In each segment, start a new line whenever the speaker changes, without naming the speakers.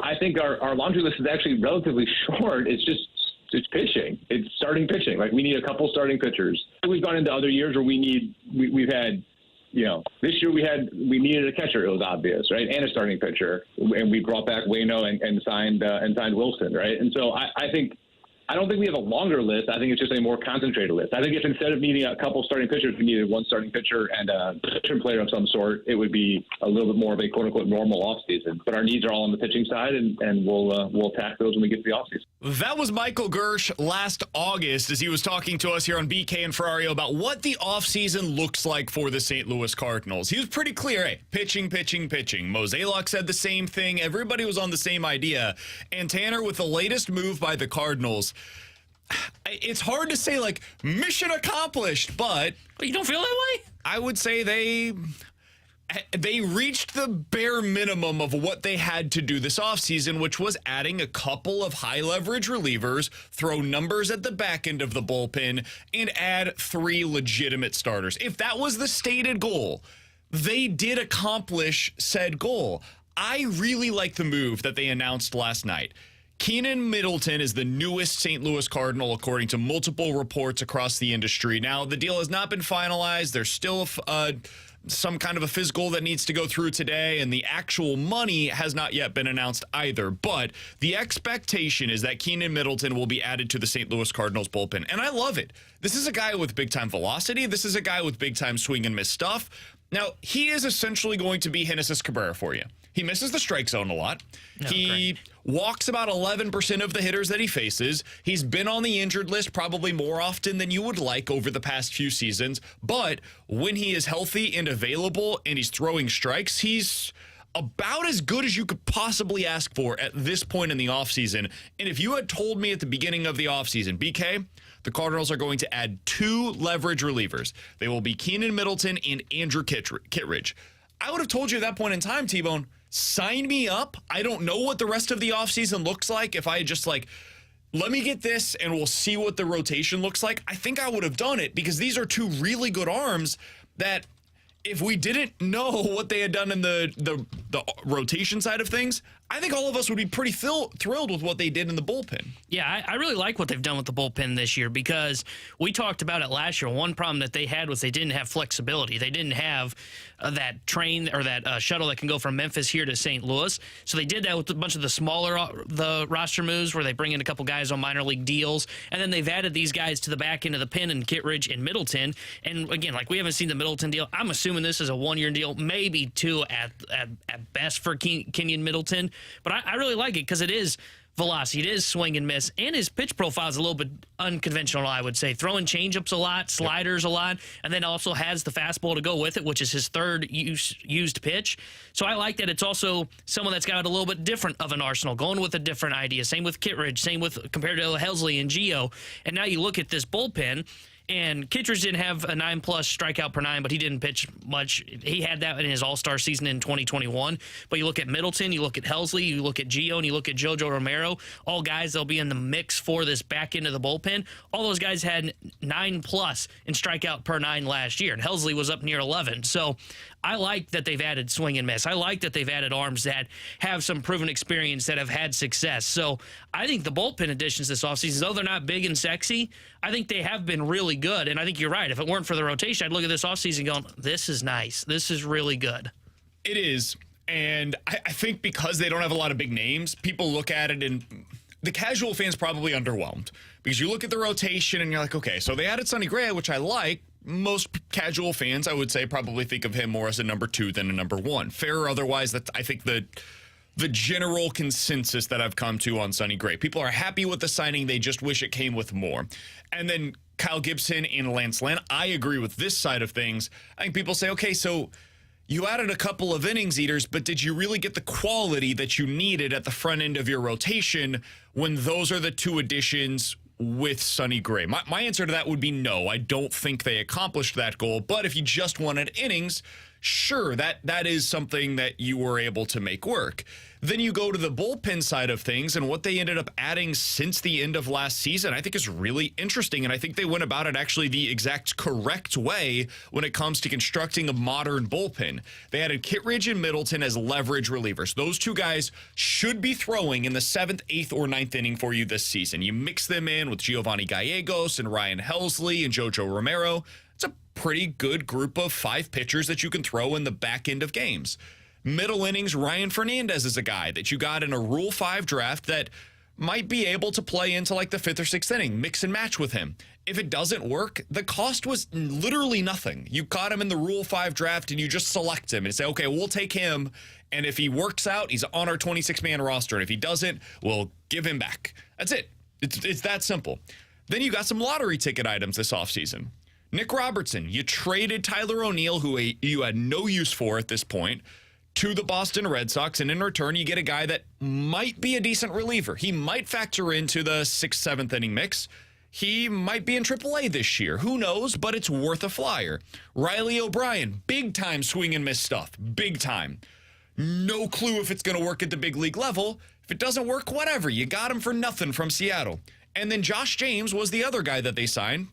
I think our laundry list is actually relatively short. It's pitching. It's starting pitching. Like, we need a couple starting pitchers. We've gone into other years where we've had, this year we needed a catcher. It was obvious, right? And a starting pitcher. And we brought back Waino and signed Wilson, right? And so I don't think we have a longer list. I think it's just a more concentrated list. I think if instead of needing a couple starting pitchers, we needed one starting pitcher and a pitcher player of some sort, it would be a little bit more of a quote-unquote normal offseason. But our needs are all on the pitching side, and we'll attack those when we get to the offseason.
That was Michael Gersh last August as he was talking to us here on BK and Ferrario about what the offseason looks like for the St. Louis Cardinals. He was pretty clear. Hey, pitching. Mo Zaylock said the same thing. Everybody was on the same idea. And Tanner, with the latest move by the Cardinals, it's hard to say, like, mission accomplished, but
you don't feel that way?
I would say they reached the bare minimum of what they had to do this offseason, which was adding a couple of high-leverage relievers, throw numbers at the back end of the bullpen, and add 3 legitimate starters. If that was the stated goal, they did accomplish said goal. I really like the move that they announced last night. Keenan Middleton is the newest St. Louis Cardinal, according to multiple reports across the industry. Now, the deal has not been finalized. There's still some kind of a physical that needs to go through today, and the actual money has not yet been announced either. But the expectation is that Keenan Middleton will be added to the St. Louis Cardinals bullpen, and I love it. This is a guy with big-time velocity. This is a guy with big-time swing and miss stuff. Now, he is essentially going to be Genesis Cabrera for you. He misses the strike zone a lot. He walks about 11% of the hitters that he faces. He's been on the injured list probably more often than you would like over the past few seasons. But when he is healthy and available and he's throwing strikes, he's about as good as you could possibly ask for at this point in the offseason. And if you had told me at the beginning of the offseason, BK, the Cardinals are going to add 2 leverage relievers. They will be Keenan Middleton and Andrew Kittredge. I would have told you at that point in time, T-Bone, sign me up. I don't know what the rest of the offseason looks like. If I had just let me get this and we'll see what the rotation looks like, I think I would have done it, because these are 2 really good arms that if we didn't know what they had done in the rotation side of things, I think all of us would be pretty thrilled with what they did in the bullpen.
Yeah, I really like what they've done with the bullpen this year, because we talked about it last year. One problem that they had was they didn't have flexibility. They didn't have that train or that shuttle that can go from Memphis here to St. Louis. So they did that with a bunch of the smaller the roster moves where they bring in a couple guys on minor league deals. And then they've added these guys to the back end of the pen in Kittredge and Middleton. And again, we haven't seen the Middleton deal. I'm assuming this is a 1-year deal, maybe 2 at best for Kenyon Middleton. But I really like it because it is velocity, it is swing and miss, and his pitch profile is a little bit unconventional, I would say. Throwing changeups a lot, sliders a lot, and then also has the fastball to go with it, which is his 3rd used pitch. So I like that it's also someone that's got a little bit different of an arsenal, going with a different idea. Same with Kittredge, same with compared to Helsley and Gio. And now you look at this bullpen, and Kittredge didn't have a 9+ strikeout per 9, but he didn't pitch much. He had that in his All-Star season in 2021. But you look at Middleton, you look at Helsley, you look at Gio, and you look at JoJo Romero, all guys that'll be in the mix for this back end of the bullpen. All those guys had 9+ in strikeout per 9 last year, and Helsley was up near 11. So I like that they've added swing and miss. I like that they've added arms that have some proven experience, that have had success. So I think the bullpen additions this offseason, though they're not big and sexy, I think they have been really good. And I think you're right. If it weren't for the rotation, I'd look at this offseason going, this is nice. This is really good.
It is. And I think because they don't have a lot of big names, people look at it and the casual fan's probably underwhelmed. Because you look at the rotation and you're like, okay, so they added Sonny Gray, which I like. Most casual fans, I would say, probably think of him more as a number 2 than a number 1. Fair or otherwise, that's, I think, the general consensus that I've come to on Sonny Gray. People are happy with the signing. They just wish it came with more. And then Kyle Gibson and Lance Lynn, I agree with this side of things. I think people say, okay, so you added a couple of innings eaters, but did you really get the quality that you needed at the front end of your rotation when those are the 2 additions with Sonny Gray? My answer to that would be no. I don't think they accomplished that goal. But if you just wanted innings, Sure, that is something that you were able to make work. Then you go to the bullpen side of things, and what they ended up adding since the end of last season, I think is really interesting, and I think they went about it actually the exact correct way when it comes to constructing a modern bullpen. They added Kittredge and Middleton as leverage relievers. Those two guys should be throwing in the 7th, 8th, or 9th inning for you this season. You mix them in with Giovanni Gallegos and Ryan Helsley and Jojo Romero. It's a pretty good group of 5 pitchers that you can throw in the back end of games. Middle innings, Ryan Fernandez is a guy that you got in a Rule 5 draft that might be able to play into like the 5th or 6th inning, mix and match with him. If it doesn't work, the cost was literally nothing. You caught him in the Rule 5 draft and you just select him and say, okay, we'll take him. And if he works out, he's on our 26-man roster. And if he doesn't, we'll give him back. That's it. It's that simple. Then you got some lottery ticket items this offseason. Nick Robertson, you traded Tyler O'Neill, who you had no use for at this point, to the Boston Red Sox, and in return, you get a guy that might be a decent reliever. He might factor into the 6th, 7th inning mix. He might be in AAA this year. Who knows, but it's worth a flyer. Riley O'Brien, big-time swing and miss stuff. Big time. No clue if it's going to work at the big league level. If it doesn't work, whatever. You got him for nothing from Seattle. And then Josh James was the other guy that they signed.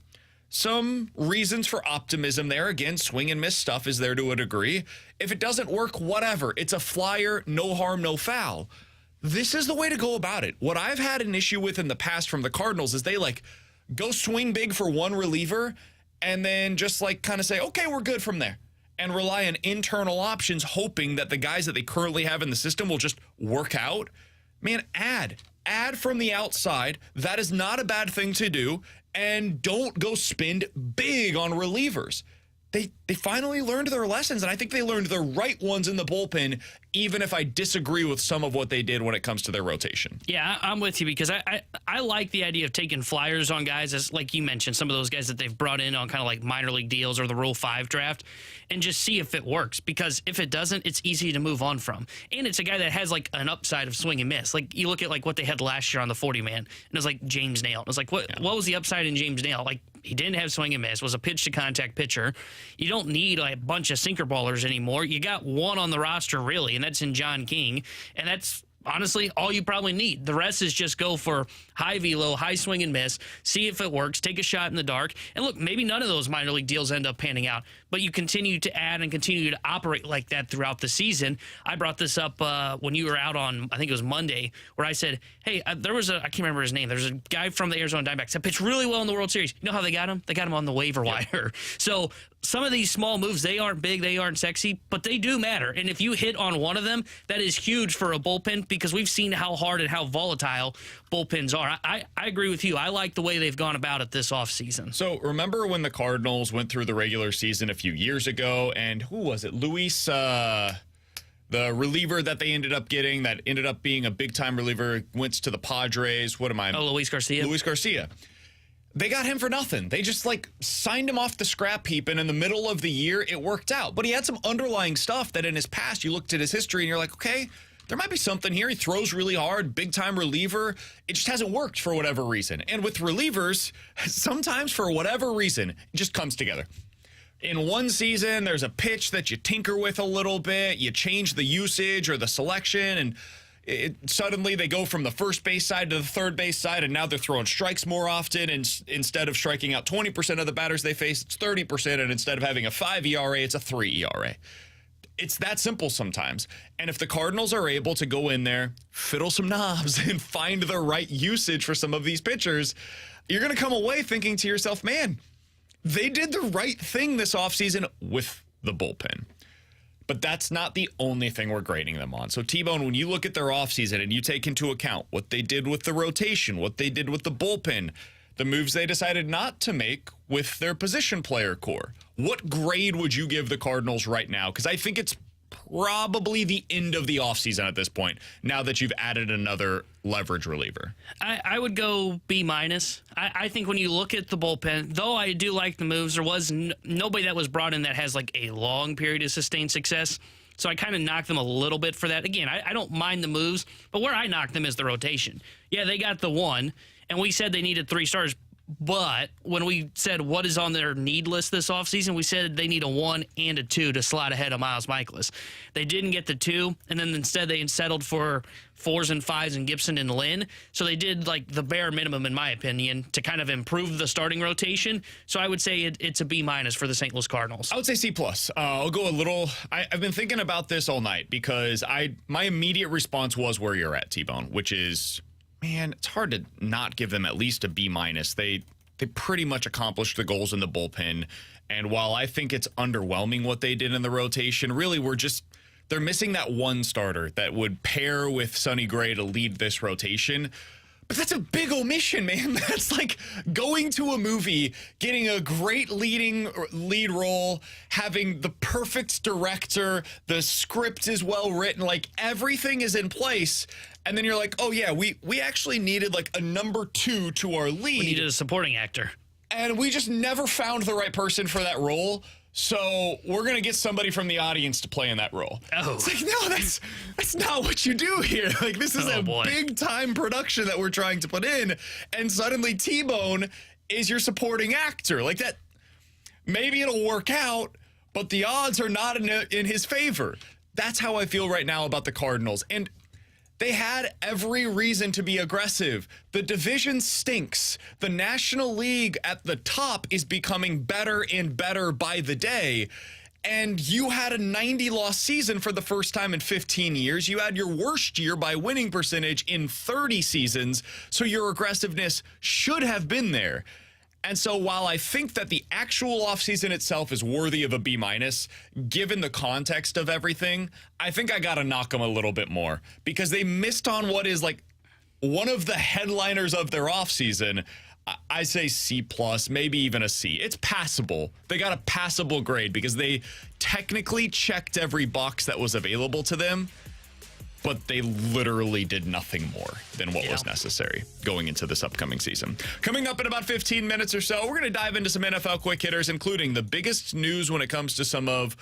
Some reasons for optimism there. Again, swing and miss stuff is there to a degree. If it doesn't work, whatever. It's a flyer, no harm, no foul. This is the way to go about it. What I've had an issue with in the past from the Cardinals is they go swing big for one reliever and then just kind of say, okay, we're good from there, and rely on internal options, hoping that the guys that they currently have in the system will just work out. Man, add from the outside. That is not a bad thing to do. And don't go spend big on relievers. They finally learned their lessons, and I think they learned the right ones in the bullpen, even if I disagree with some of what they did when it comes to their rotation.
Yeah, I'm with you because I like the idea of taking flyers on guys, as like you mentioned, some of those guys that they've brought in on kind of like minor league deals or the Rule 5 draft, and just see if it works. Because if it doesn't, it's easy to move on from. And it's a guy that has like an upside of swing and miss. Like you look at like what they had last year on the 40-man, and it was like James Nail. It was like, what was the upside in James Nail? Like he didn't have swing and miss, was a pitch to contact pitcher. You don't need like a bunch of sinker ballers anymore. You got one on the roster really, and that's in John King, and that's honestly all you probably need. The rest is just go for high velo, high swing and miss, see if it works, take a shot in the dark. And look, maybe none of those minor league deals end up panning out, but you continue to add and continue to operate like that throughout the season. I brought this up when you were out on, I think it was Monday, where I said, hey, there was I can't remember his name. There's a guy from the Arizona Diamondbacks that pitched really well in the World Series. You know how they got him? They got him on the waiver wire. So some of these small moves, they aren't big, they aren't sexy, but they do matter. And if you hit on one of them, that is huge for a bullpen, because we've seen how hard and how volatile bullpens are. I agree with you. I like the way they've gone about it this offseason.
So remember when the Cardinals went through the regular season a few years ago, and who was it? Luis, the reliever that they ended up getting that ended up being a big-time reliever, went to the Padres.
Luis Garcia.
Luis Garcia. They got him for nothing. They just signed him off the scrap heap, and in the middle of the year, it worked out. But he had some underlying stuff that in his past, you looked at his history and you're like, okay, there might be something here. He throws really hard, big-time reliever. It just hasn't worked for whatever reason. And with relievers, sometimes for whatever reason, it just comes together. In one season, there's a pitch that you tinker with a little bit. You change the usage or the selection, and suddenly they go from the first base side to the third base side, and now they're throwing strikes more often. And instead of striking out 20% of the batters they face, it's 30%. And instead of having a 5 ERA, it's a 3 ERA. It's that simple sometimes. And if the Cardinals are able to go in there, fiddle some knobs, and find the right usage for some of these pitchers, you're going to come away thinking to yourself, man, they did the right thing this offseason with the bullpen. But that's not the only thing we're grading them on. So, T-Bone, when you look at their offseason and you take into account what they did with the rotation, what they did with the bullpen, the moves they decided not to make with their position player core, what grade would you give the Cardinals right now? Because I think it's probably the end of the offseason at this point, now that you've added another leverage reliever.
I would go B-. I think when you look at the bullpen, though I do like the moves, there was nobody that was brought in that has a long period of sustained success. So I kind of knocked them a little bit for that. Again, I don't mind the moves, but where I knocked them is the rotation. Yeah, they got the one, and we said they needed 3 stars. But when we said what is on their need list this offseason, we said they need a 1 and a 2 to slot ahead of Miles Michaelis. They didn't get the 2, and then instead they settled for 4s and 5s and Gibson and Lynn. So they did like the bare minimum, in my opinion, to kind of improve the starting rotation. So I would say it's a B- for the St. Louis Cardinals.
I would say C+. I'll go a little. I've been thinking about this all night because my immediate response was where you're at, T-Bone, which is, man, it's hard to not give them at least a B-. They pretty much accomplished the goals in the bullpen. And while I think it's underwhelming what they did in the rotation, really they're missing that one starter that would pair with Sonny Gray to lead this rotation. But that's a big omission, man. That's like going to a movie, getting a great lead role, having the perfect director, the script is well written, like everything is in place. And then you're like, oh yeah, we actually needed like a number 2 to our lead.
We needed a supporting actor.
And we just never found the right person for that role. So we're going to get somebody from the audience to play in that role.
Oh.
It's like, no, that's not what you do here. Like, this is a big time production that we're trying to put in. And suddenly T-Bone is your supporting actor. Like that, maybe it'll work out, but the odds are not in his favor. That's how I feel right now about the Cardinals. And they had every reason to be aggressive. The division stinks. The National League at the top is becoming better and better by the day. And you had a 90-loss season for the first time in 15 years. You had your worst year by winning percentage in 30 seasons. So your aggressiveness should have been there. And so while I think that the actual offseason itself is worthy of a B-, given the context of everything, I think I got to knock them a little bit more because they missed on what is like one of the headliners of their offseason. I say C+, maybe even a C. It's passable. They got a passable grade because they technically checked every box that was available to them, but they literally did nothing more than what was necessary going into this upcoming season. Coming up in about 15 minutes or so, we're going to dive into some NFL quick hitters, including the biggest news when it comes to some of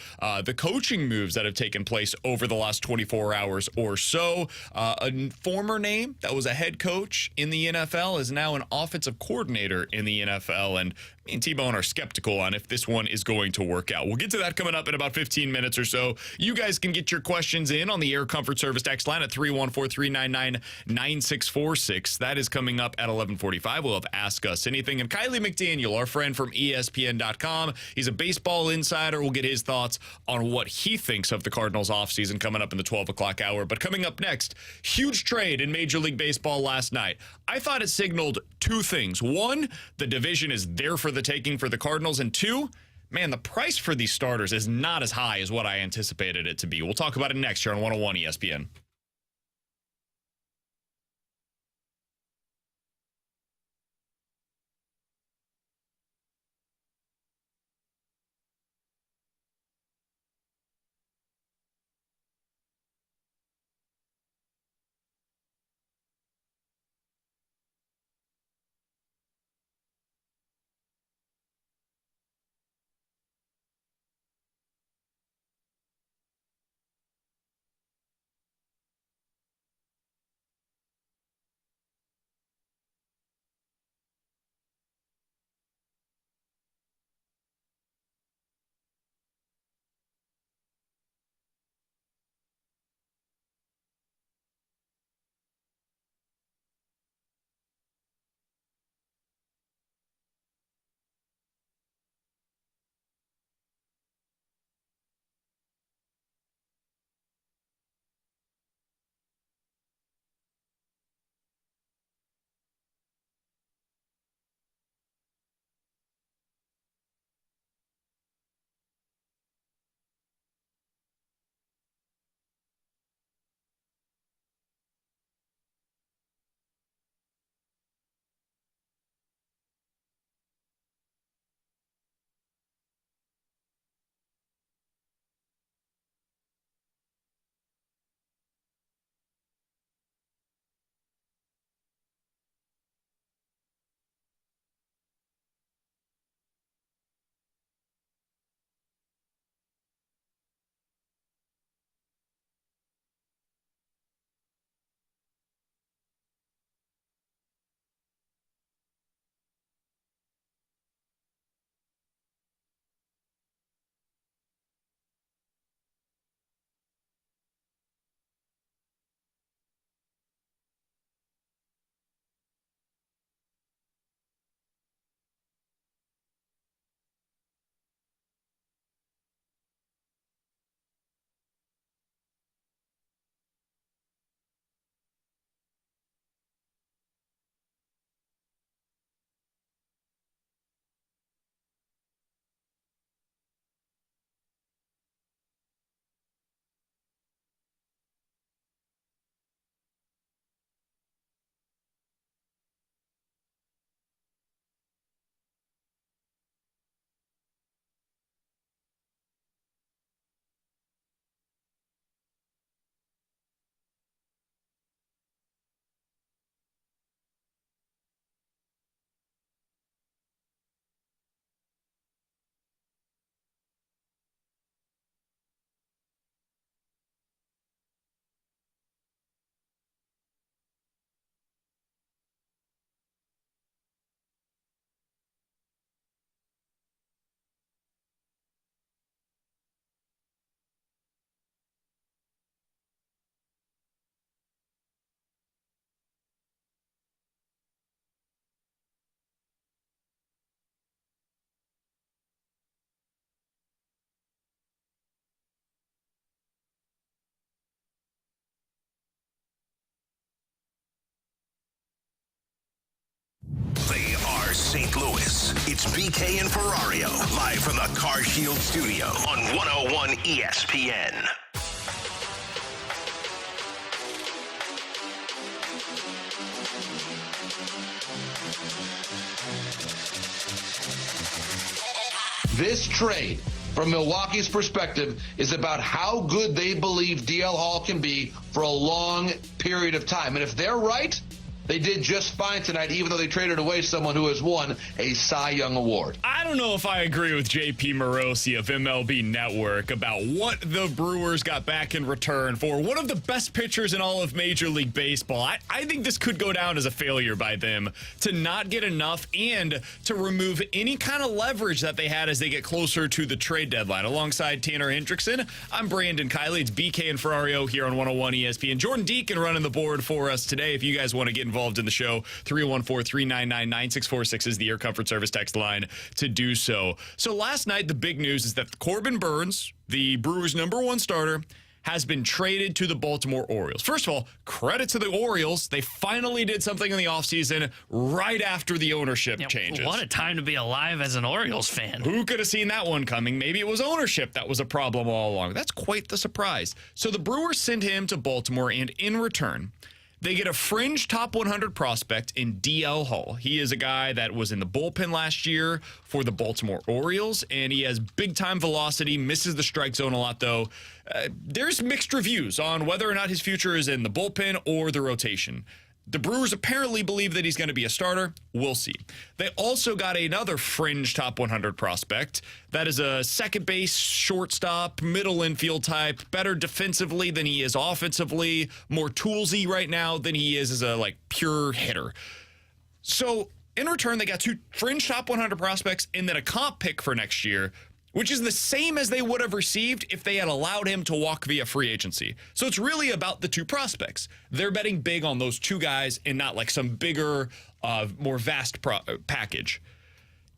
the coaching moves that have taken place over the last 24 hours or so. A former name that was a head coach in the NFL is now an offensive coordinator in the NFL, and me and T-Bone are skeptical on if this one is going to work out. We'll get to that coming up in about 15 minutes or so. You guys can get your questions in on the Air Comfort Service text line at 314-399-9646. That is coming up at 11:45. We'll have Ask Us Anything. And Kiley McDaniel, our friend from ESPN.com, he's a baseball insider. We'll get his thoughts on what he thinks of the Cardinals offseason coming up in the 12 o'clock hour. But coming up next, huge trade in Major League Baseball last night. I thought it signaled two things. One, the division is there for the taking for the Cardinals. And two, man, the price for these starters is not as high as what I anticipated it to be. We'll talk about it next here on 101 ESPN.
St. Louis. It's BK and Ferrario, live from the Car Shield studio on 101 ESPN.
This trade, from Milwaukee's perspective, is about how good they believe DL Hall can be for a long period of time. And if they're right, they did just fine tonight, even though they traded away someone who has won a Cy Young Award.
I don't know if I agree with JP Morosi of MLB Network about what the Brewers got back in return for one of the best pitchers in all of Major League Baseball. I think this could go down as a failure by them to not get enough and to remove any kind of leverage that they had as they get closer to the trade deadline. Alongside Tanner Hendrickson, I'm Brandon Kiley. It's BK and Ferrario here on 101 ESPN. Jordan Deacon running the board for us today. If you guys want to get involved in the show, 314-399-9646 is the Air Comfort Service text line to do so. So last night, the big news is that Corbin Burnes, the Brewers' #1 starter, has been traded to the Baltimore Orioles. First of all, credit to the Orioles. They finally did something in the offseason right after the ownership changes.
What a time to be alive as an Orioles fan.
Who could have seen that one coming? Maybe it was ownership that was a problem all along. That's quite the surprise. So the Brewers send him to Baltimore, and in return, they get a fringe top 100 prospect in DL Hall. He is a guy that was in the bullpen last year for the Baltimore Orioles, and he has big-time velocity, misses the strike zone a lot, though. There's mixed reviews on whether or not his future is in the bullpen or the rotation. The Brewers apparently believe that he's going to be a starter. We'll see. They also got another fringe top 100 prospect. That is a second base, shortstop, middle infield type, better defensively than he is offensively, more toolsy right now than he is as a pure hitter. So in return, they got two fringe top 100 prospects and then a comp pick for next year, which is the same as they would have received if they had allowed him to walk via free agency. So it's really about the two prospects. They're betting big on those two guys and not like some bigger, more vast package.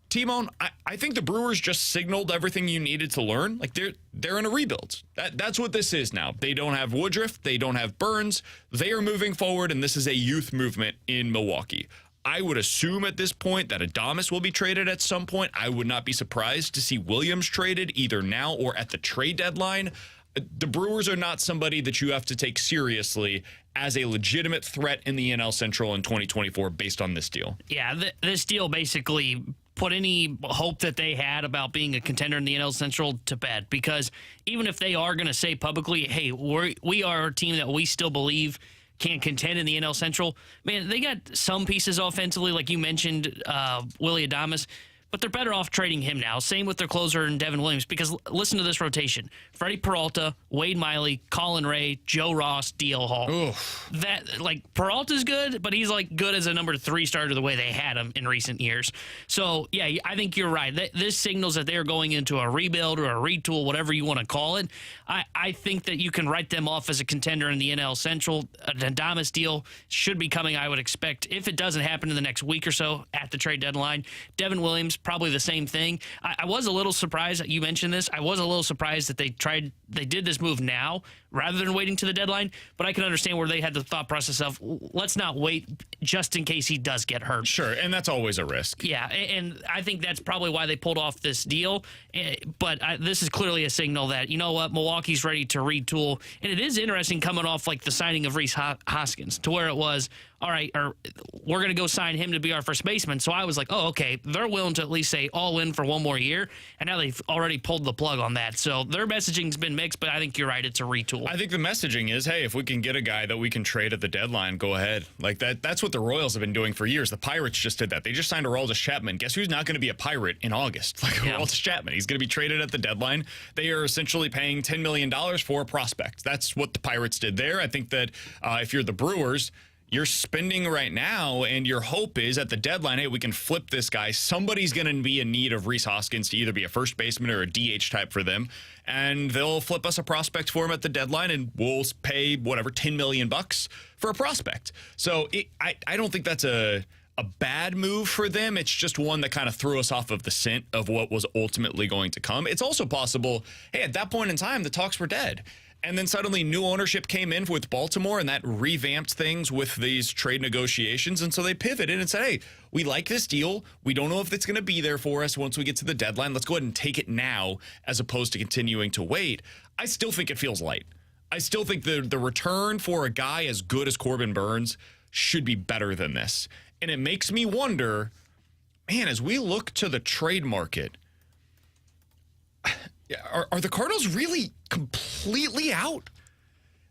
T-Bone, I think the Brewers just signaled everything you needed to learn. Like they're in a rebuild. That's what this is now. They don't have Woodruff. They don't have Burnes. They are moving forward, and this is a youth movement in Milwaukee. I would assume at this point that Adames will be traded at some point. I would not be surprised to see Williams traded either now or at the trade deadline. The Brewers are not somebody that you have to take seriously as a legitimate threat in the NL Central in 2024 based on this deal.
Yeah, this deal basically put any hope that they had about being a contender in the NL Central to bed, because even if they are going to say publicly, hey, we are a team that we still believe can contend in the NL Central, man, they got some pieces offensively, like you mentioned, Willy Adames, but they're better off trading him now. Same with their closer and Devin Williams, because listen to this rotation. Freddie Peralta, Wade Miley, Colin Ray, Joe Ross, DL Hall.
Oof.
That, Peralta's good, but he's good as a number 3 starter the way they had him in recent years. So, yeah, I think you're right. This signals that they're going into a rebuild or a retool, whatever you want to call it. I think that you can write them off as a contender in the NL Central. An Adames deal should be coming, I would expect, if it doesn't happen in the next week or so at the trade deadline. Devin Williams, probably the same thing. I was a little surprised that you mentioned this. I was a little surprised that they did this move now rather than waiting to the deadline, but I can understand where they had the thought process of, let's not wait just in case he does get hurt.
Sure, and that's always a risk.
Yeah, and I think that's probably why they pulled off this deal, but this is clearly a signal that, you know what, Milwaukee's ready to retool, and it is interesting coming off the signing of Rhys Hoskins, to where it was, all right, or we're going to go sign him to be our first baseman. So I was like, oh, okay, they're willing to at least say all in for one more year, and now they've already pulled the plug on that. So their messaging's been mixed, but I think you're right, it's a retool.
I think the messaging is, hey, if we can get a guy that we can trade at the deadline, go ahead. That's what the Royals have been doing for years. The Pirates just did that. They just signed Aroldis Chapman. Guess who's not going to be a Pirate in August? Aroldis Chapman. He's going to be traded at the deadline. They are essentially paying $10 million for a prospect. That's what the Pirates did there. I think that if you're the Brewers, you're spending right now, and your hope is at the deadline, hey, we can flip this guy. Somebody's going to be in need of Rhys Hoskins to either be a first baseman or a DH type for them, and they'll flip us a prospect for him at the deadline, and we'll pay whatever $10 million for a prospect. So I don't think that's a bad move for them. It's just one that kind of threw us off of the scent of what was ultimately going to come. It's also possible, hey, at that point in time, the talks were dead. And then suddenly new ownership came in with Baltimore, and that revamped things with these trade negotiations. And so they pivoted and said, hey, we like this deal. We don't know if it's going to be there for us once we get to the deadline. Let's go ahead and take it now as opposed to continuing to wait. I still think it feels light. I still think the return for a guy as good as Corbin Burns should be better than this. And it makes me wonder, man, as we look to the trade market, are the Cardinals really completely out?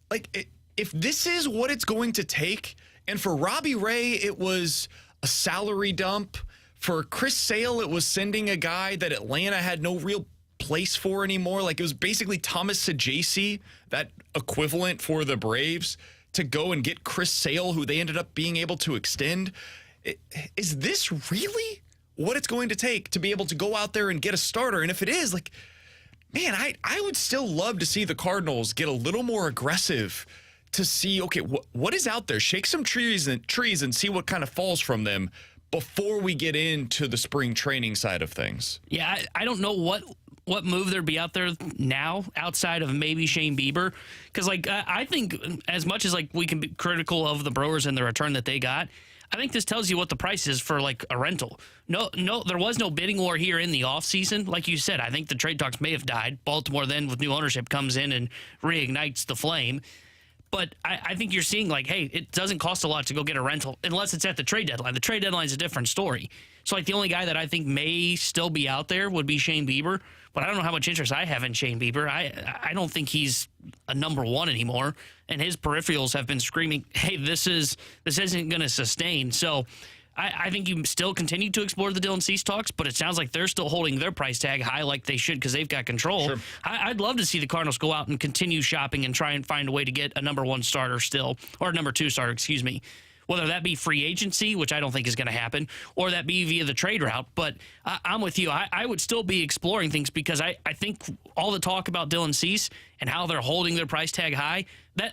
Like, if this is what it's going to take, and for Robbie Ray, it was a salary dump. For Chris Sale, it was sending a guy that Atlanta had no real place for anymore. Like, it was basically Thomas Saggese, that equivalent for the Braves, to go and get Chris Sale, who they ended up being able to extend. Is this really what it's going to take to be able to go out there and get a starter? And if it is, like, man, I would still love to see the Cardinals get a little more aggressive to see, okay, what is out there? Shake some trees and see what kind of falls from them before we get into the spring training side of things.
Yeah, I don't know what move there'd be out there now outside of maybe Shane Bieber. Because, like, I think as much as, like, we can be critical of the Brewers and the return that they got, I think this tells you what the price is for, like, a rental. No, there was no bidding war here in the offseason. Like you said, I think the trade talks may have died. Baltimore then, with new ownership, comes in and reignites the flame. But I think you're seeing, like, hey, it doesn't cost a lot to go get a rental unless it's at the trade deadline. The trade deadline is a different story. So, like, the only guy that I think may still be out there would be Shane Bieber. But I don't know how much interest I have in Shane Bieber. I don't think he's a number one anymore. And his peripherals have been screaming, hey, this isn't going to sustain. So I think you still continue to explore the Dylan Cease talks, but it sounds like they're still holding their price tag high like they should because they've got control.
Sure.
I'd love to see the Cardinals go out and continue shopping and try and find a way to get a number one starter still, or a number two starter, excuse me. Whether that be free agency, which I don't think is going to happen, or that be via the trade route. But I'm with you. I would still be exploring things because I think all the talk about Dylan Cease and how they're holding their price tag high,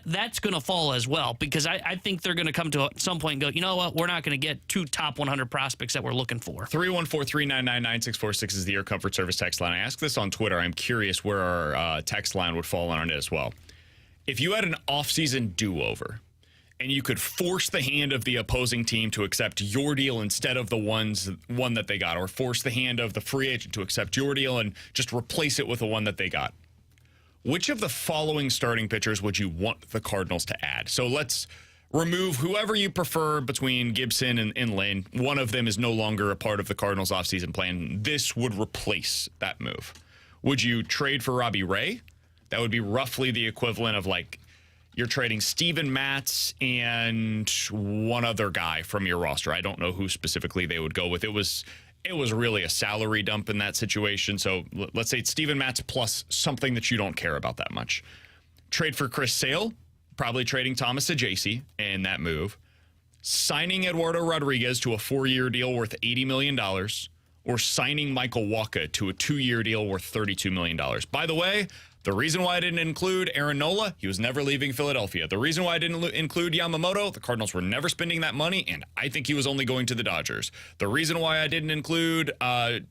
that's going to fall as well because I think they're going to come to some point and go, you know what, we're not going to get 2 top 100 prospects that we're looking for.
314-399-9646 is the Air Comfort Service text line. I asked this on Twitter. I'm curious where our text line would fall on it as well. If you had an offseason do-over, and you could force the hand of the opposing team to accept your deal instead of the one that they got, or force the hand of the free agent to accept your deal and just replace it with the one that they got. Which of the following starting pitchers would you want the Cardinals to add? So let's remove whoever you prefer between Gibson and Lane. One of them is no longer a part of the Cardinals offseason plan. This would replace that move. Would you trade for Robbie Ray? That would be roughly the equivalent of, like, you're trading Steven Matz and one other guy from your roster. I don't know who specifically they would go with. It was really a salary dump in that situation. So let's say it's Steven Matz plus something that you don't care about that much. Trade for Chris Sale, probably trading Thomas Saggese in that move. Signing Eduardo Rodriguez to a 4-year deal worth $80 million, or signing Michael Wacha to a 2-year deal worth $32 million. By the way, the reason why I didn't include Aaron Nola, he was never leaving Philadelphia. The reason why I didn't include Yamamoto, the Cardinals were never spending that money, and I think he was only going to the Dodgers. The reason why I didn't include Shota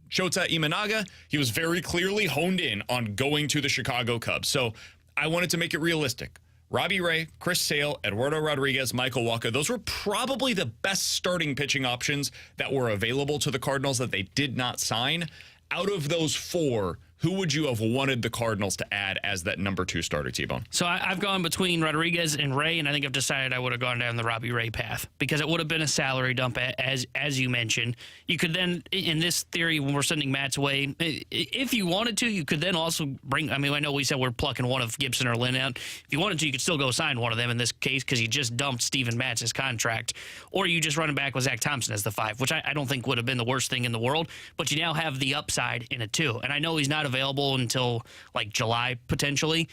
Imanaga, he was very clearly honed in on going to the Chicago Cubs. So I wanted to make it realistic. Robbie Ray, Chris Sale, Eduardo Rodriguez, Michael Wacha, those were probably the best starting pitching options that were available to the Cardinals that they did not sign. Out of those 4, who would you have wanted the Cardinals to add as that number 2 starter, T-Bone?
So I've gone between Rodriguez and Ray, and I think I've decided I would have gone down the Robbie Ray path because it would have been a salary dump, as you mentioned. You could then, in this theory, when we're sending Matz away, if you wanted to, you could then also bring, I mean, I know we said we're plucking one of Gibson or Lynn out. If you wanted to, you could still go sign one of them in this case because you just dumped Steven Matz's contract. Or you just run it back with Zach Thompson as the 5, which I don't think would have been the worst thing in the world, but you now have the upside in it too. And I know he's not available until like July potentially,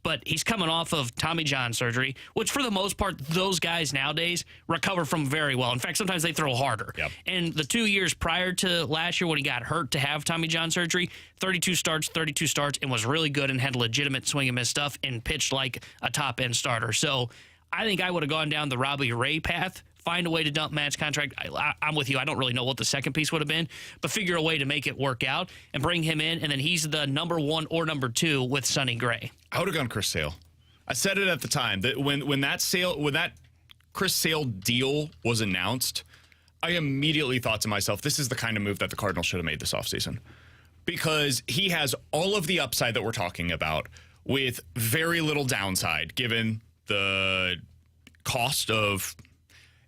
but he's coming off of Tommy John surgery, which for the most part, those guys nowadays recover from very well. In fact, sometimes they throw harder.
Yep.
And the 2 years prior to last year when he got hurt to have Tommy John surgery, 32 starts, and was really good and had legitimate swing and miss stuff and pitched like a top-end starter. So I think I would have gone down the Robbie Ray path find a way to dump Matt's contract. I'm with you. I don't really know what the second piece would have been, but figure a way to make it work out and bring him in, and then he's the number 1 or number 2 with Sonny Gray.
I would have gone Chris Sale. I said it at the time that when that Chris Sale deal was announced, I immediately thought to myself, this is the kind of move that the Cardinals should have made this offseason. Because he has all of the upside that we're talking about with very little downside, given the cost of,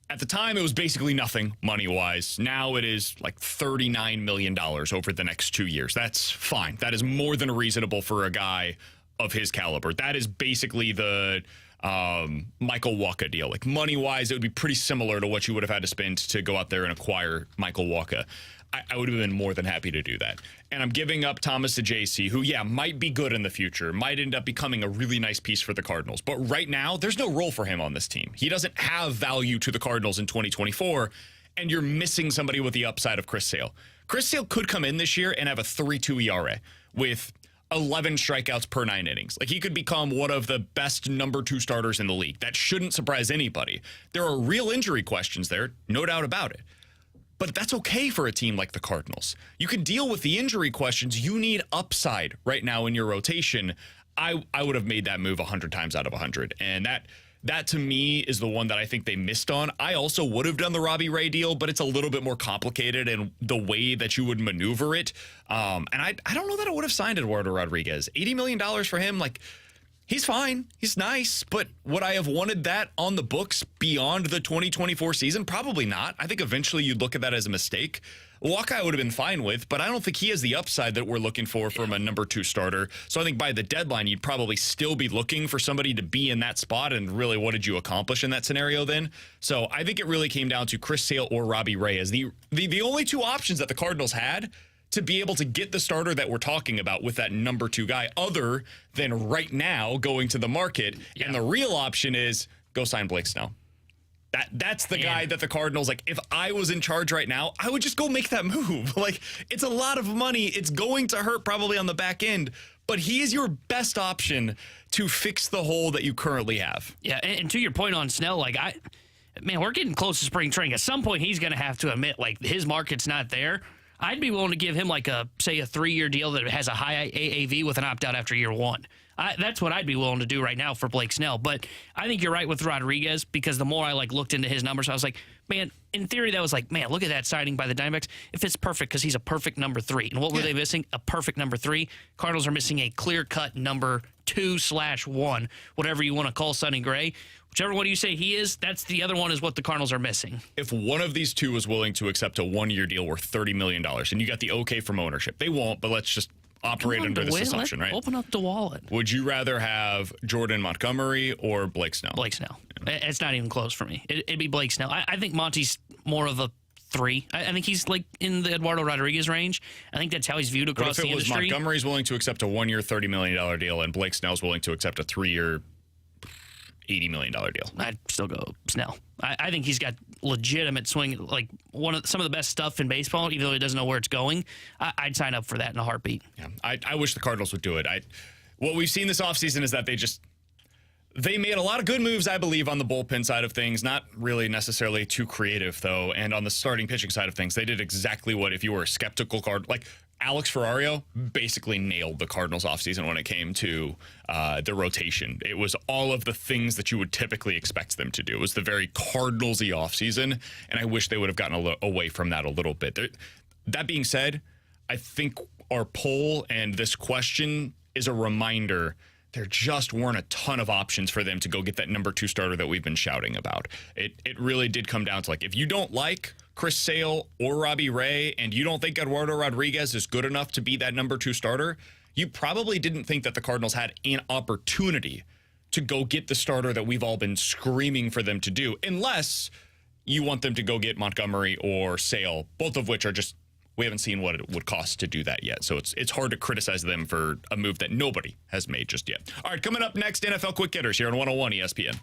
at the time, it was basically nothing money-wise. Now it is like $39 million over the next 2 years. That's fine. That is more than reasonable for a guy of his caliber. That is basically the Michael Wacha deal. Like money-wise, it would be pretty similar to what you would have had to spend to go out there and acquire Michael Wacha. I would have been more than happy to do that. And I'm giving up Thomas Ajayci, who, might be good in the future, might end up becoming a really nice piece for the Cardinals. But right now, there's no role for him on this team. He doesn't have value to the Cardinals in 2024, and you're missing somebody with the upside of Chris Sale. Chris Sale could come in this year and have a 3.2 ERA with 11 strikeouts per 9 innings. Like, he could become one of the best number 2 starters in the league. That shouldn't surprise anybody. There are real injury questions there, no doubt about it. But that's okay for a team like the Cardinals. You can deal with the injury questions. You need upside right now in your rotation. I would have made that move 100 times out of 100. And that to me is the one that I think they missed on. I also would have done the Robbie Ray deal, but it's a little bit more complicated in the way that you would maneuver it. And I don't know that I would have signed Eduardo Rodriguez. $80 million for him, like, he's fine. He's nice. But would I have wanted that on the books beyond the 2024 season? Probably not. I think eventually you'd look at that as a mistake. Wacha I would have been fine with, but I don't think he has the upside that we're looking for from a number 2 starter. So I think by the deadline, you'd probably still be looking for somebody to be in that spot. And really, what did you accomplish in that scenario then? So I think it really came down to Chris Sale or Robbie Ray as the only 2 options that the Cardinals had to be able to get the starter that we're talking about with that number 2 guy, other than right now going to the market. Yeah. And the real option is go sign Blake Snell. That's the guy that the Cardinals, like, if I was in charge right now, I would just go make that move. Like, it's a lot of money. It's going to hurt probably on the back end, but he is your best option to fix the hole that you currently have.
Yeah, and to your point on Snell, like, we're getting close to spring training. At some point, he's going to have to admit, like, his market's not there. I'd be willing to give him, like, a 3-year deal that has a high AAV with an opt-out after year 1. That's what I'd be willing to do right now for Blake Snell. But I think you're right with Rodriguez, because the more I looked into his numbers, I was like, man, in theory, that was like, man, look at that signing by the Diamondbacks. It fits perfect because he's a perfect number 3. And what were they missing? A perfect number 3. Cardinals are missing a clear-cut number 2/1, whatever you want to call Sonny Gray. Whichever one you say he is, that's the other one is what the Cardinals are missing.
If one of these 2 was willing to accept a 1-year deal worth $30 million, and you got the okay from ownership, they won't, but let's just operate under this assumption, right?
Open up the wallet.
Would you rather have Jordan Montgomery or Blake Snell?
Blake Snell. Yeah. It's not even close for me. It'd be Blake Snell. I think Monty's more of a 3. I think he's like in the Eduardo Rodriguez range. I think that's how he's viewed across the industry.
What if it was Montgomery's willing to accept a 1-year, $30 million deal, and Blake Snell's willing to accept a 3-year, $80 million deal?
I'd still go Snell. I think he's got legitimate swing, like some of the best stuff in baseball, even though he doesn't know where it's going. I'd sign up for that in a heartbeat.
Yeah, I wish the Cardinals would do it. What we've seen this offseason is that they made a lot of good moves, I believe, on the bullpen side of things. Not really necessarily too creative, though. And on the starting pitching side of things, they did exactly what, if you were a skeptical like Alex Ferrario basically nailed the Cardinals offseason when it came to the rotation. It was all of the things that you would typically expect them to do. It was the very Cardinals-y offseason, and I wish they would have gotten away from that a little bit. That being said, I think our poll and this question is a reminder there just weren't a ton of options for them to go get that number 2 starter that we've been shouting about. It really did come down to, like, if you don't like Chris Sale or Robbie Ray and you don't think Eduardo Rodriguez is good enough to be that number 2 starter, you probably didn't think that the Cardinals had an opportunity to go get the starter that we've all been screaming for them to do, unless you want them to go get Montgomery or Sale, both of which are just, we haven't seen what it would cost to do that yet. So it's hard to criticize them for a move that nobody has made just yet. All right, coming up next, NFL Quick Hitters here on 101 ESPN.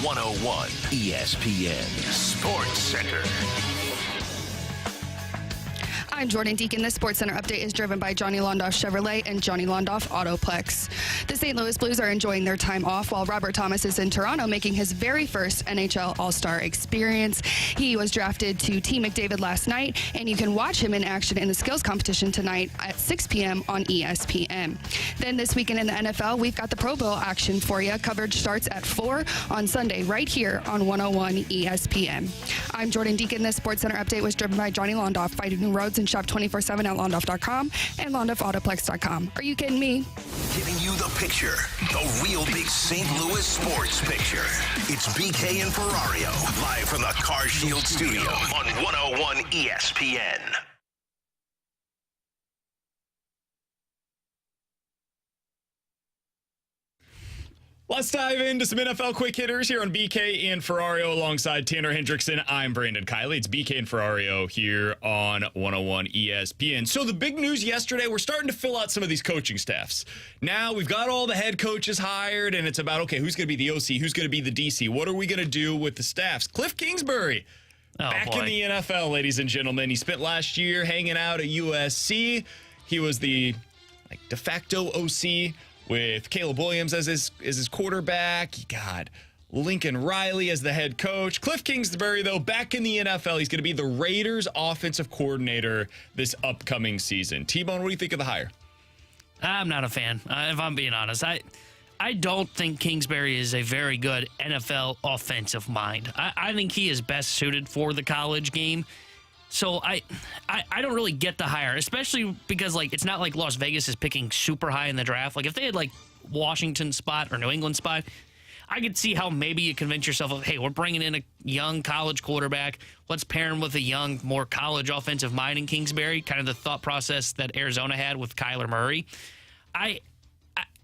101 ESPN Sports Center.
I'm Jordan Deacon. This Sports Center update is driven by Johnny Londoff Chevrolet and Johnny Londoff Autoplex. The St. Louis Blues are enjoying their time off while Robert Thomas is in Toronto making his very first NHL All-Star experience. He was drafted to Team McDavid last night, and you can watch him in action in the skills competition tonight at 6 p.m. on ESPN. Then this weekend in the NFL, we've got the Pro Bowl action for you. Coverage starts at 4 on Sunday right here on 101 ESPN. I'm Jordan Deacon. This Sports Center update was driven by Johnny Londoff. Find new roads and shop 24/7 at londoff.com and londoffautoplex.com. Are you kidding me?
Giving you the picture, the real big St. Louis sports picture. It's BK and Ferrario, live from the Car Shield studio on 101 ESPN.
Let's dive into some NFL quick hitters here on BK and Ferrario alongside Tanner Hendrickson. I'm Brandon Kiley. It's BK and Ferrario here on 101 ESPN. So the big news yesterday, we're starting to fill out some of these coaching staffs. Now we've got all the head coaches hired, and it's about, okay, who's going to be the OC? Who's going to be the DC? What are we going to do with the staffs? Cliff Kingsbury, back in the NFL, ladies and gentlemen. He spent last year hanging out at USC. He was the de facto OC with Caleb Williams as his quarterback. God, Lincoln Riley as the head coach. Cliff Kingsbury, though, back in the NFL. He's going to be the Raiders' offensive coordinator this upcoming season. T-Bone, what do you think of the hire?
I'm not a fan, if I'm being honest. I don't think Kingsbury is a very good NFL offensive mind. I think he is best suited for the college game. So I don't really get the hire, especially because, it's not like Las Vegas is picking super high in the draft. If they had, Washington spot or New England spot, I could see how maybe you convince yourself of, hey, we're bringing in a young college quarterback. Let's pair him with a young, more college offensive mind in Kingsbury, kind of the thought process that Arizona had with Kyler Murray. I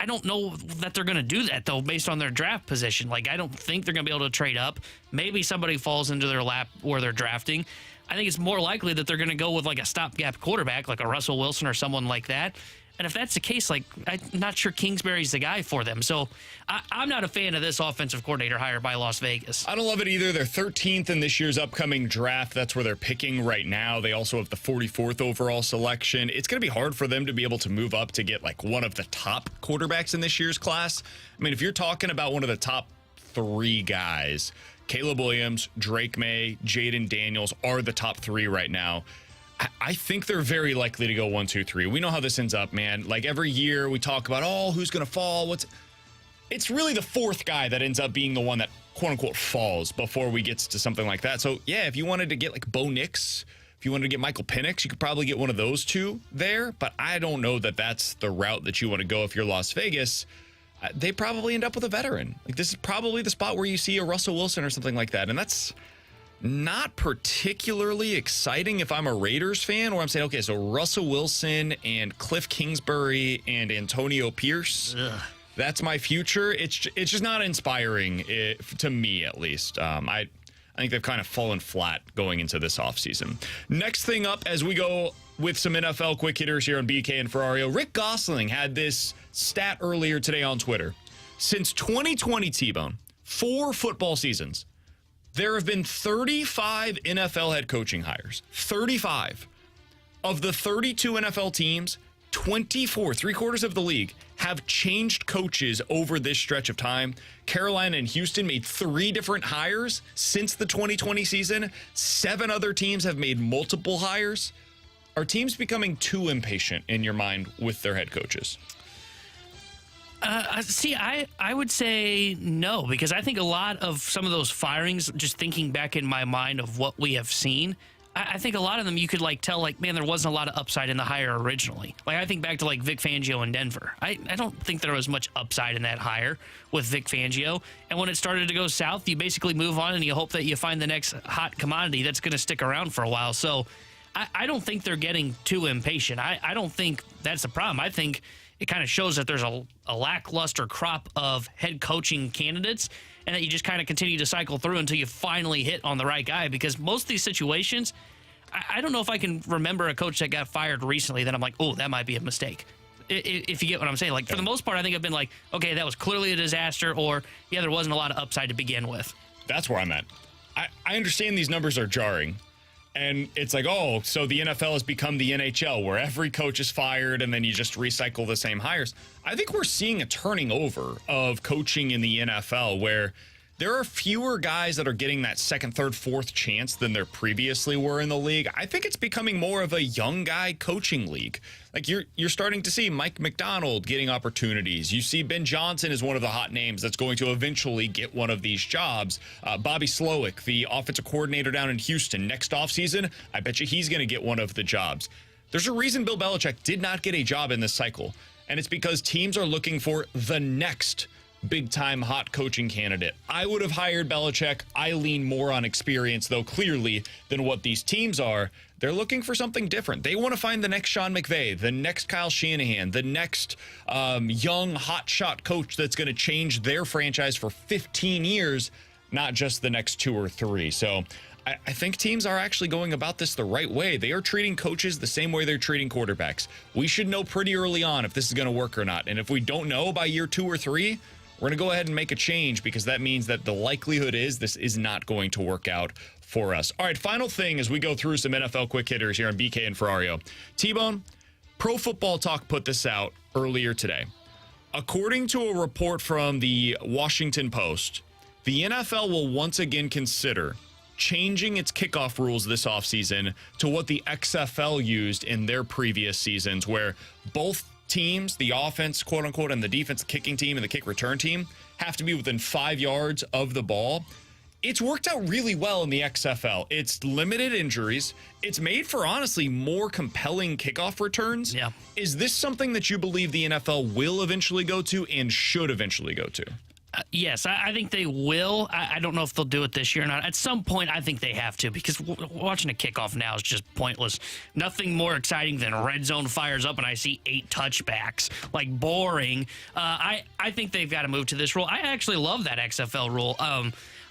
don't know that they're going to do that, though, based on their draft position. I don't think they're going to be able to trade up. Maybe somebody falls into their lap where they're drafting. I think it's more likely that they're going to go with a stopgap quarterback, like a Russell Wilson or someone like that. And if that's the case, I'm not sure Kingsbury's the guy for them. So I'm not a fan of this offensive coordinator hire by Las Vegas.
I don't love it either. They're 13th in this year's upcoming draft. That's where they're picking right now. They also have the 44th overall selection. It's going to be hard for them to be able to move up to get one of the top quarterbacks in this year's class. I mean, if you're talking about one of the top 3 guys, Caleb Williams, Drake May, Jaden Daniels are the top 3 right now. I think they're very likely to go 1, 2, 3. We know how this ends up, man. Every year we talk about, who's going to fall? It's really the 4th guy that ends up being the one that, quote unquote, falls before we get to something like that. So, yeah, if you wanted to get Bo Nix, if you wanted to get Michael Penix, you could probably get one of those 2 there. But I don't know that that's the route that you want to go if you're Las Vegas. They probably end up with a veteran. This is probably the spot where you see a Russell Wilson or something like that. And that's not particularly exciting if I'm a Raiders fan, where I'm saying, okay, so Russell Wilson and Cliff Kingsbury and Antonio Pierce, that's my future. It's just not inspiring, to me at least. I think they've kind of fallen flat going into this offseason. Next thing up, as we go with some NFL quick hitters here on BK and Ferrario, Rick Gosselin had this stat earlier today on Twitter. Since 2020, T-Bone, 4 football seasons, there have been 35 NFL head coaching hires. 35. Of the 32 NFL teams, 24, 3/4 of the league, have changed coaches over this stretch of time. Carolina and Houston made 3 different hires since the 2020 season. 7 other teams have made multiple hires. Are teams becoming too impatient in your mind with their head coaches?
I would say no, because I think a lot of some of those firings, just thinking back in my mind of what we have seen, I think a lot of them you could tell, man, there wasn't a lot of upside in the hire originally. I think back to Vic Fangio in Denver. I don't think there was much upside in that hire with Vic Fangio. And when it started to go south, you basically move on and you hope that you find the next hot commodity that's going to stick around for a while. So I don't think they're getting too impatient. I don't think that's the problem. I think it kind of shows that there's a lackluster crop of head coaching candidates, and that you just kind of continue to cycle through until you finally hit on the right guy. Because most of these situations, I don't know if I can remember a coach that got fired recently that I'm like, oh, that might be a mistake. if you get what I'm saying. Like, for the most part, I think I've been like, okay, that was clearly a disaster, or, yeah, there wasn't a lot of upside to begin with.
That's where I'm at. I understand these numbers are jarring. And it's like, oh, so the NFL has become the NHL where every coach is fired and then you just recycle the same hires. I think we're seeing a turning over of coaching in the NFL where there are fewer guys that are getting that second, third, fourth chance than there previously were in the league. I think it's becoming more of a young guy coaching league. Like you're starting to see Mike McDaniel getting opportunities. You see Ben Johnson is one of the hot names that's going to eventually get one of these jobs. Bobby Slowick, the offensive coordinator down in Houston, next offseason, I bet you he's going to get one of the jobs. There's a reason Bill Belichick did not get a job in this cycle, and it's because teams are looking for the next big-time hot coaching candidate. I would have hired Belichick. I lean more on experience, though, clearly, than what these teams are. They're looking for something different. They want to find the next Sean McVay, the next Kyle Shanahan, the next young hotshot coach that's going to change their franchise for 15 years, not just the next 2 or 3. So I think teams are actually going about this the right way. They are treating coaches the same way they're treating quarterbacks. We should know pretty early on if this is going to work or not. And if we don't know by year 2 or 3, we're going to go ahead and make a change because that means that the likelihood is this is not going to work out for us. All right, final thing as we go through some NFL quick hitters here on BK and Ferrario. T-Bone, Pro Football Talk put this out earlier today. According to a report from the Washington Post, the NFL will once again consider changing its kickoff rules this offseason to what the XFL used in their previous seasons, where both teams, the offense, quote unquote, and the defense kicking team and the kick return team have to be within 5 yards of the ball. It's worked out really well in the XFL. It's limited injuries. It's made for, honestly, more compelling kickoff returns.
Yeah.
Is this something that you believe the NFL will eventually go to and should eventually go to?
Yes, I think they will. I don't know if they'll do it this year or not. At some point, I think they have to, because watching a kickoff now is just pointless. Nothing more exciting than red zone fires up and I see 8 touchbacks. Like, boring. I think they've got to move to this rule. I actually love that XFL rule.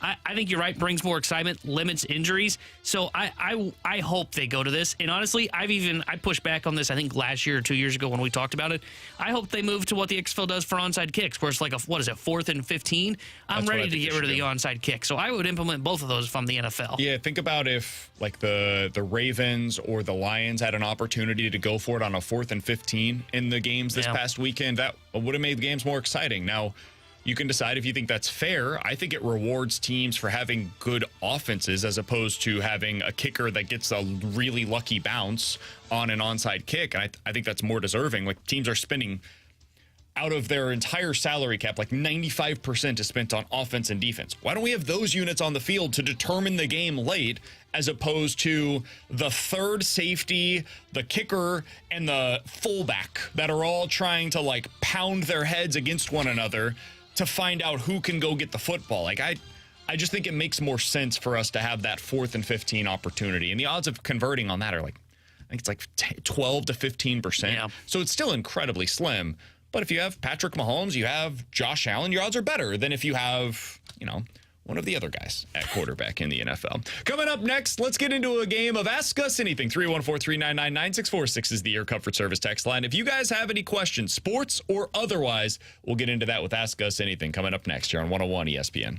I think you're right, brings more excitement, limits injuries. So I hope they go to this. And honestly, I pushed back on this, I think last year or 2 years ago when we talked about it. I hope they move to what the XFL does for onside kicks, where it's like 4th and 15. I'm ready to get rid of the onside kick. So I would implement both of those if I'm the NFL.
Yeah, think about if like the Ravens or the Lions had an opportunity to go for it on a 4th and 15 in the games this past weekend. That would have made the games more exciting. Now, you can decide if you think that's fair. I think it rewards teams for having good offenses as opposed to having a kicker that gets a really lucky bounce on an onside kick. And I think that's more deserving. Like, teams are spending out of their entire salary cap, like 95% is spent on offense and defense. Why don't we have those units on the field to determine the game late, as opposed to the third safety, the kicker, and the fullback that are all trying to like pound their heads against one another to find out who can go get the football? Like, I just think it makes more sense for us to have that 4th and 15 opportunity. And the odds of converting on that are like, I think it's like 12 to 15%.
Yeah.
So it's still incredibly slim. But if you have Patrick Mahomes, you have Josh Allen, your odds are better than if you have, one of the other guys at quarterback in the NFL. Coming up next, let's get into a game of Ask Us Anything. 314-399-9646 is the Air Comfort Service text line. If you guys have any questions, sports or otherwise, we'll get into that with Ask Us Anything coming up next here on 101 ESPN.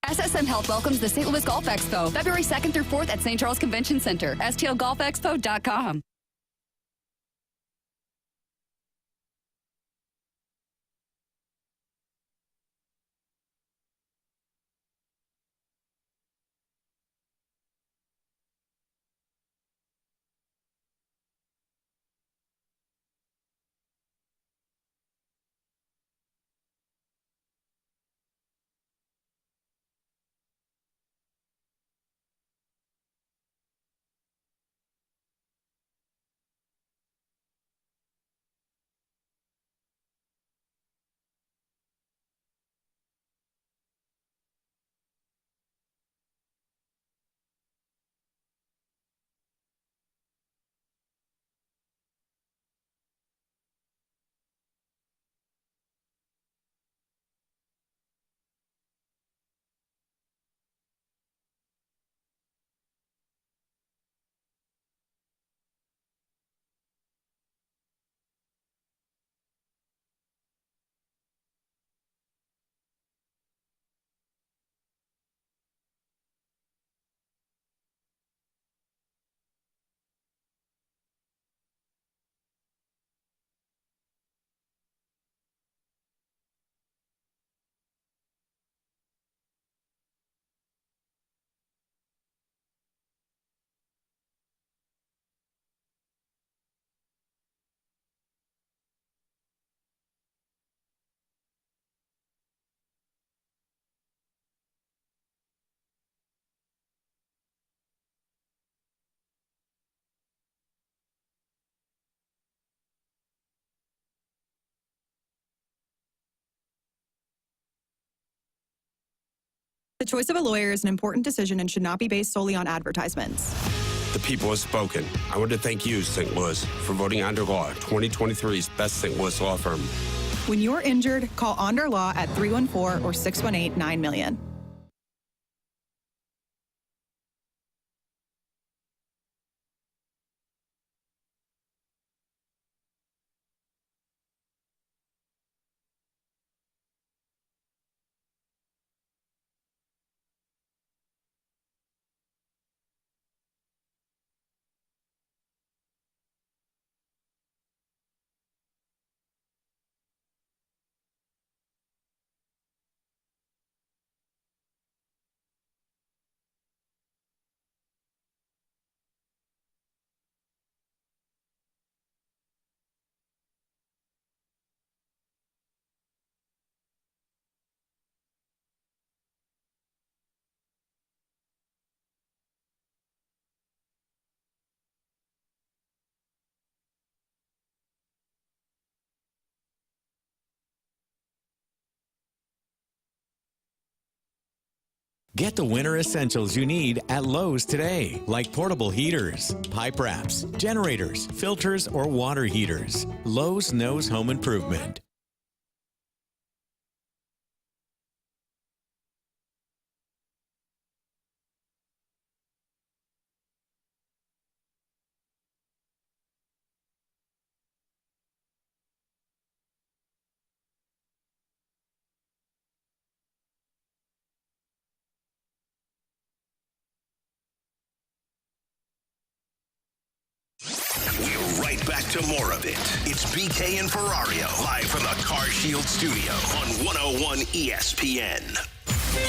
SSM Health welcomes the St. Louis Golf Expo, February 2nd through 4th at St. Charles Convention Center. STLGolfExpo.com.
The choice of a lawyer is an important decision and should not be based solely on advertisements.
The people have spoken. I want to thank you, St. Louis, for voting Onder Law 2023's best St. Louis law firm.
When you're injured, call Onder Law at 314 or 618-900,000.
Get the winter essentials you need at Lowe's today, like portable heaters, pipe wraps, generators, filters, or water heaters. Lowe's knows home improvement.
We're right back to more of it. It's BK and Ferrario, live from the Car Shield studio on 101 ESPN.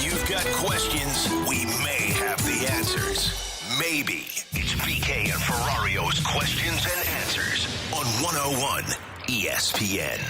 You've got questions, we may have the answers. Maybe. It's BK and Ferrario's questions and answers on 101 ESPN.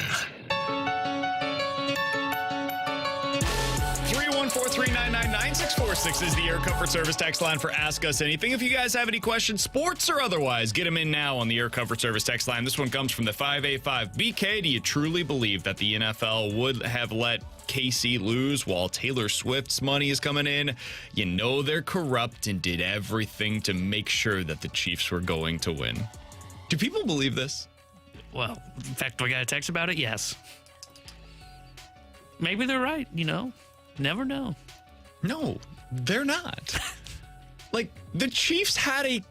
314-399-9646 is the Air Comfort Service text line for Ask Us Anything. If you guys have any questions, sports or otherwise, get them in now on the Air Comfort Service text line. This one comes from the 585. BK, do you truly believe that the NFL would have let KC lose while Taylor Swift's money is coming in? You know they're corrupt and did everything to make sure that the Chiefs were going to win. Do people believe this?
Well, in fact, we got a text about it. Yes. Maybe they're right, you know. Never know.
No, they're not. Like, the Chiefs had a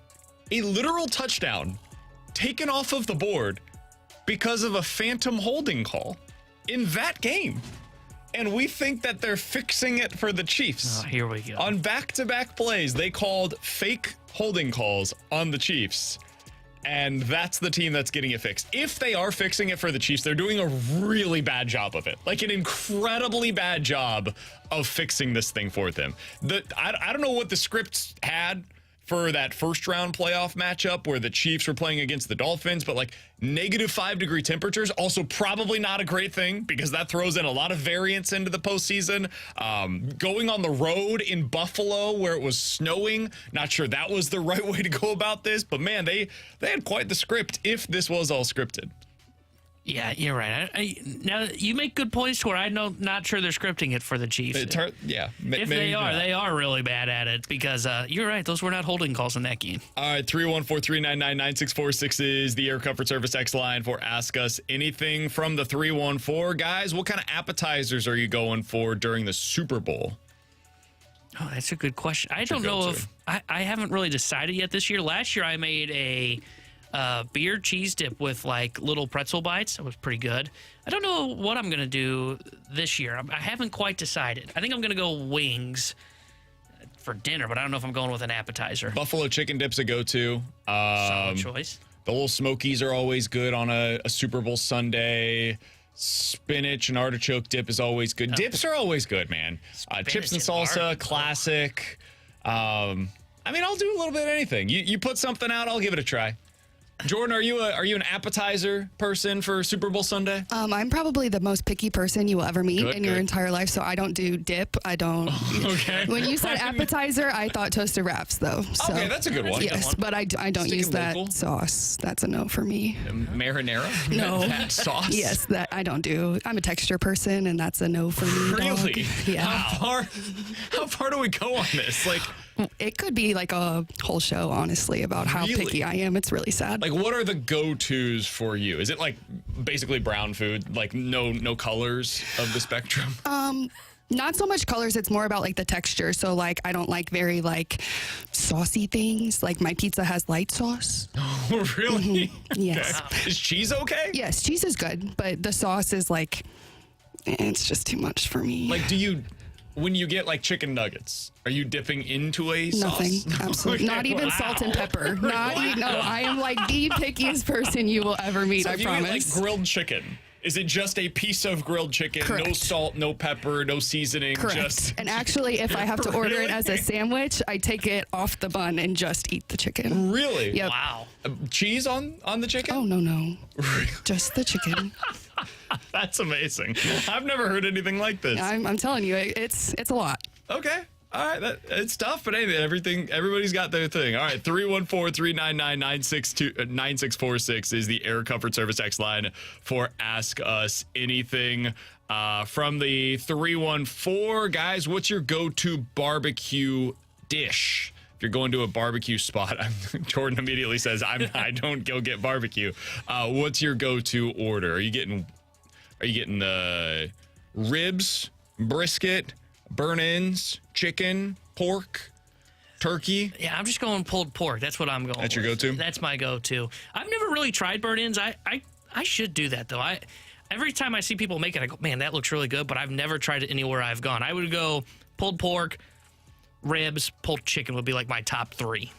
literal touchdown taken off of the board because of a phantom holding call in that game. And we think that they're fixing it for the Chiefs.
Oh, here we go.
On back-to-back plays, they called fake holding calls on the Chiefs. And that's the team that's getting it fixed. If they are fixing it for the Chiefs, they're doing a really bad job of it. Like an incredibly bad job of fixing this thing for them. I don't know what the script had for that first round playoff matchup where the Chiefs were playing against the Dolphins, but like -5-degree temperatures, also probably not a great thing because that throws in a lot of variance into the postseason. Going on the road in Buffalo where it was snowing, not sure that was the right way to go about this, but man, they had quite the script if this was all scripted.
Yeah, you're right. Now, you make good points to where I'm not sure they're scripting it for the Chiefs.
If
they are really bad at it because you're right. Those were not holding calls in that game.
All right, 314-399-9646 is the Air Comfort Service X line for Ask Us Anything from the 314. Guys, what kind of appetizers are you going for during the Super Bowl?
Oh, that's a good question. I don't know if I haven't really decided yet this year. Last year, I made a beer cheese dip with like little pretzel bites. That was pretty good. I don't know what I'm going to do this year. I haven't quite decided. I think I'm going to go wings for dinner, but I don't know if I'm going with an appetizer.
Buffalo chicken dip's a go-to.
Solid choice.
The little smokies are always good on a Super Bowl Sunday. Spinach and artichoke dip is always good. Dips are always good, man. Chips and salsa, classic. I mean, I'll do a little bit of anything. You put something out, I'll give it a try. Jordan, are you an appetizer person for Super Bowl Sunday?
I'm probably the most picky person you will ever meet in your entire life, so I don't do dip. I don't.
Okay.
When you said appetizer, I thought toasted wraps, though. So,
okay, that's a good one.
Yes, but I don't use that sauce. That's a no for me.
Marinara?
No.
That sauce?
Yes, that I don't do. I'm a texture person, and that's a no for me.
Really?
Dog. Yeah.
How far do we go on this? Like,
it could be like a whole show, honestly, about how picky I am. It's really sad.
Like, what are the go-tos for you? Is it like basically brown food, like no colors of the spectrum?
Not so much colors. It's more about like the texture. So like, I don't like very like saucy things. Like my pizza has light sauce.
Oh, really?
Mm-hmm. Yes.
Okay. Is cheese okay?
Yes, cheese is good, but the sauce is like, it's just too much for me.
Like, when you get like chicken nuggets, are you dipping into a
Nothing.
sauce?
Absolutely. Not even salt and pepper. No, I am like the pickiest person you will ever meet,
So
I
if you
promise.
eat like grilled chicken, is it just a piece of grilled chicken?
Correct.
No salt, no pepper, no seasoning?
Correct. And actually, if I have to order it as a sandwich, I take it off the bun and just eat the chicken.
Really?
Yep.
Wow.
Cheese on the chicken?
Oh, no. Just the chicken.
That's amazing. I've never heard anything like this.
I'm telling you, it's a lot.
Okay. All right. It's tough, but hey, everybody's got their thing. All right. 314-399-9646 is the Air Comfort Service X line for Ask Us Anything. From the 314, guys, what's your go-to barbecue dish? If you're going to a barbecue spot, Jordan immediately says, I don't go get barbecue. What's your go-to order? Are you getting the ribs, brisket, burn-ins, chicken, pork, turkey?
Yeah, I'm just going pulled pork. That's what I'm going.
That's your go-to?
That's my go-to. I've never really tried burn-ins. I should do that though. Every time I see people make it, I go, man, that looks really good. But I've never tried it anywhere I've gone. I would go pulled pork, ribs, pulled chicken would be like my top three.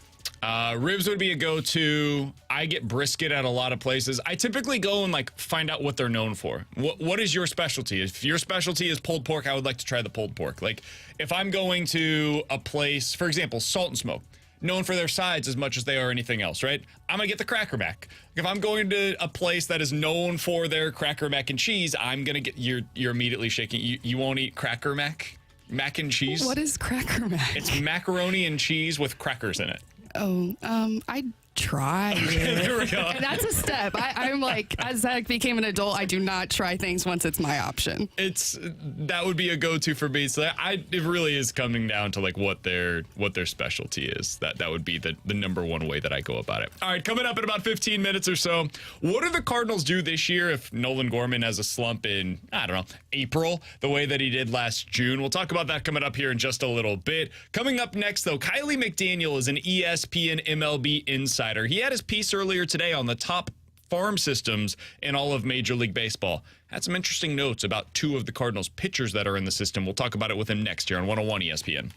Ribs would be a go-to. I get brisket at a lot of places. I typically go and like find out what they're known for. What is your specialty? If your specialty is pulled pork, I would like to try the pulled pork. Like if I'm going to a place, for example, Salt and Smoke, known for their sides as much as they are anything else, right? I'm gonna get the Cracker Mac. If I'm going to a place that is known for their Cracker Mac and cheese, I'm gonna get. You're immediately shaking. You won't eat Cracker Mac and cheese?
What is Cracker Mac?
It's macaroni and cheese with crackers in it.
Oh, I tried.
There we go.
And that's a step. I'm like, as I became an adult, I do not try things once it's my option.
That would be a go-to for me. So it really is coming down to like what their specialty is. That would be the number one way that I go about it. All right, coming up in about 15 minutes or so, what do the Cardinals do this year if Nolan Gorman has a slump in, I don't know, April, the way that he did last June? We'll talk about that coming up here in just a little bit. Coming up next, though, Kiley McDaniel is an ESPN MLB insider. He had his piece earlier today on the top farm systems in all of Major League Baseball. Had some interesting notes about two of the Cardinals pitchers that are in the system. We'll talk about it with him next year on 101 ESPN.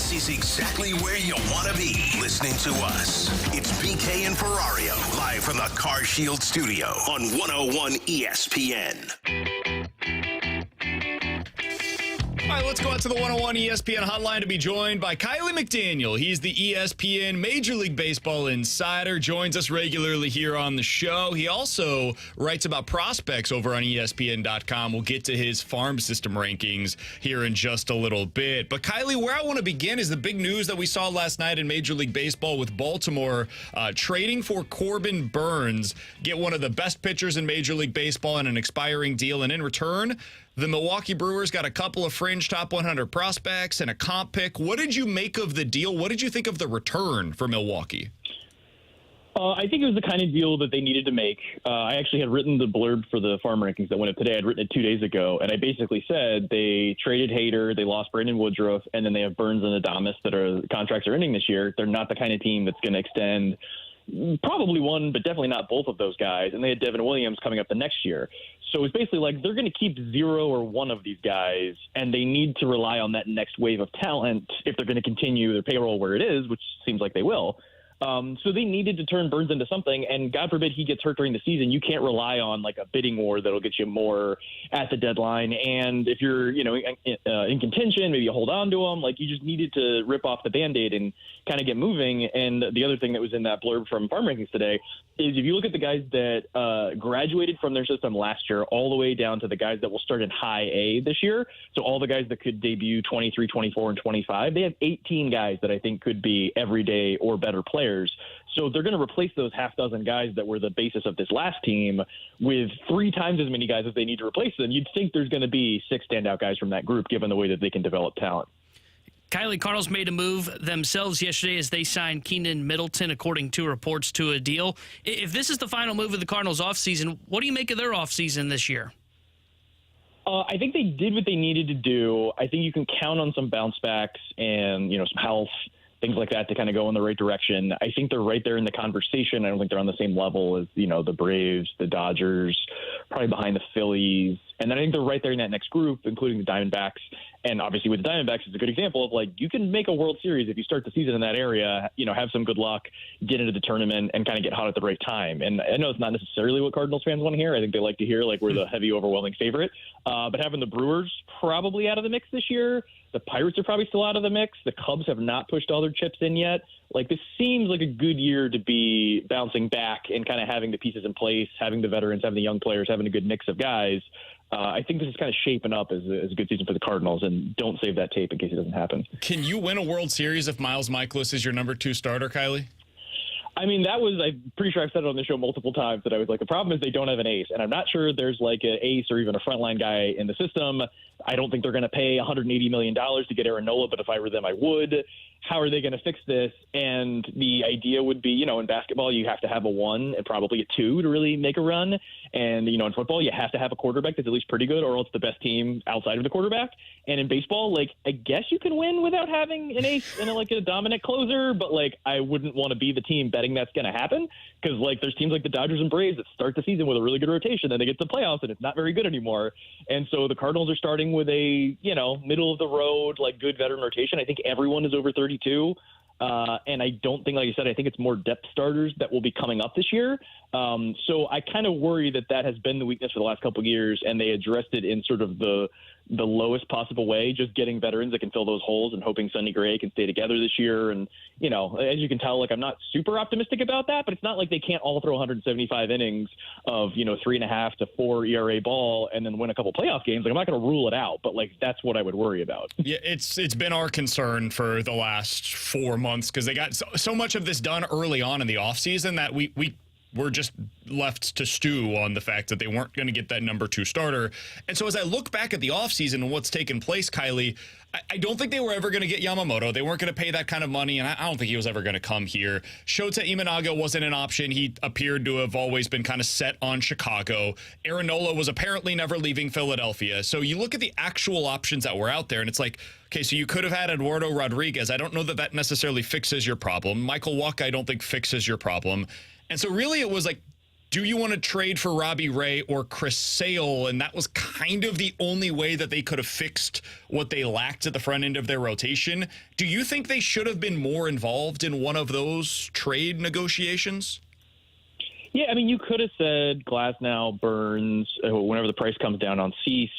This is exactly where you want to be listening to us. It's BK and Ferrario, live from the Car Shield studio on 101 ESPN.
All right, let's go out to the 101 ESPN hotline to be joined by Kiley McDaniel. He's the ESPN Major League Baseball insider, joins us regularly here on the show. He also writes about prospects over on ESPN.com. We'll get to his farm system rankings here in just a little bit. But Kiley, where I want to begin is the big news that we saw last night in Major League Baseball with Baltimore trading for Corbin Burns, get one of the best pitchers in Major League Baseball in an expiring deal, and in return, the Milwaukee Brewers got a couple of fringe top 100 prospects and a comp pick. What did you make of the deal? What did you think of the return for Milwaukee?
I think it was the kind of deal that they needed to make. I actually had written the blurb for the farm rankings that went up today. I'd written it 2 days ago, and I basically said they traded Hader, they lost Brandon Woodruff, and then they have Burns and Adames that are contracts are ending this year. They're not the kind of team that's going to extend probably one, but definitely not both of those guys. And they had Devin Williams coming up the next year. So it's basically like they're going to keep 0 or 1 of these guys, and they need to rely on that next wave of talent if they're going to continue their payroll where it is, which seems like they will. So they needed to turn Burns into something, and God forbid he gets hurt during the season. You can't rely on like a bidding war that'll get you more at the deadline. And if you're, in contention, maybe you hold on to him. Like, you just needed to rip off the Band-Aid and kind of get moving. And the other thing that was in that blurb from Farm Rankings today is if you look at the guys that graduated from their system last year all the way down to the guys that will start in high A this year, so all the guys that could debut 23, 24, and 25, they have 18 guys that I think could be everyday or better players. So they're going to replace those half dozen guys that were the basis of this last team with 3 times as many guys as they need to replace them. You'd think there's going to be 6 standout guys from that group, given the way that they can develop talent.
Kiley, Cardinals made a move themselves yesterday as they signed Keenan Middleton, according to reports, to a deal. If this is the final move of the Cardinals offseason, what do you make of their offseason this year?
I think they did what they needed to do. I think you can count on some bounce backs and, some health, things like that to kind of go in the right direction. I think they're right there in the conversation. I don't think they're on the same level as, the Braves, the Dodgers, probably behind the Phillies. And then I think they're right there in that next group, including the Diamondbacks. And obviously with the Diamondbacks, it's a good example of, like, you can make a World Series if you start the season in that area, have some good luck, get into the tournament, and kind of get hot at the right time. And I know it's not necessarily what Cardinals fans want to hear. I think they like to hear, like, we're the heavy, overwhelming favorite. But having the Brewers probably out of the mix this year, the Pirates are probably still out of the mix. The Cubs have not pushed all their chips in yet. Like, this seems like a good year to be bouncing back and kind of having the pieces in place, having the veterans, having the young players, having a good mix of guys. I think this is kind of shaping up as a good season for the Cardinals, and don't save that tape in case it doesn't happen.
Can you win a World Series if Miles Mikolas is your number 2 starter, Kiley?
I mean, I'm pretty sure I've said it on the show multiple times that I was like, the problem is they don't have an ace, and I'm not sure there's like an ace or even a frontline guy in the system. I don't think they're going to pay $180 million to get Aaron Nola, but if I were them, I would. How are they going to fix this? And the idea would be, in basketball, you have to have a 1 and probably a 2 to really make a run. And, in football, you have to have a quarterback that's at least pretty good, or else the best team outside of the quarterback. And in baseball, like, I guess you can win without having an ace and a dominant closer, but, like, I wouldn't want to be the team betting that's going to happen, because, like, there's teams like the Dodgers and Braves that start the season with a really good rotation, then they get to the playoffs and it's not very good anymore. And so the Cardinals are starting with a, middle of the road, like, good veteran rotation. I think everyone is over 32. And I don't think, like you said, I think it's more depth starters that will be coming up this year. So I kind of worry that has been the weakness for the last couple of years, and they addressed it in sort of the lowest possible way, just getting veterans that can fill those holes and hoping Sonny Gray can stay together this year. And, as you can tell, like, I'm not super optimistic about that, but it's not like they can't all throw 175 innings of, 3.5 to 4 ERA ball and then win a couple playoff games. Like, I'm not going to rule it out, but, like, that's what I would worry about.
Yeah, it's been our concern for the last 4 months because they got so much of this done early on in the offseason that we were just left to stew on the fact that they weren't going to get that number 2 starter. And so as I look back at the offseason and what's taken place, Kiley, I don't think they were ever going to get Yamamoto. They weren't going to pay that kind of money, and I don't think he was ever going to come here. Shota Imanaga wasn't an option. He appeared to have always been kind of set on Chicago. Aaron Nola was apparently never leaving Philadelphia. So you look at the actual options that were out there, and it's like, okay, so you could have had Eduardo Rodriguez. I don't know that necessarily fixes your problem. Michael Wacha, I don't think, fixes your problem. And so really it was like do you want to trade for Robbie Ray or Chris Sale? And that was kind of the only way that they could have fixed what they lacked at the front end of their rotation. Do you think they should have been more involved in one of those trade negotiations?
Yeah, I mean, you could have said Glasnow, Burns, whenever the price comes down on Cease.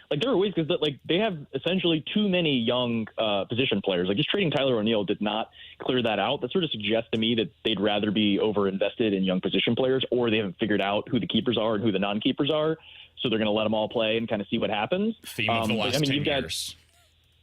Like, there are ways, because like they have essentially too many young position players. Like, just trading Tyler O'Neill did not clear that out. That sort of suggests to me that they'd rather be over-invested in young position players, or they haven't figured out who the keepers are and who the non-keepers are. So they're going to let them all play and kind of see what happens.
Theme of the last 10 years.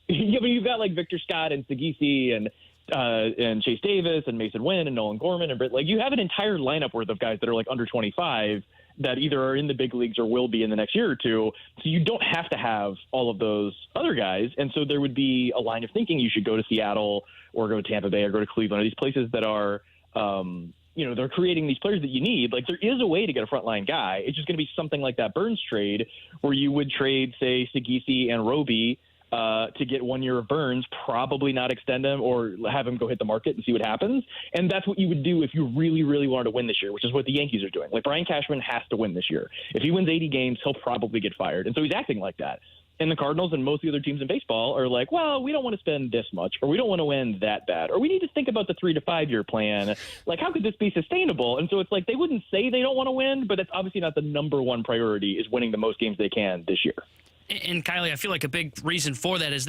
Yeah, but you've got like Victor Scott and Sagisi and Chase Davis and Mason Wynn and Nolan Gorman and Britt. Like, you have an entire lineup worth of guys that are like under 25 that either are in the big leagues or will be in the next year or two. So you don't have to have all of those other guys. And so there would be a line of thinking you should go to Seattle or go to Tampa Bay or go to Cleveland, or these places that are, they're creating these players that you need. Like, there is a way to get a frontline guy. It's just going to be something like that Burns trade where you would trade, say, Sagisi and Roby to get 1 year of Burns, probably not extend him or have him go hit the market and see what happens. And that's what you would do if you really, really wanted to win this year, which is what the Yankees are doing. Like, Brian Cashman has to win this year. If he wins 80 games, he'll probably get fired. And so he's acting like that. And the Cardinals and most of the other teams in baseball are like, well, we don't want to spend this much, or we don't want to win that bad, or we need to think about the 3 to 5 year plan. Like, how could this be sustainable? And so it's like they wouldn't say they don't want to win, but it's obviously not the number one priority is winning the most games they can this year.
And Kiley, I feel like a big reason for that is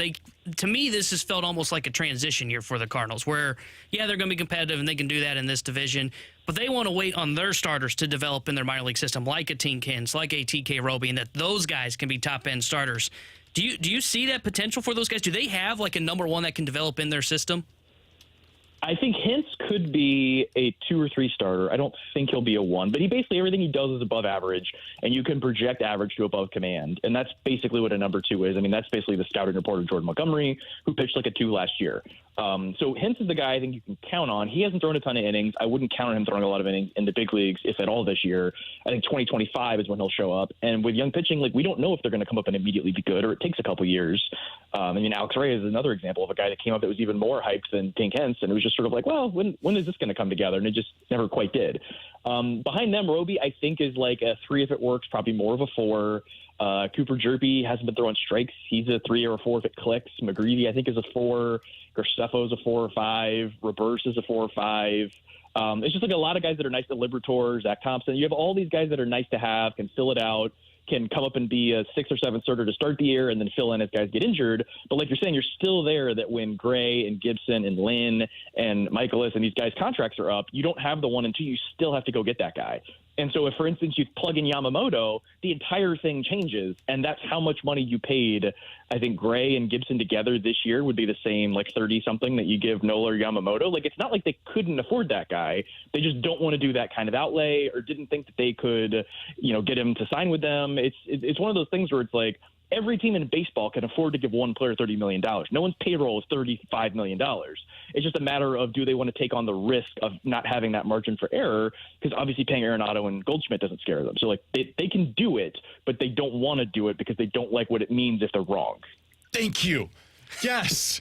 to me, this has felt almost like a transition year for the Cardinals where, yeah, they're going to be competitive and they can do that in this division, but they want to wait on their starters to develop in their minor league system, like a Tinkins, like a TK Roby, and that those guys can be top-end starters. Do you see that potential for those guys? Do they have like a number one that can develop in their system?
I think Hintz could be a 2 or 3 starter. I don't think he'll be a 1, but basically everything he does is above average, and you can project average to above command, and that's basically what a number 2 is. I mean, that's basically the scouting report of Jordan Montgomery, who pitched like a 2 last year. So Hintz is the guy I think you can count on. He hasn't thrown a ton of innings. I wouldn't count on him throwing a lot of innings in the big leagues, if at all, this year. I think 2025 is when he'll show up. And with young pitching, like, we don't know if they're going to come up and immediately be good, or it takes a couple years. I mean, Alex Reyes is another example of a guy that came up that was even more hyped than Tink Hintz, and it was just sort of like, well, when is this going to come together? And it just never quite did. Behind them, Roby, I think, is like a 3 if it works, probably more of a 4. Cooper Jerpy hasn't been throwing strikes. He's a 3 or a 4 if it clicks. McGreevy, I think, is a 4. Gerstefo's a 4 or 5. Reverse is a 4 or 5. It's just like a lot of guys that are nice to Liberatore, Zach Thompson. You have all these guys that are nice to have, can fill it out, can come up and be a 6 or 7 starter to start the year and then fill in as guys get injured. But like you're saying, you're still there that when Gray and Gibson and Lynn and Michaelis and these guys' contracts are up, you don't have the 1 and 2. You still have to go get that guy. And so if, for instance, you plug in Yamamoto, the entire thing changes, and that's how much money you paid. I think Gray and Gibson together this year would be the same, like 30-something that you give Nola or Yamamoto. Like, it's not like they couldn't afford that guy. They just don't want to do that kind of outlay, or didn't think that they could, get him to sign with them. It's one of those things where it's like, every team in baseball can afford to give one player $30 million. No one's payroll is $35 million. It's just a matter of, do they want to take on the risk of not having that margin for error? Because obviously paying Arenado and Goldschmidt doesn't scare them. So like they can do it, but they don't want to do it because they don't like what it means if they're wrong.
Thank you. Yes.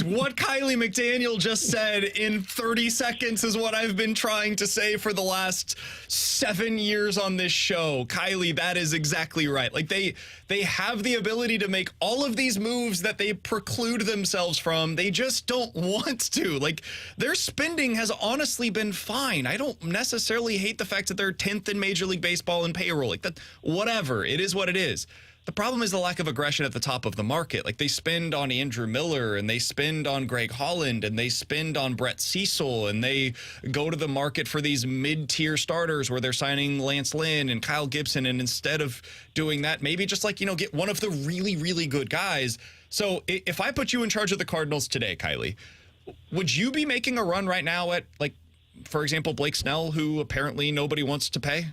What Kiley McDaniel just said in 30 seconds is what I've been trying to say for the last 7 years on this show. Kiley, that is exactly right. Like, they have the ability to make all of these moves that they preclude themselves from. They just don't want to. Like, their spending has honestly been fine. I don't necessarily hate the fact that they're 10th in Major League Baseball in payroll. Like, that, whatever. It is what it is. The problem is the lack of aggression at the top of the market. Like, they spend on Andrew Miller, and they spend on Greg Holland, and they spend on Brett Cecil, and they go to the market for these mid-tier starters where they're signing Lance Lynn and Kyle Gibson, and instead of doing that, maybe just like, get one of the really, really good guys. So if I put you in charge of the Cardinals today, Kiley, would you be making a run right now at, like, for example, Blake Snell, who apparently nobody wants to pay?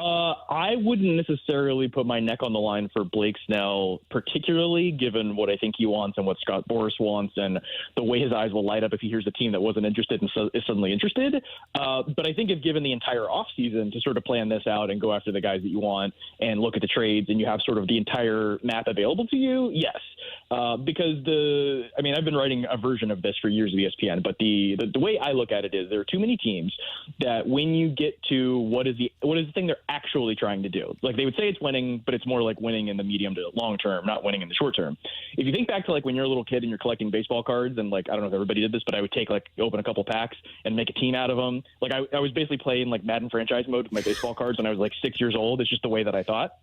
I wouldn't necessarily put my neck on the line for Blake Snell, particularly given what I think he wants and what Scott Boras wants and the way his eyes will light up if he hears a team that wasn't interested and is suddenly interested. But I think if given the entire offseason to sort of plan this out and go after the guys that you want and look at the trades and you have sort of the entire map available to you, yes. Because I've been writing a version of this for years of ESPN, but the way I look at it is there are too many teams that when you get to what is the thing they're actually trying to do, like they would say it's winning, but it's more like winning in the medium to long term, not winning in the short term. If you think back to like when you're a little kid and you're collecting baseball cards, and like I don't know if everybody did this, but I would open a couple packs and make a team out of them. Like I was basically playing like Madden franchise mode with my baseball cards when I was like 6 years old. It's just the way that I thought.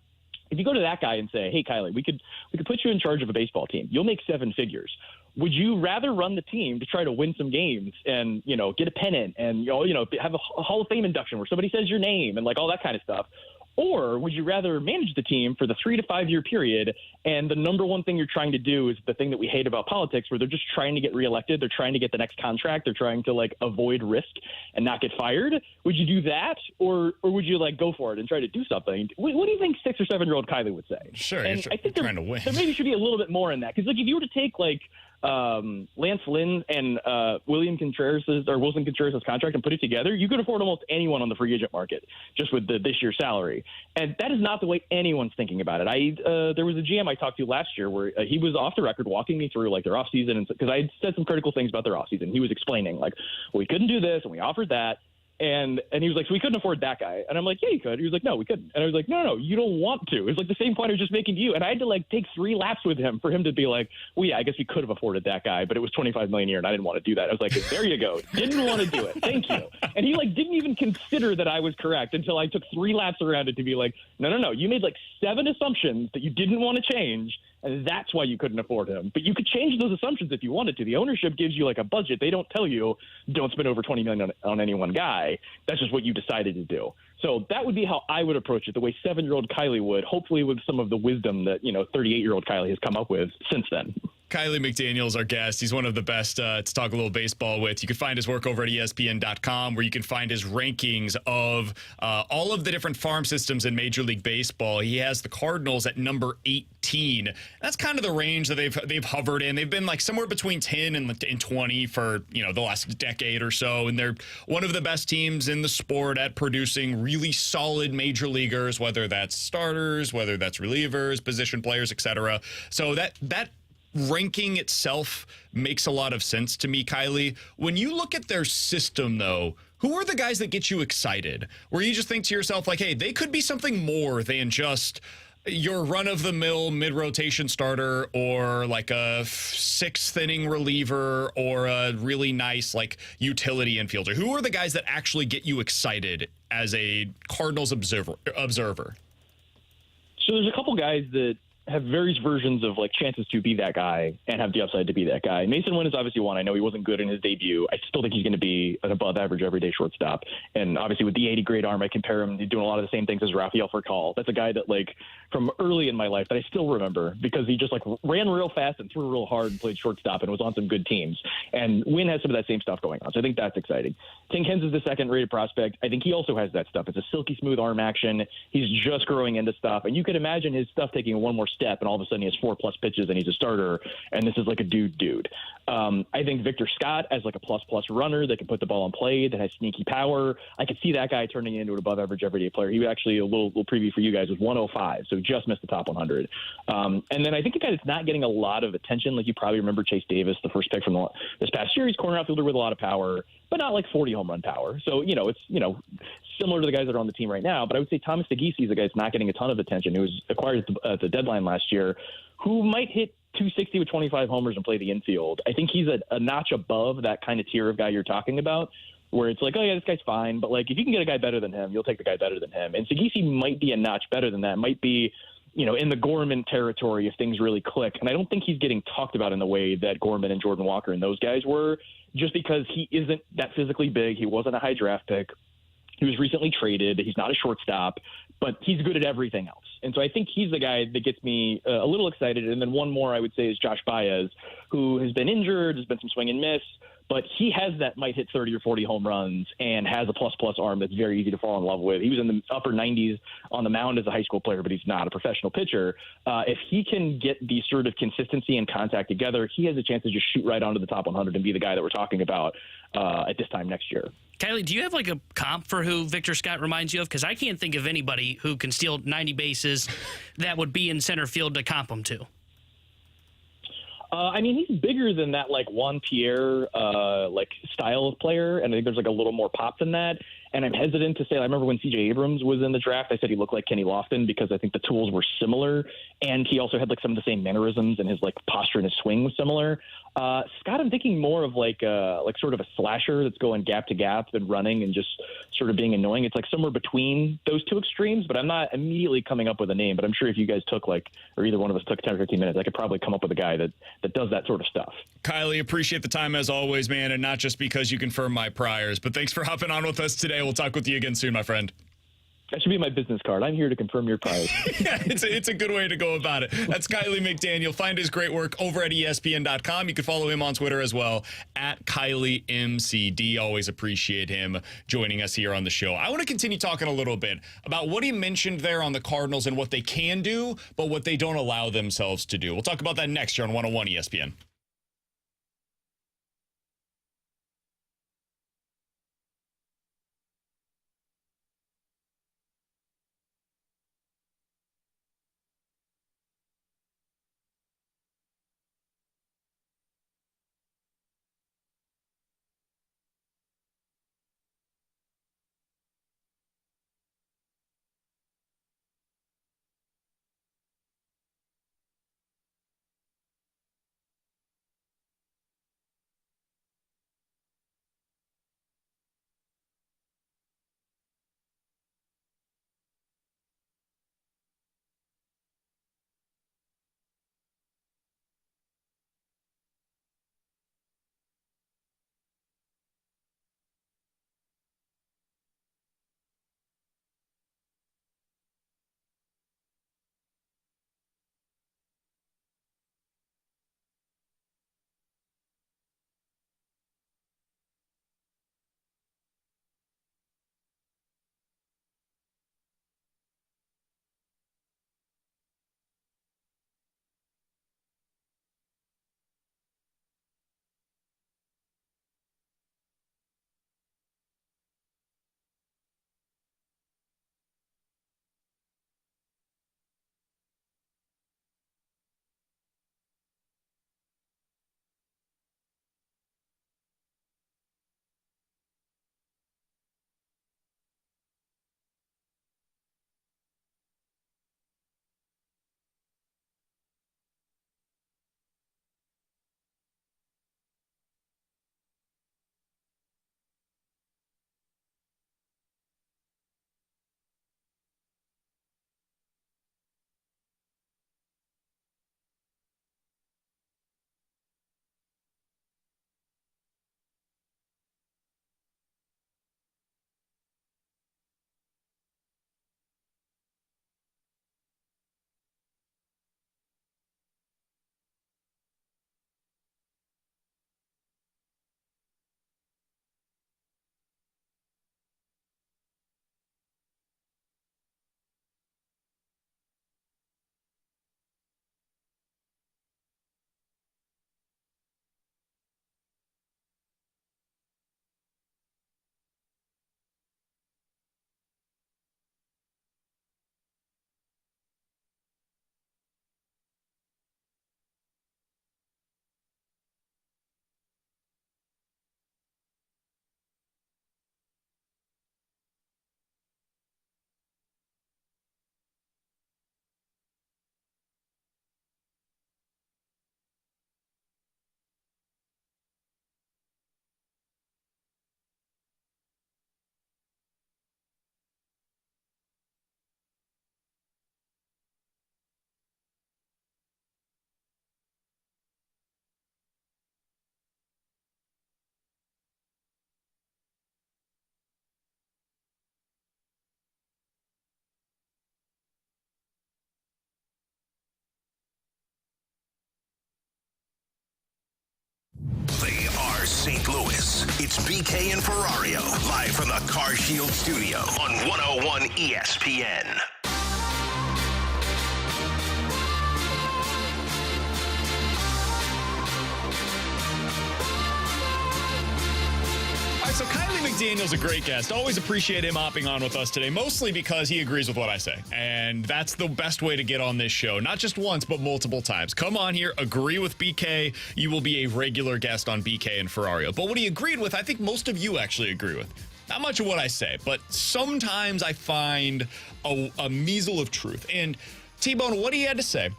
If you go to that guy and say, hey, Kiley, we could put you in charge of a baseball team. You'll make 7 figures. Would you rather run the team to try to win some games and, get a pennant and, have a Hall of Fame induction where somebody says your name and like all that kind of stuff? Or would you rather manage the team for the 3 to 5 year period, and the number one thing you're trying to do is the thing that we hate about politics, where they're just trying to get reelected, they're trying to get the next contract, they're trying to like avoid risk and not get fired? Would you do that, or would you like go for it and try to do something? What do you think 6 or 7 year old Kiley would say?
Sure,
and I think
trying to win.
There maybe should be a little bit more in that, because like if you were to take like Lance Lynn and Wilson Contreras' contract and put it together, you could afford almost anyone on the free agent market just with this year's salary. And that is not the way anyone's thinking about it. There was a GM I talked to last year where he was off the record walking me through like their offseason, and because I had said some critical things about their offseason. He was explaining like, well, we couldn't do this and we offered that. And he was like, so we couldn't afford that guy. And I'm like, yeah, you could. He was like, no, we couldn't. And I was like, no, you don't want to. It's like the same point I was just making to you. And I had to like take 3 laps with him for him to be like, well, yeah, I guess we could have afforded that guy, but it was $25 million a year and I didn't want to do that. I was like, there you go. Didn't want to do it. Thank you. And he like didn't even consider that I was correct until I took 3 laps around it to be like, no. You made like 7 assumptions that you didn't want to change. And that's why you couldn't afford him. But you could change those assumptions if you wanted to. The ownership gives you like a budget. They don't tell you don't spend over $20 million on any one guy. That's just what you decided to do. So that would be how I would approach it, the way 7-year-old Kiley would, hopefully with some of the wisdom that, 38-year-old Kiley has come up with since then.
Kiley McDaniel is our guest. He's one of the best to talk a little baseball with. You can find his work over at ESPN.com, where you can find his rankings of all of the different farm systems in Major League Baseball. He has the Cardinals at number 18. That's kind of the range that they've hovered in. They've been like somewhere between 10 and 20 for the last decade or so, and they're one of the best teams in the sport at producing really solid major leaguers, whether that's starters, whether that's relievers, position players, etc. So that ranking itself makes a lot of sense to me, Kiley. When you look at their system, though, who are the guys that get you excited? Where you just think to yourself, like, hey, they could be something more than just your run-of-the-mill mid-rotation starter or like a 6th-inning reliever or a really nice, like, utility infielder. Who are the guys that actually get you excited as a Cardinals observer?
So there's a couple guys that have various versions of like chances to be that guy and have the upside to be that guy. Mason Wynn is obviously one. I know he wasn't good in his debut. I still think he's going to be an above average everyday shortstop. And obviously with the 80 grade arm, I compare him to doing a lot of the same things as Rafael Furcal. That's a guy that like from early in my life that I still remember because he just like ran real fast and threw real hard and played shortstop and was on some good teams. And Wynn has some of that same stuff going on. So I think that's exciting. Tink Hens is the 2nd rated prospect. I think he also has that stuff. It's a silky smooth arm action. He's just growing into stuff. And you could imagine his stuff taking one more step and all of a sudden he has 4+ pitches and he's a starter. And this is like a dude. I think Victor Scott as like a plus runner that can put the ball in play, that has sneaky power. I could see that guy turning into an above average everyday player. He actually, a little preview for you guys, was 105. So just missed the top 100. And then I think a guy that's not getting a lot of attention, like you probably remember Chase Davis, the first pick from this past year. He's corner outfielder with a lot of power, but not like 40 home run power. So, it's, similar to the guys that are on the team right now. But I would say Thomas DeGisi is a guy that's not getting a ton of attention, who was acquired at the deadline last year, who might hit 260 with 25 homers and play the infield. I think he's a notch above that kind of tier of guy you're talking about, where it's like, oh, yeah, this guy's fine. But, like, if you can get a guy better than him, you'll take the guy better than him. And DeGisi might be a notch better than that, might be, in the Gorman territory if things really click. And I don't think he's getting talked about in the way that Gorman and Jordan Walker and those guys were, just because he isn't that physically big. He wasn't a high draft pick. He was recently traded. He's not a shortstop, but he's good at everything else. And so I think he's the guy that gets me a little excited. And then one more I would say is Josh Baez, who has been injured, has been some swing and miss, but he has that might hit 30 or 40 home runs and has a plus arm that's very easy to fall in love with. He was in the upper 90s on the mound as a high school player, but he's not a professional pitcher. If he can get the sort of consistency and contact together, he has a chance to just shoot right onto the top 100 and be the guy that we're talking about at this time next year.
Kiley, do you have like a comp for who Victor Scott reminds you of? Because I can't think of anybody who can steal 90 bases that would be in center field to comp him to.
I mean, he's bigger than that, like Juan Pierre, like style of player, and I think there's like a little more pop than that. And I'm hesitant to say. I remember when C.J. Abrams was in the draft, I said he looked like Kenny Lofton because I think the tools were similar, and he also had like some of the same mannerisms, and his like posture and his swing was similar. Scott, I'm thinking more of like sort of a slasher that's going gap to gap and running and just sort of being annoying. It's like somewhere between those two extremes, but I'm not immediately coming up with a name. But I'm sure if you guys took or either one of us took 10 or 15 minutes, I could probably come up with a guy that does that sort of stuff.
Kiley, appreciate the time as always, man, and not just because you confirm my priors, but thanks for hopping on with us today. We'll talk with you again soon, my friend.
That should be my business card. I'm here to confirm your priors.
Yeah, it's a good way to go about it. That's Kiley McDaniel. Find his great work over at ESPN.com. You can follow him on Twitter as well, at KileyMCD. Always appreciate him joining us here on the show. I want to continue talking a little bit about what he mentioned there on the Cardinals and what they can do, but what they don't allow themselves to do. We'll talk about that next year on 101 ESPN.
Louis. It's BK and Ferrario, live from the Car Shield studio on 101 ESPN.
So Kiley McDaniel's a great guest. Always appreciate him hopping on with us today, mostly because he agrees with what I say. And that's the best way to get on this show. Not just once, but multiple times. Come on here, agree with BK. You will be a regular guest on BK and Ferrario. But what he agreed with, I think most of you actually agree with. Not much of what I say, but sometimes I find a measle of truth. And T-Bone, what he had to say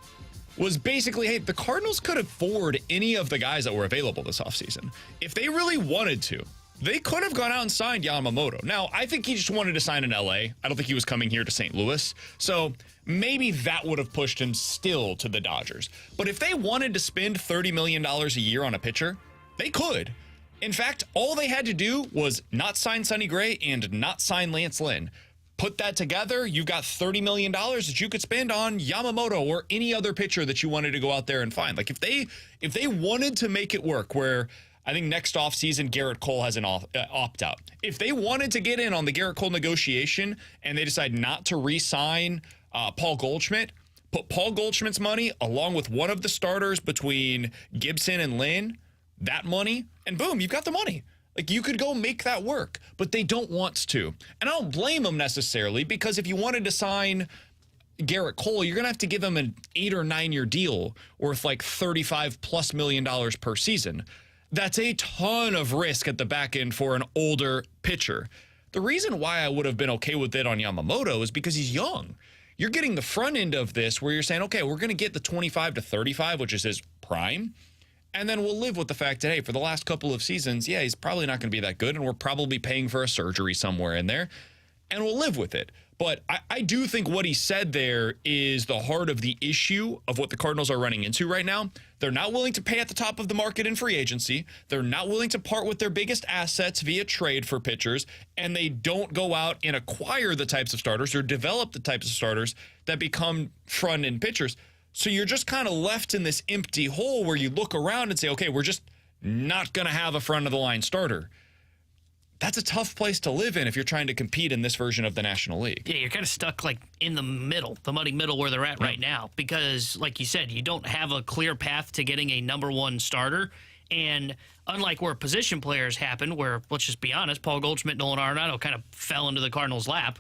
was basically, hey, the Cardinals could afford any of the guys that were available this offseason. If they really wanted to, they could have gone out and signed Yamamoto. Now, I think he just wanted to sign in LA. I don't think he was coming here to St. Louis. So maybe that would have pushed him still to the Dodgers. But if they wanted to spend $30 million a year on a pitcher, they could. In fact, all they had to do was not sign Sonny Gray and not sign Lance Lynn. Put that together, you've got $30 million that you could spend on Yamamoto or any other pitcher that you wanted to go out there and find. Like if they wanted to make it work where I think next offseason, Garrett Cole has an opt-out. If they wanted to get in on the Garrett Cole negotiation and they decide not to re-sign Paul Goldschmidt, put Paul Goldschmidt's money along with one of the starters between Gibson and Lynn, that money, and boom, you've got the money. Like, you could go make that work, but they don't want to. And I don't blame them necessarily, because if you wanted to sign Garrett Cole, you're going to have to give him an 8 or 9 year deal worth like $35+ million per season. That's a ton of risk at the back end for an older pitcher. The reason why I would have been okay with it on Yamamoto is because he's young. You're getting the front end of this where you're saying, okay, we're going to get the 25 to 35, which is his prime. And then we'll live with the fact that, hey, for the last couple of seasons, yeah, he's probably not going to be that good. And we're probably paying for a surgery somewhere in there. And we'll live with it. But I do think what he said there is the heart of the issue of what the Cardinals are running into right now. They're not willing to pay at the top of the market in free agency. They're not willing to part with their biggest assets via trade for pitchers. And they don't go out and acquire the types of starters or develop the types of starters that become front-end pitchers. So you're just kind of left in this empty hole where you look around and say, okay, we're just not going to have a front-of-the-line starter. That's a tough place to live in if you're trying to compete in this version of the National League.
Yeah, you're kind of stuck like in the middle, the muddy middle where they're at right now, because like you said, you don't have a clear path to getting a number one starter. And unlike where position players happen, where, let's just be honest, Paul Goldschmidt, Nolan Arenado kind of fell into the Cardinals' lap.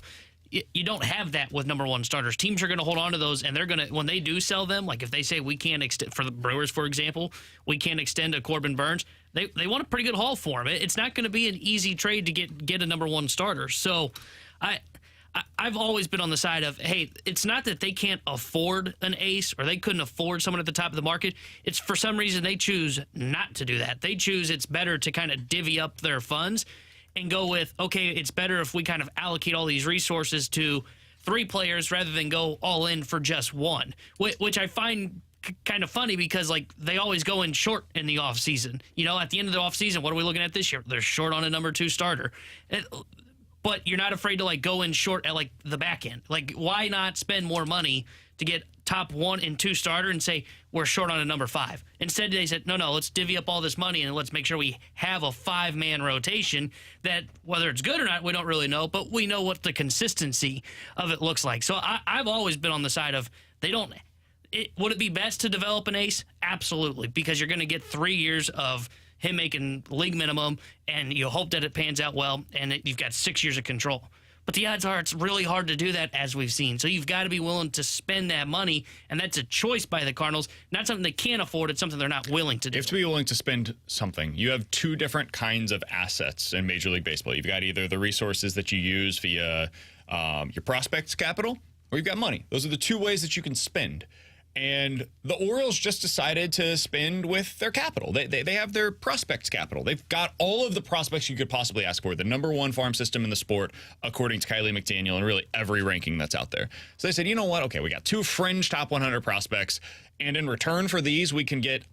You don't have that with number one starters. Teams are going to hold on to those, and they're going to, when they do sell them, like if they say we can't extend, for the Brewers, for example, we can't extend a Corbin Burns, they want a pretty good haul for him. It's not going to be an easy trade to get a number one starter. So I've always been on the side of, hey, it's not that they can't afford an ace or they couldn't afford someone at the top of the market. It's for some reason they choose not to do that. They choose it's better to kind of divvy up their funds and go with, okay, it's better if we kind of allocate all these resources to 3 players rather than go all in for just one, which I find kind of funny because, like, they always go in short in the offseason. You know, at the end of the offseason, what are we looking at this year? They're short on a number 2 starter. But you're not afraid to, like, go in short at, like, the back end. Like, why not spend more money to get top 1 and 2 starter and say we're short on a number 5? Instead, they said, no, let's divvy up all this money and let's make sure we have a 5-man rotation that, whether it's good or not, we don't really know, but we know what the consistency of it looks like. So I've always been on the side of would it be best to develop an ace? Absolutely, because you're going to get 3 years of him making league minimum, and you hope that it pans out well, and you've got 6 years of control. But the odds are it's really hard to do that, as we've seen. So you've got to be willing to spend that money, and that's a choice by the Cardinals. Not something they can't afford. It's something they're not willing to do.
You have to be willing to spend something. You have 2 different kinds of assets in Major League Baseball. You've got either the resources that you use via your prospects capital, or you've got money. Those are the 2 ways that you can spend. And the Orioles just decided to spend with their capital. They have their prospects capital. They've got all of the prospects you could possibly ask for. The number 1 farm system in the sport, according to Kiley McDaniel, and really every ranking that's out there. So they said, you know what? Okay, we got 2 fringe top 100 prospects. And in return for these, we can get,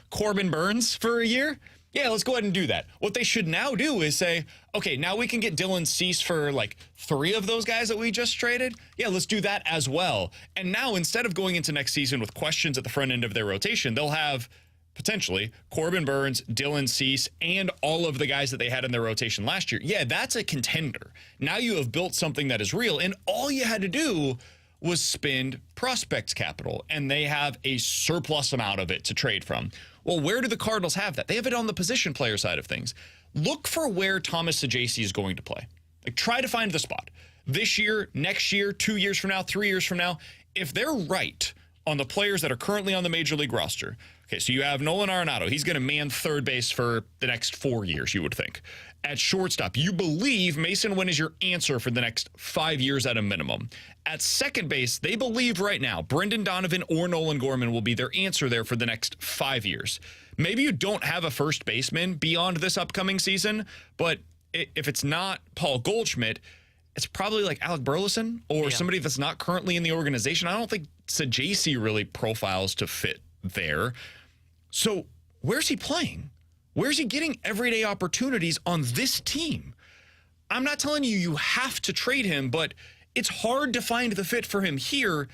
Corbin Burns for a year. Yeah, let's go ahead and do that. What they should now do is say, okay, now we can get Dylan Cease for like 3 of those guys that we just traded. Yeah, let's do that as well. And now instead of going into next season with questions at the front end of their rotation, they'll have potentially Corbin Burns, Dylan Cease, and all of the guys that they had in their rotation last year. Yeah, that's a contender. Now you have built something that is real, and all you had to do was spend prospect capital, and they have a surplus amount of it to trade from. Well, where do the Cardinals have that? They have it on the position player side of things. Look for where Thomas Saggese is going to play. Like, try to find the spot. This year, next year, 2 years from now, 3 years from now, if they're right on the players that are currently on the Major League roster. Okay, so you have Nolan Arenado. He's going to man third base for the next 4 years, you would think. At shortstop, you believe Mason Wynn is your answer for the next 5 years at a minimum. At second base, they believe right now Brendan Donovan or Nolan Gorman will be their answer there for the next 5 years. Maybe you don't have a first baseman beyond this upcoming season, but if it's not Paul Goldschmidt, it's probably like Alec Burleson or somebody that's not currently in the organization. I don't think Saggese really profiles to fit there. So where's he playing? Where's he getting everyday opportunities on this team? I'm not telling you you have to trade him, but it's hard to find the fit for him here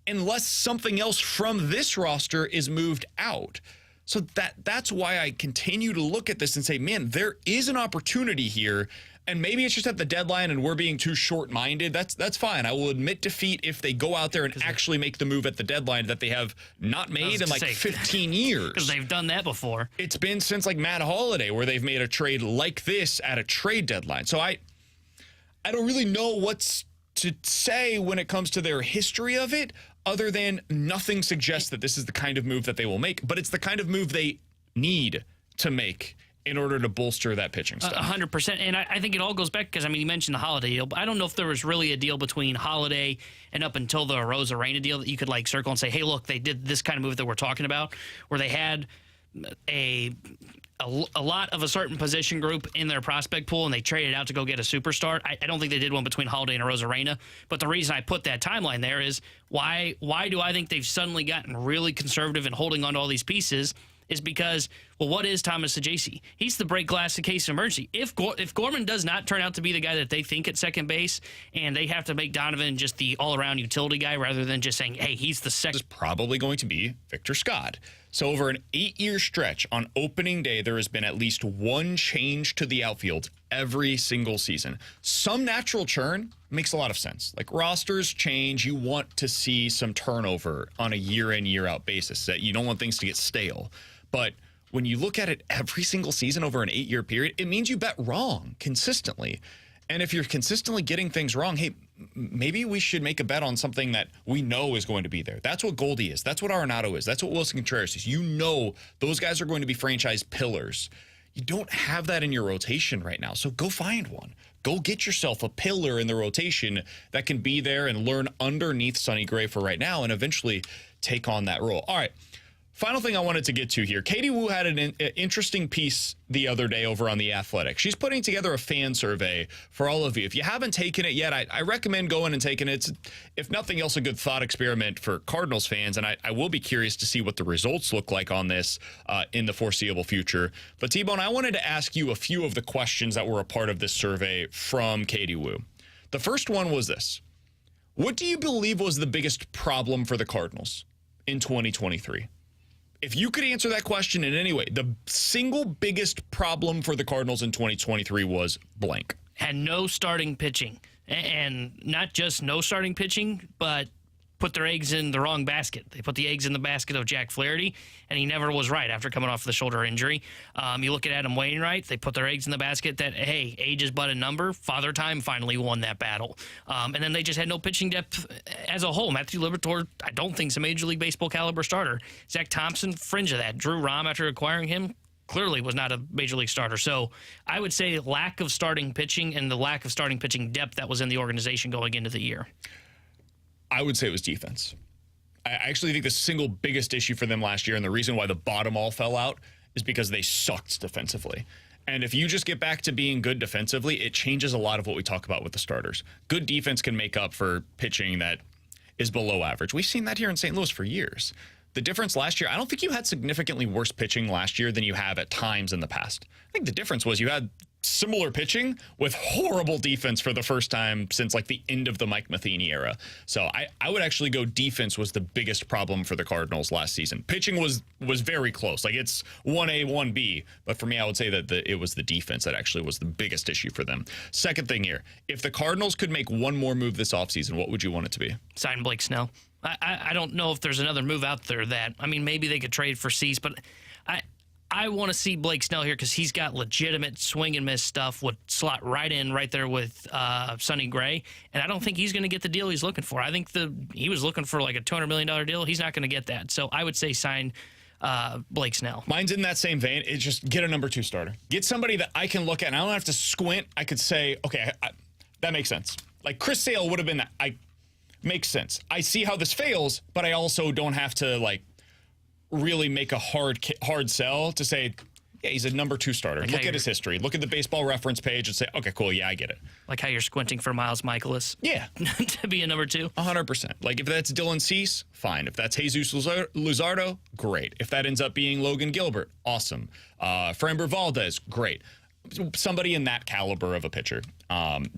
unless something else from this roster is moved out. So that's why I continue to look at this and say, man, there is an opportunity here. And maybe it's just at the deadline and we're being too short-minded. That's fine. I will admit defeat if they go out there and actually make the move at the deadline that they have not made in like 15 years.
Because they've done that before.
It's been since like Matt Holliday where they've made a trade like this at a trade deadline. So I don't really know what's to say when it comes to their history of it, other than nothing suggests that this is the kind of move that they will make. But it's the kind of move they need to make in order to bolster that pitching stuff.
100%. And I think it all goes back because, I mean, you mentioned the Holiday deal, but I don't know if there was really a deal between Holiday and up until the Arozarena deal that you could, like, circle and say, hey, look, they did this kind of move that we're talking about, where they had a lot of a certain position group in their prospect pool and they traded out to go get a superstar. I don't think they did one between Holiday and Arozarena, but the reason I put that timeline there is why do I think they've suddenly gotten really conservative in holding on to all these pieces is because, well, what is Thomas Saggese? He's the break glass in case of emergency. If Gorman does not turn out to be the guy that they think at second base, and they have to make Donovan just the all-around utility guy rather than just saying, hey, he's the second.
It's probably going to be Victor Scott. So over an 8-year stretch, on opening day, there has been at least one change to the outfield every single season. Some natural churn makes a lot of sense. Like, rosters change. You want to see some turnover on a year-in, year-out basis. That you don't want things to get stale. But when you look at it every single season over an 8-year period, it means you bet wrong consistently. And if you're consistently getting things wrong, hey, maybe we should make a bet on something that we know is going to be there. That's what Goldie is. That's what Arenado is. That's what Wilson Contreras is. You know those guys are going to be franchise pillars. You don't have that in your rotation right now, so go find one. Go get yourself a pillar in the rotation that can be there and learn underneath Sonny Gray for right now and eventually take on that role. All right. Final thing I wanted to get to here. Katie Wu had an interesting piece the other day over on The Athletic. She's putting together a fan survey for all of you. If you haven't taken it yet, I recommend going and taking it. It's, if nothing else, a good thought experiment for Cardinals fans, and I will be curious to see what the results look like on this in the foreseeable future. But T-Bone, I wanted to ask you a few of the questions that were a part of this survey from Katie Wu. The first one was this. What do you believe was the biggest problem for the Cardinals in 2023? If you could answer that question in any way, the single biggest problem for the Cardinals in 2023 was blank.
Had no starting pitching. And not just no starting pitching, but put their eggs in the wrong basket. They put the eggs in the basket of Jack Flaherty, and he never was right after coming off the shoulder injury. You look at Adam Wainwright, they put their eggs in the basket that, hey, age is but a number. Father Time finally won that battle. And then they just had no pitching depth as a whole. Matthew Liberatore, I don't think is a Major League Baseball caliber starter. Zach Thompson, fringe of that. Drew Rahm, after acquiring him, clearly was not a Major League starter. So I would say lack of starting pitching and the lack of starting pitching depth that was in the organization going into the year.
I would say it was defense. I actually think the single biggest issue for them last year, and the reason why the bottom all fell out, is because they sucked defensively. And if you just get back to being good defensively, it changes a lot of what we talk about with the starters. Good defense can make up for pitching that is below average. We've seen that here in St. Louis for years. The difference last year, I don't think you had significantly worse pitching last year than you have at times in the past. I think the difference was you had similar pitching with horrible defense for the first time since like the end of the Mike Matheny era. So I would actually go defense was the biggest problem for the Cardinals last season. Pitching was very close. Like it's 1A, 1B. But for me, I would say that it was the defense that actually was the biggest issue for them. Second thing here, if the Cardinals could make one more move this offseason, what would you want it to be?
Sign Blake Snell. I don't know if there's another move out there that, I mean, maybe they could trade for Cease, but I want to see Blake Snell here because he's got legitimate swing and miss stuff, would slot right in right there with Sonny Gray, and I don't think he's going to get the deal he's looking for. I think he was looking for like a $200 million deal. He's not going to get that. So I would say sign Blake Snell.
Mine's in that same vein. It's just get a number 2 starter. Get somebody that I can look at, and I don't have to squint. I could say, okay, that makes sense. Like Chris Sale would have been that. Makes sense. I see how this fails, but I also don't have to like really make a hard sell to say, yeah, he's a number 2 starter. Like look at his history. Look at the baseball reference page and say, okay, cool, yeah, I get it.
Like how you're squinting for Miles Michaelis.
Yeah.
To be a number 2.
100%. Like if that's Dylan Cease, fine. If that's Jesus Luzardo, great. If that ends up being Logan Gilbert, awesome. Framber Valdez, great. Somebody in that caliber of a pitcher.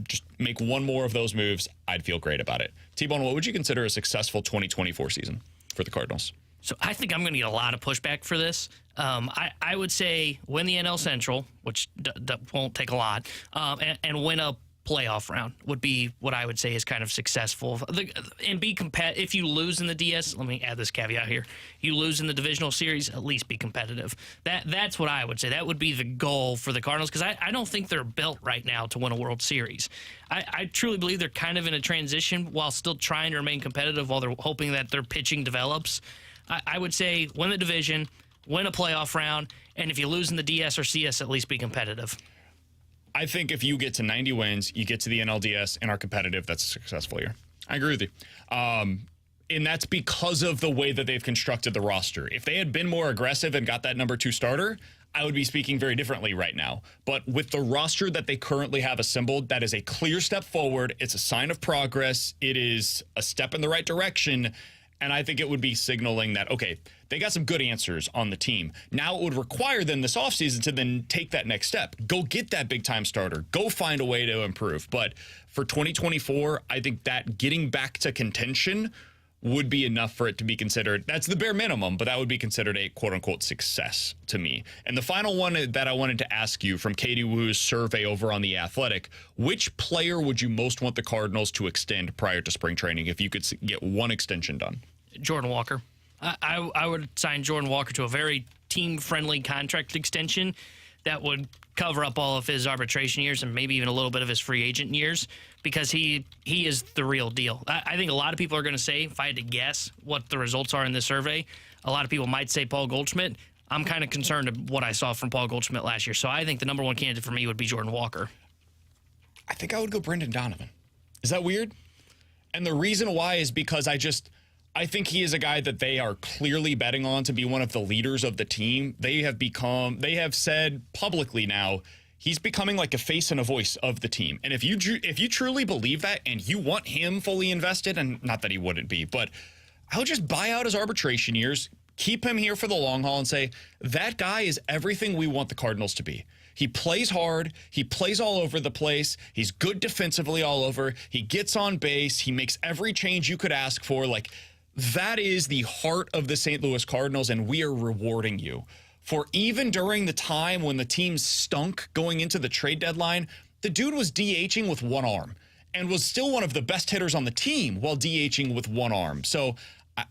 Just make one more of those moves. I'd feel great about it. T-Bone, what would you consider a successful 2024 season for the Cardinals?
So I think I'm going to get a lot of pushback for this. I would say win the NL Central, which won't take a lot, and win a playoff round would be what I would say is kind of successful. And be competitive. If you lose in the DS, let me add this caveat here. You lose in the divisional series, at least be competitive. That's what I would say. That would be the goal for the Cardinals because I don't think they're built right now to win a World Series. I truly believe they're kind of in a transition while still trying to remain competitive while they're hoping that their pitching develops. I would say win the division, win a playoff round, and if you lose in the DS or CS, at least be competitive.
I think if you get to 90 wins, you get to the NLDS and are competitive, that's a successful year. I agree with you. And that's because of the way that they've constructed the roster. If they had been more aggressive and got that number 2 starter, I would be speaking very differently right now. But with the roster that they currently have assembled, that is a clear step forward. It's a sign of progress. It is a step in the right direction. And I think it would be signaling that, okay, they got some good answers on the team. Now it would require them this offseason to then take that next step. Go get that big-time starter. Go find a way to improve. But for 2024, I think that getting back to contention would be enough for it to be considered. That's the bare minimum, but that would be considered a quote-unquote success to me. And the final one that I wanted to ask you from Katie Woo's survey over on The Athletic, which player would you most want the Cardinals to extend prior to spring training if you could get one extension done?
Jordan Walker. I would sign Jordan Walker to a very team-friendly contract extension that would cover up all of his arbitration years and maybe even a little bit of his free agent years because he is the real deal. I think a lot of people are going to say, if I had to guess what the results are in this survey, a lot of people might say Paul Goldschmidt. I'm kind of concerned of what I saw from Paul Goldschmidt last year. So I think the number 1 candidate for me would be Jordan Walker.
I think I would go Brendan Donovan. Is that weird? And the reason why is because I think he is a guy that they are clearly betting on to be one of the leaders of the team. They have said publicly now, he's becoming like a face and a voice of the team. And if you truly believe that and you want him fully invested, and not that he wouldn't be, but I would just buy out his arbitration years, keep him here for the long haul and say, that guy is everything we want the Cardinals to be. He plays hard. He plays all over the place. He's good defensively all over. He gets on base. He makes every change you could ask for. Like, that is the heart of the St. Louis Cardinals, and we are rewarding you. For even during the time when the team stunk going into the trade deadline, the dude was DHing with one arm and was still one of the best hitters on the team while DHing with one arm. So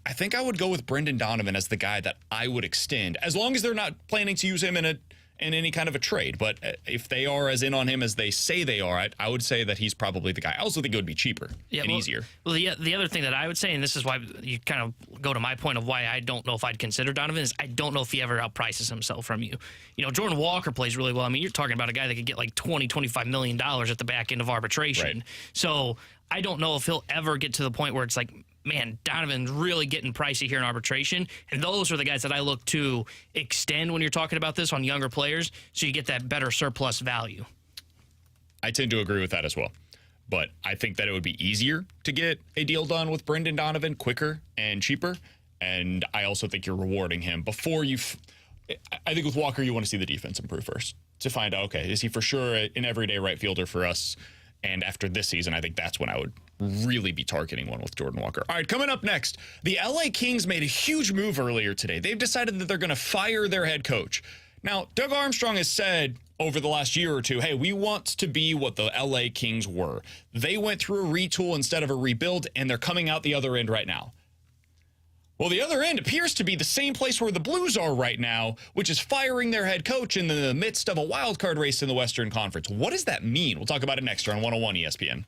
I think I would go with Brendan Donovan as the guy that I would extend, as long as they're not planning to use him in any kind of a trade. But if they are as in on him as they say they are, I would say that he's probably the guy. I also think it would be cheaper and easier.
Well, the other thing that I would say, and this is why you kind of go to my point of why I don't know if I'd consider Donovan, is I don't know if he ever outprices himself from you. You know, Jordan Walker plays really well. I mean, you're talking about a guy that could get like $20-25 million at the back end of arbitration.
Right.
So I don't know if he'll ever get to the point where it's like, man, Donovan's really getting pricey here in arbitration. And those are the guys that I look to extend when you're talking about this on younger players, so you get that better surplus value.
I tend to agree with that as well. But I think that it would be easier to get a deal done with Brendan Donovan quicker and cheaper. And I also think you're rewarding him before I think with Walker, you want to see the defense improve first to find out, okay, is he for sure an everyday right fielder for us? And after this season, I think that's when I would really be targeting one with Jordan Walker. All right, coming up next, the LA Kings made a huge move earlier today. They've decided that they're going to fire their head coach. Now, Doug Armstrong has said over the last year or two, hey, we want to be what the LA Kings were. They went through a retool instead of a rebuild, and they're coming out the other end right now. Well, the other end appears to be the same place where the Blues are right now, which is firing their head coach in the midst of a wild card race in the Western Conference. What does that mean? We'll talk about it next on 101 ESPN.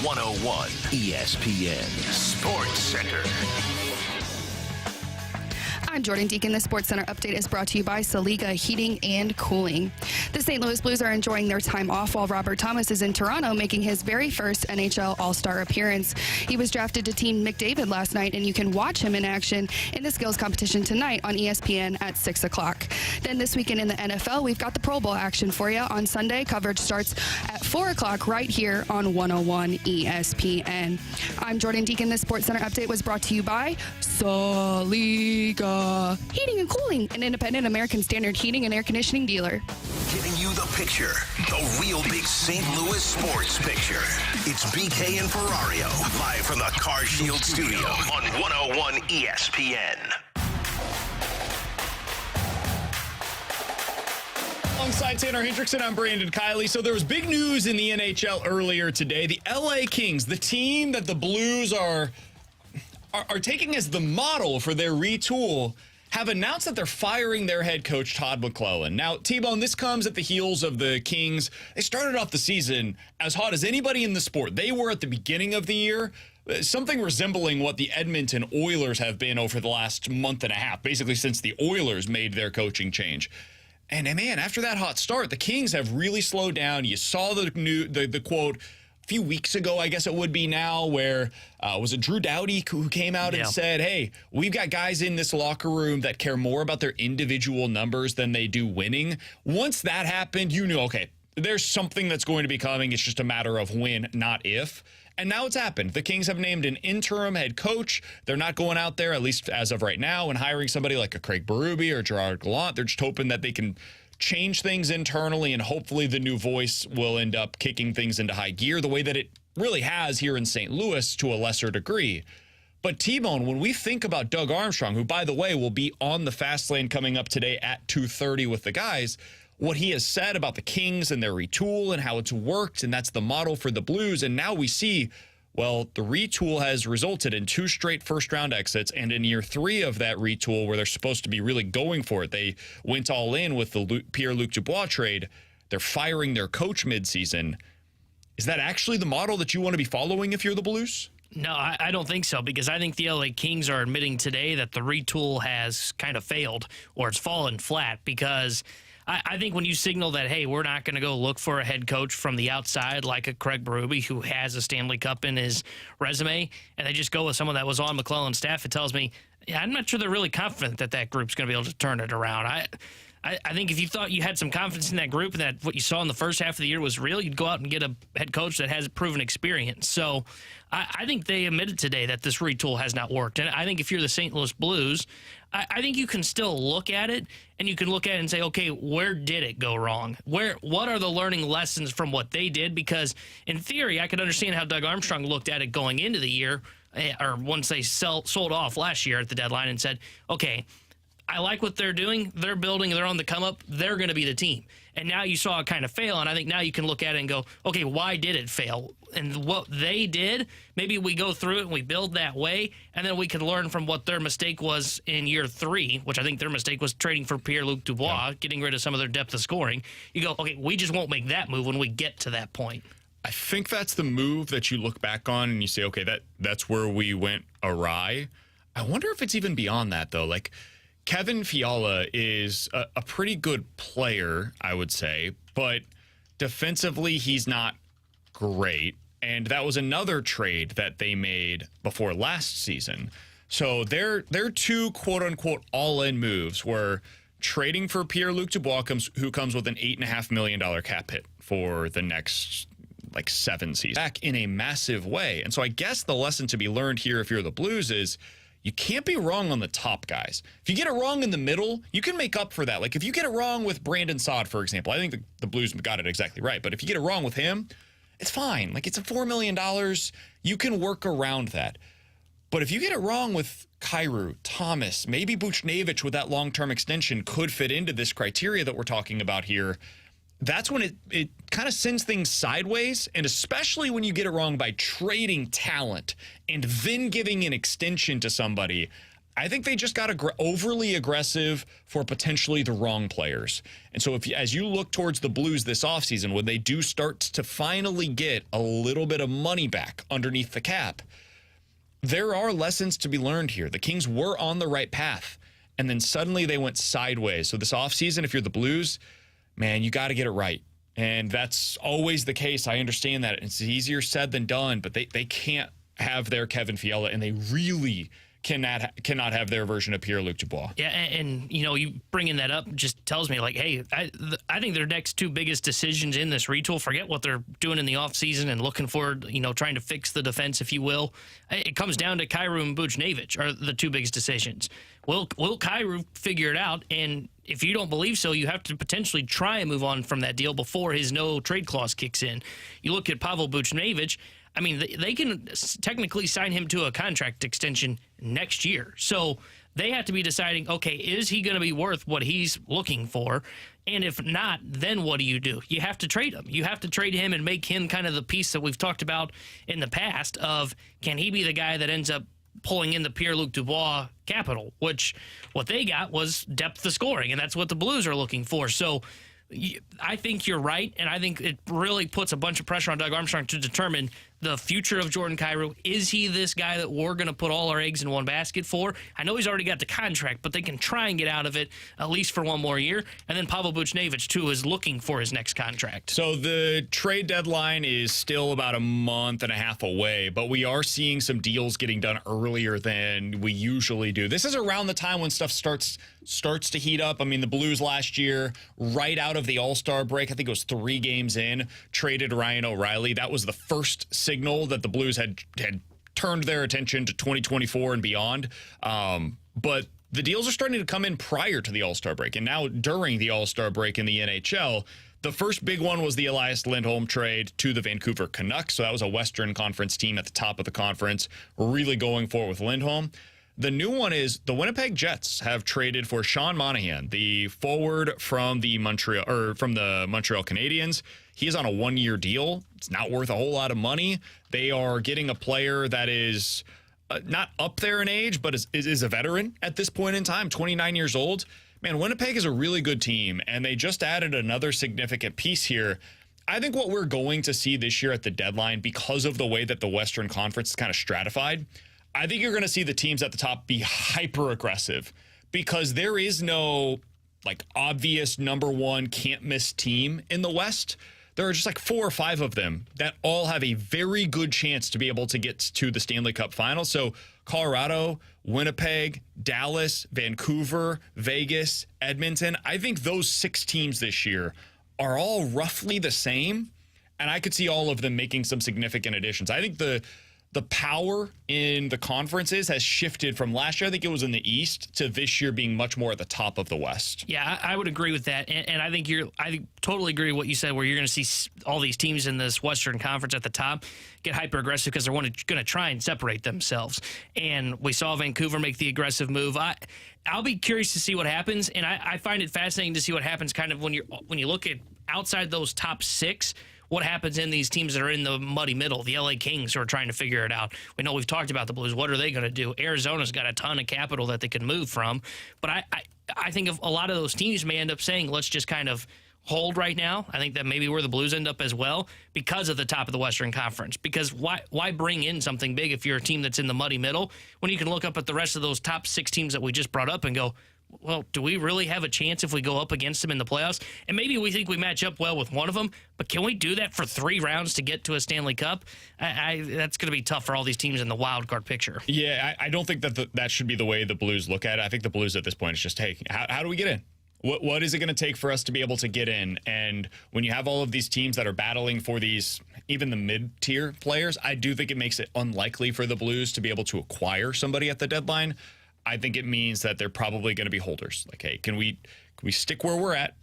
101 ESPN Sports Center.
I'm Jordan Deacon. The Sports Center update is brought to you by Saliga Heating and Cooling. The St. Louis Blues are enjoying their time off while Robert Thomas is in Toronto making his very first NHL All-Star appearance. He was drafted to Team McDavid last night, and you can watch him in action in the skills competition tonight on ESPN at 6 o'clock. Then this weekend in the NFL, we've got the Pro Bowl action for you. On Sunday, coverage starts at 4 o'clock right here on 101 ESPN. I'm Jordan Deacon. The Sports Center update was brought to you by Saliga Heating and Cooling, an independent American Standard heating and air conditioning dealer.
Giving you the picture, the real big St. Louis sports picture. It's BK and Ferrario, live from the Car Shield studio on 101 ESPN.
Alongside Tanner Hendrickson, I'm Brandon Kiley. So there was big news in the NHL earlier today. The LA Kings, the team that the Blues are taking as the model for their retool, have announced that they're firing their head coach, Todd McClellan. Now, T-Bone, this comes at the heels of the Kings. They started off the season as hot as anybody in the sport. They were at the beginning of the year, something resembling what the Edmonton Oilers have been over the last month and a half, basically since the Oilers made their coaching change. And man, after that hot start, the Kings have really slowed down. You saw the quote a few weeks ago, I guess it would be now, where was it Drew Doughty who came out and said, hey, we've got guys in this locker room that care more about their individual numbers than they do winning. Once that happened, you knew, okay, there's something that's going to be coming. It's just a matter of when, not if. And now it's happened. The Kings have named an interim head coach. They're not going out there, at least as of right now, and hiring somebody like a Craig Berube or Gerard Gallant. They're just hoping that they can change things internally, and hopefully the new voice will end up kicking things into high gear the way that it really has here in St. Louis to a lesser degree. But T-Bone, when we think about Doug Armstrong, who, by the way, will be on the fast lane coming up today at 2:30 with the guys, what he has said about the Kings and their retool and how it's worked, and that's the model for the Blues. And now we see, well, the retool has resulted in 2 straight first-round exits, and in year 3 of that retool, where they're supposed to be really going for it, they went all in with the Pierre-Luc Dubois trade. They're firing their coach midseason. Is that actually the model that you want to be following if you're the Blues?
No, I don't think so, because I think the LA Kings are admitting today that the retool has kind of failed, or it's fallen flat, because I think when you signal that, hey, we're not going to go look for a head coach from the outside like a Craig Berube who has a Stanley Cup in his resume, and they just go with someone that was on McClellan's staff, it tells me, I'm not sure they're really confident that that group's going to be able to turn it around. I think if you thought you had some confidence in that group and that what you saw in the first half of the year was real, you'd go out and get a head coach that has proven experience. So I think they admitted today that this retool has not worked. And I think if you're the St. Louis Blues, I think you can still look at it, and you can look at it and say, okay, where did it go wrong? What are the learning lessons from what they did? Because in theory, I could understand how Doug Armstrong looked at it going into the year, or once they sold off last year at the deadline, and said, okay, I like what they're doing. They're building. They're on the come up. They're going to be the team. And now you saw it kind of fail, and I think now you can look at it and go, okay, why did it fail? And what they did, maybe we go through it and we build that way, and then we can learn from what their mistake was in year 3, which I think their mistake was trading for Pierre-Luc Dubois, getting rid of some of their depth of scoring. You go, okay, we just won't make that move when we get to that point.
I think that's the move that you look back on and you say, okay, that's where we went awry. I wonder if it's even beyond that, though. Like, Kevin Fiala is a pretty good player, I would say, but defensively he's not great. And that was another trade that they made before last season. So their 2 quote-unquote all-in moves were trading for Pierre-Luc Dubois, who comes with an $8.5 million cap hit for the next 7 seasons, back in a massive way. And so I guess the lesson to be learned here if you're the Blues is you can't be wrong on the top guys. If you get it wrong in the middle, you can make up for that. Like if you get it wrong with Brandon Saad, for example, I think the Blues got it exactly right. But if you get it wrong with him, it's fine. Like it's a $4 million. You can work around that. But if you get it wrong with Kyrou, Thomas, maybe Buchnevich with that long-term extension could fit into this criteria that we're talking about here. That's when it kind of sends things sideways, and especially when you get it wrong by trading talent and then giving an extension to somebody. I think they just got overly aggressive for potentially the wrong players. And so as you look towards the Blues this offseason, when they do start to finally get a little bit of money back underneath the cap, there are lessons to be learned here. The Kings were on the right path, and then suddenly they went sideways. So this offseason, if you're the Blues, man, you got to get it right. And that's always the case. I understand that. It's easier said than done, but they can't have their Kevin Fiala, and they really cannot have their version of Pierre-Luc Dubois. Yeah,
and you bringing that up just tells me, like, hey, I think their next two biggest decisions in this retool, forget what they're doing in the offseason and looking forward, trying to fix the defense, if you will. It comes down to Kyrou and Buchnevich are the two biggest decisions. Will Kyrou figure it out? And if you don't believe so, you have to potentially try and move on from that deal before his no-trade clause kicks in. You look at Pavel Buchnevich, I mean, they can technically sign him to a contract extension next year. So they have to be deciding, okay, is he going to be worth what he's looking for? And if not, then what do? You have to trade him. You have to trade him and make him kind of the piece that we've talked about in the past of, can he be the guy that ends up pulling in the Pierre-Luc Dubois capital, which what they got was depth of scoring, and that's what the Blues are looking for. So I think you're right, and I think it really puts a bunch of pressure on Doug Armstrong to determine the future of Jordan Kyrou. Is he this guy that we're going to put all our eggs in one basket for? I know he's already got the contract, but they can try and get out of it at least for one more year. And then Pavel Buchnevich, too, is looking for his next contract.
So the trade deadline is still about a month and a half away, but we are seeing some deals getting done earlier than we usually do. This is around the time when stuff starts to heat up. I mean, the Blues last year, right out of the All-Star break, I think it was 3 games in, traded Ryan O'Reilly. That was the first signal that the Blues had turned their attention to 2024 and beyond. But the deals are starting to come in prior to the All-Star break. And now during the All-Star break in the NHL, the first big one was the Elias Lindholm trade to the Vancouver Canucks. So that was a Western Conference team at the top of the conference, really going forward with Lindholm. The new one is the Winnipeg Jets have traded for Sean Monahan, the forward from the Montreal Canadiens. He is on a 1-year deal. It's not worth a whole lot of money. They are getting a player that is not up there in age, but is a veteran at this point in time, 29 years old. Man, Winnipeg is a really good team, and they just added another significant piece here. I think what we're going to see this year at the deadline, because of the way that the Western Conference is kind of stratified, I think you're going to see the teams at the top be hyper aggressive, because there is no obvious number one can't miss team in the West. There are just 4 or 5 of them that all have a very good chance to be able to get to the Stanley Cup final. So Colorado, Winnipeg, Dallas, Vancouver, Vegas, Edmonton, I think those 6 teams this year are all roughly the same, and I could see all of them making some significant additions. I think the power in the conferences has shifted from last year, I think it was in the East, to this year being much more at the top of the West.
Yeah, I would agree with that. And I think I totally agree with what you said, where you're going to see all these teams in this Western Conference at the top get hyper aggressive because they're going to try and separate themselves. And we saw Vancouver make the aggressive move. I'll be curious to see what happens. And I find it fascinating to see what happens kind of when you look at outside those top 6, what happens in these teams that are in the muddy middle, the LA Kings who are trying to figure it out. We know we've talked about the Blues. What are they going to do? Arizona's got a ton of capital that they could move from. But I think of a lot of those teams may end up saying, let's just kind of hold right now. I think that maybe where the Blues end up as well because of the top of the Western Conference. Because why bring in something big if you're a team that's in the muddy middle when you can look up at the rest of those top 6 teams that we just brought up and go, well, do we really have a chance if we go up against them in the playoffs? And maybe we think we match up well with one of them, but can we do that for 3 rounds to get to a Stanley Cup? That's going to be tough for all these teams in the wild card picture.
Yeah, I don't think that should be the way the Blues look at it. I think the Blues at this point is just, hey, how do we get in? What is it going to take for us to be able to get in? And when you have all of these teams that are battling for these, even the mid-tier players, I do think it makes it unlikely for the Blues to be able to acquire somebody at the deadline. I think it means that they're probably going to be holders. Hey, can we stick where we're at,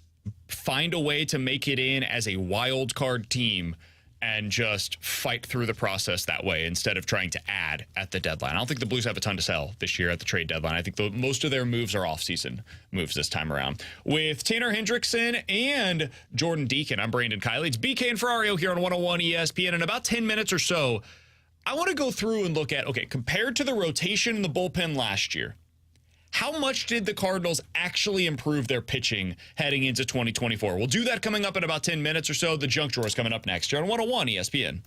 find a way to make it in as a wild card team, and just fight through the process that way instead of trying to add at the deadline. I don't think the Blues have a ton to sell this year at the trade deadline. I think most of their moves are offseason moves this time around. With Tanner Hendrickson and Jordan Deacon, I'm Brandon Kiley. It's BK and Ferrario here on 101 ESPN. In about 10 minutes or so, I want to go through and look at, compared to the rotation in the bullpen last year, how much did the Cardinals actually improve their pitching heading into 2024? We'll do that coming up in about 10 minutes or so. The Junk Drawer is coming up next here on 101 ESPN.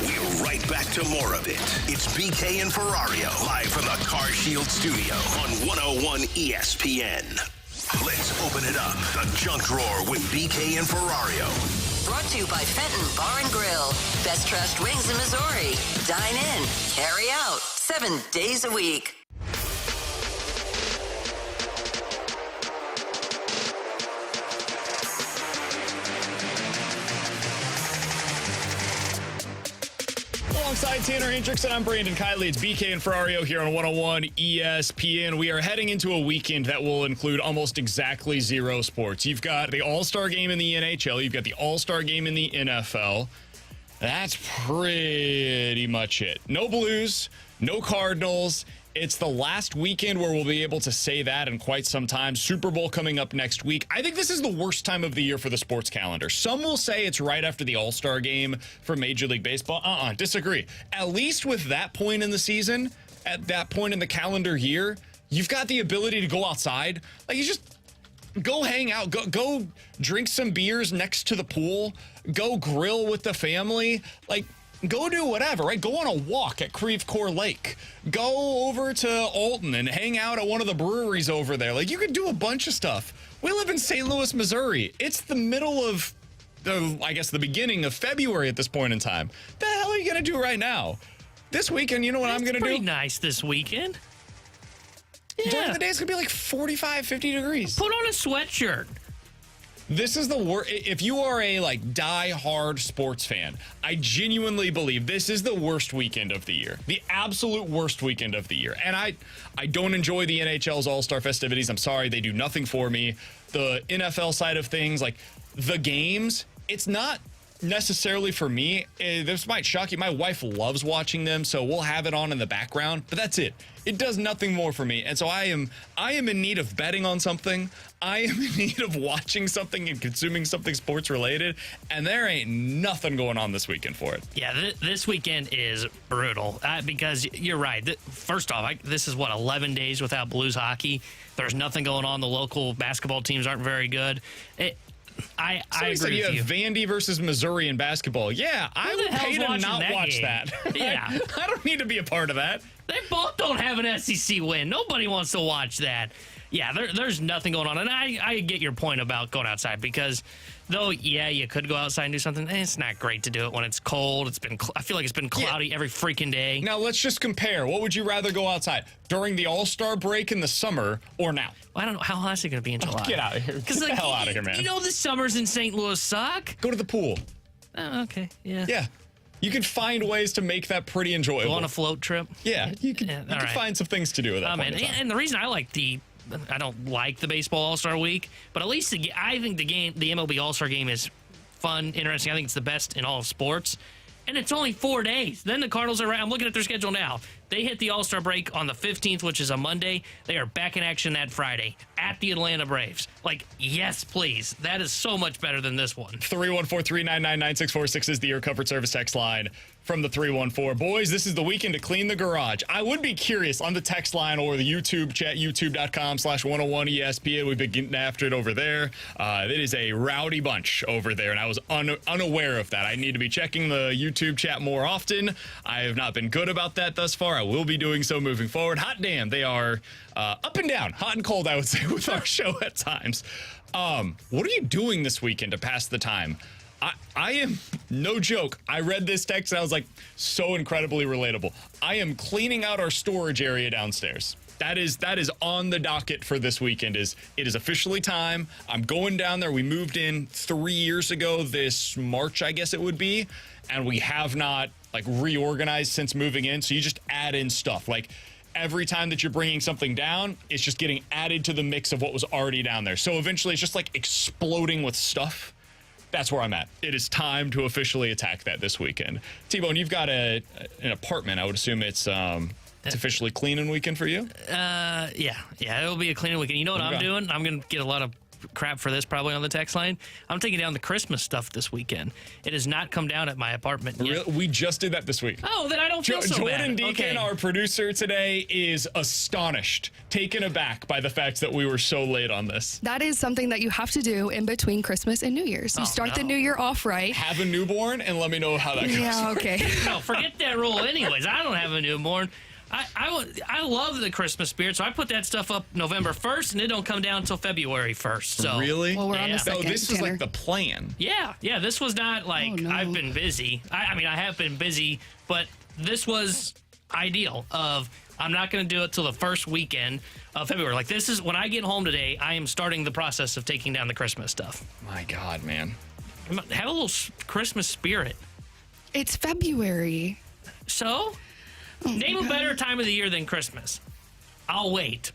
We're right back to more of it. It's BK and Ferrario, live from the Car Shield studio on 101 ESPN. Let's open it up. The Junk Drawer with BK and Ferrario.
Brought to you by Fenton Bar and Grill. Best trust wings in Missouri. Dine in, carry out, 7 days a week.
Alongside Tanner Hendrickson, I'm Brandon Kiley. It's BK and Ferrario here on 101 ESPN. We are heading into a weekend that will include almost exactly 0 sports. You've got the All-Star game in the NHL. You've got the All-Star game in the NFL. That's pretty much it. No Blues, no Cardinals. It's the last weekend where we'll be able to say that in quite some time. Super Bowl coming up next week. I think this is the worst time of the year for the sports calendar. Some will say it's right after the All-Star game for Major League Baseball. Disagree. At least with that point in the season, at that point in the calendar year, you've got the ability to go outside. Like, you just go hang out, go drink some beers next to the pool, go grill with the family. Like, go do whatever, right? Go on a walk at Creve Coeur Lake. Go over to Alton and hang out at one of the breweries over there. Like, you could do a bunch of stuff. We live in St. Louis, Missouri. It's the middle of, I guess, the beginning of February at this point in time. The hell are you going to do right now? This weekend, you know what I'm going to do?
It's pretty nice this weekend. Yeah.
During the day, it's going to be like 45, 50 degrees.
Put on a sweatshirt.
This is the worst. If you are a die-hard sports fan, I genuinely believe this is the worst weekend of the year. The absolute worst weekend of the year. And I don't enjoy the NHL's All-Star festivities. I'm sorry, they do nothing for me. The NFL side of things, like the games, it's not necessarily for me. This might shock you. My wife loves watching them, so we'll have it on in the background, but that's it. It does nothing more for me. And so I am in need of betting on something. I am in need of watching something and consuming something sports related, and there ain't nothing going on this weekend for it.
Yeah, this weekend is brutal because you're right. First off, this is 11 days without Blues hockey. There's nothing going on. The local basketball teams aren't very good. I agree with you.
You have Vandy versus Missouri in basketball. Yeah, I would pay to not watch that.
Yeah.
I don't need to be a part of that.
They both don't have an SEC win. Nobody wants to watch that. Yeah, there's nothing going on. And I get your point about going outside because, though, yeah, you could go outside and do something. It's not great to do it when it's cold. I feel like it's been cloudy every freaking day.
Now, let's just compare. What would you rather go outside? During the All-Star break in the summer or now?
Well, I don't know. How hot is it going to be in July?
Get out of here. Get the hell out of here, man.
You know the summers in St. Louis suck.
Go to the pool.
Oh, okay, yeah.
Yeah. You can find ways to make that pretty enjoyable.
Go on a float trip?
Yeah, you can find some things to do with that.
And the reason I don't like the baseball All-Star Week, but at least I think the MLB All-Star Game is fun, interesting. I think it's the best in all of sports. And it's only 4 days. Then the Cardinals are I'm looking at their schedule now. They hit the All-Star break on the 15th, which is a Monday. They are back in action that Friday at the Atlanta Braves. Yes, please. That is so much better than this one.
314-399-9646 is the Air Comfort Service text line from the 314. Boys, this is the weekend to clean the garage. I would be curious on the text line or the YouTube chat, youtube.com/101ESPN. We've been getting after it over there. It is a rowdy bunch over there, and I was unaware of that. I need to be checking the YouTube chat more often. I have not been good about that thus far. I will be doing so moving forward. Hot damn, they are up and down, hot and cold, I would say, with our show at times. What are you doing this weekend to pass the time? I am, no joke, I read this text and I was like, so incredibly relatable. I am cleaning out our storage area downstairs. That is on the docket for this weekend. It is officially time. I'm going down there. We moved in 3 years ago this March, I guess it would be, and we have not reorganized since moving in. So you just add in stuff. Every time that you're bringing something down, it's just getting added to the mix of what was already down there. So eventually it's just exploding with stuff. That's where I'm at. It is time to officially attack that this weekend. T-Bone, you've got an apartment. I would assume it's officially cleaning weekend for you?
Yeah, it'll be a cleaning weekend. You know what I'm doing? I'm going to get a lot of crap for this probably on the text line. I'm taking down the Christmas stuff this weekend. It has not come down at my apartment yet.
We just did that this week.
Oh, then I don't feel so bad.
Jordan Deacon, our producer today, is astonished, taken aback by the fact that we were so late on this.
That is something that you have to do in between Christmas and New Year's. You start the new year off right.
Have a newborn and let me know how that goes.
Yeah, okay.
No, forget that rule anyways. I don't have a newborn. I love the Christmas spirit, so I put that stuff up November 1st, and it don't come down until February 1st. So
really?
Well, we're on the second.
This was the plan.
Yeah. This was not I've been busy. I mean, I have been busy, but this was ideal. I'm not going to do it till the first weekend of February. This is when I get home today. I am starting the process of taking down the Christmas stuff.
My God, man!
Have a little Christmas spirit.
It's February.
So. Name a better time of the year than Christmas. I'll wait.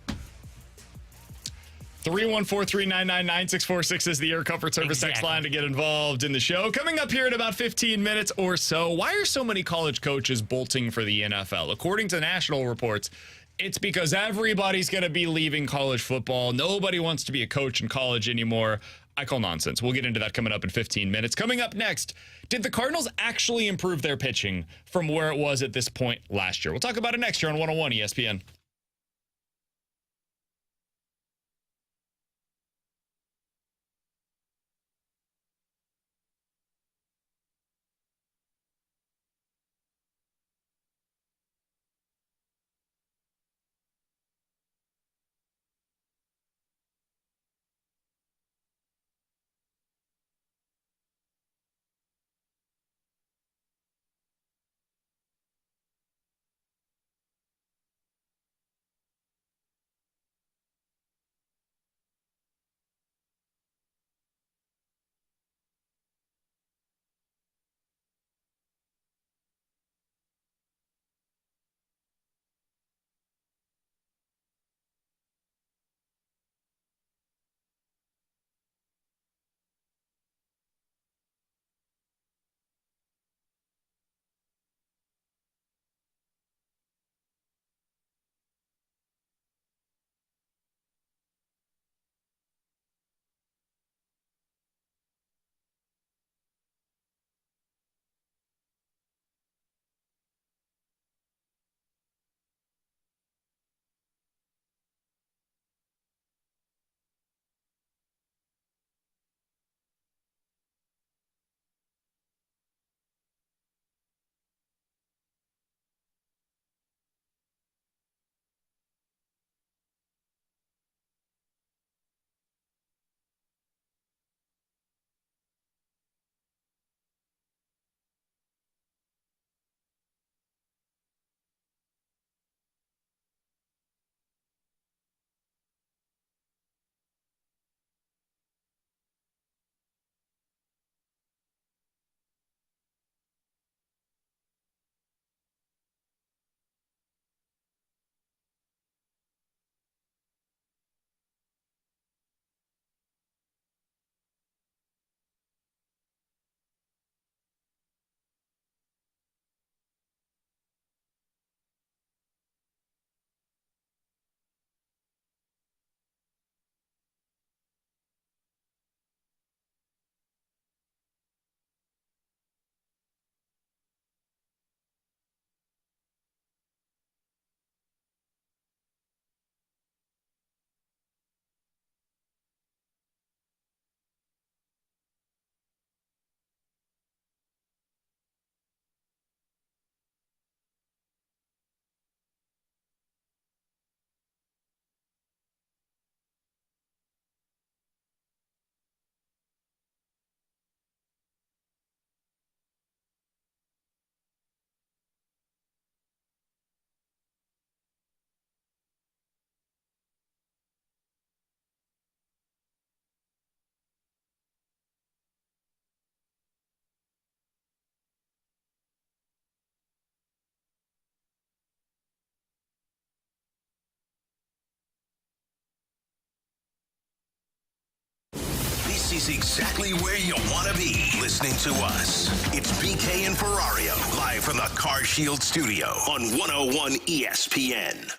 314-399-9646 is the Air Comfort Service text line to get involved in the show. Coming up here in about 15 minutes or so, why are so many college coaches bolting for the NFL? According to national reports, it's because everybody's going to be leaving college football. Nobody wants to be a coach in college anymore. I call nonsense. We'll get into that coming up in 15 minutes. Coming up next, did the Cardinals actually improve their pitching from where it was at this point last year? We'll talk about it next year on 101 ESPN.
This is exactly where you want to be, listening to us. It's BK and Ferrario, live from the Car Shield studio on 101 ESPN.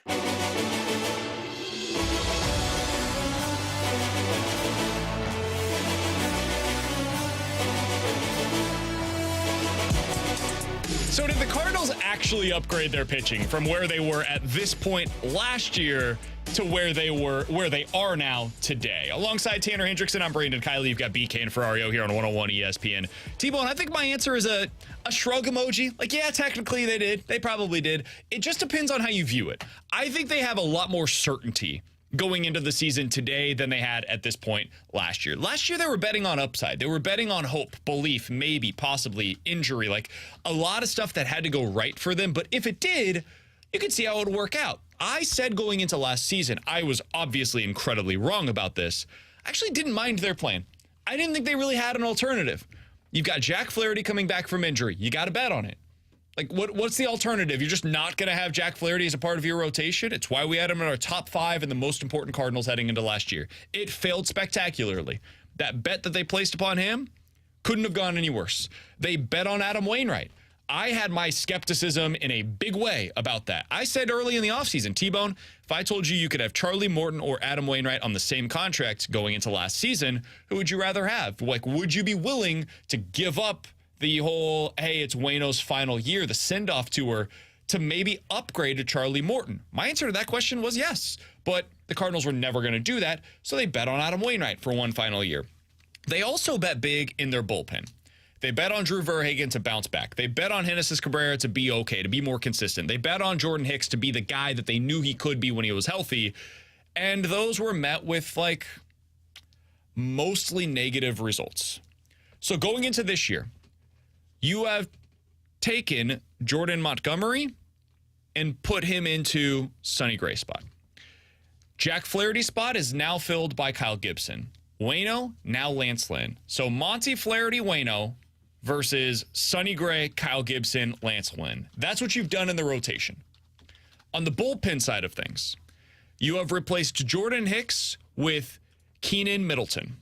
So did the Cardinals actually upgrade their pitching from where they were at this point last year to where they are now today? Alongside Tanner Hendrickson, I'm Brandon Kiley. You've got BK and Ferrario here on 101 ESPN. T-Bone, I think my answer is a shrug emoji. Like, yeah, technically they did. They probably did. It just depends on how you view it. I think they have a lot more certainty going into the season today than they had at this point last year. Last year, they were betting on upside. They were betting on hope, belief, maybe, possibly injury, like a lot of stuff that had to go right for them. But if it did, you could see how it would work out. I said going into last season, I was obviously incredibly wrong about this. I actually didn't mind their plan. I didn't think they really had an alternative. You've got Jack Flaherty coming back from injury. You got to bet on it. Like, what's the alternative? You're just not going to have Jack Flaherty as a part of your rotation? It's why we had him in our top 5 in the most important Cardinals heading into last year. It failed spectacularly. That bet that they placed upon him couldn't have gone any worse. They bet on Adam Wainwright. I had my skepticism in a big way about that. I said early in the offseason, T-Bone, if I told you could have Charlie Morton or Adam Wainwright on the same contract going into last season, who would you rather have? Like, would you be willing to give up the whole, hey, it's Waino's final year, the send-off tour, to maybe upgrade to Charlie Morton? My answer to that question was yes, but the Cardinals were never going to do that, so they bet on Adam Wainwright for one final year. They also bet big in their bullpen. They bet on Drew Verhagen to bounce back. They bet on Genesis Cabrera to be okay, to be more consistent. They bet on Jordan Hicks to be the guy that they knew he could be when he was healthy, and those were met with, like, mostly negative results. So going into this year, you have taken Jordan Montgomery and put him into Sonny Gray spot. Jack Flaherty's spot is now filled by Kyle Gibson. Waino, now Lance Lynn. So Monty, Flaherty, Waino versus Sonny Gray, Kyle Gibson, Lance Lynn. That's what you've done in the rotation. On the bullpen side of things, you have replaced Jordan Hicks with Keenan Middleton.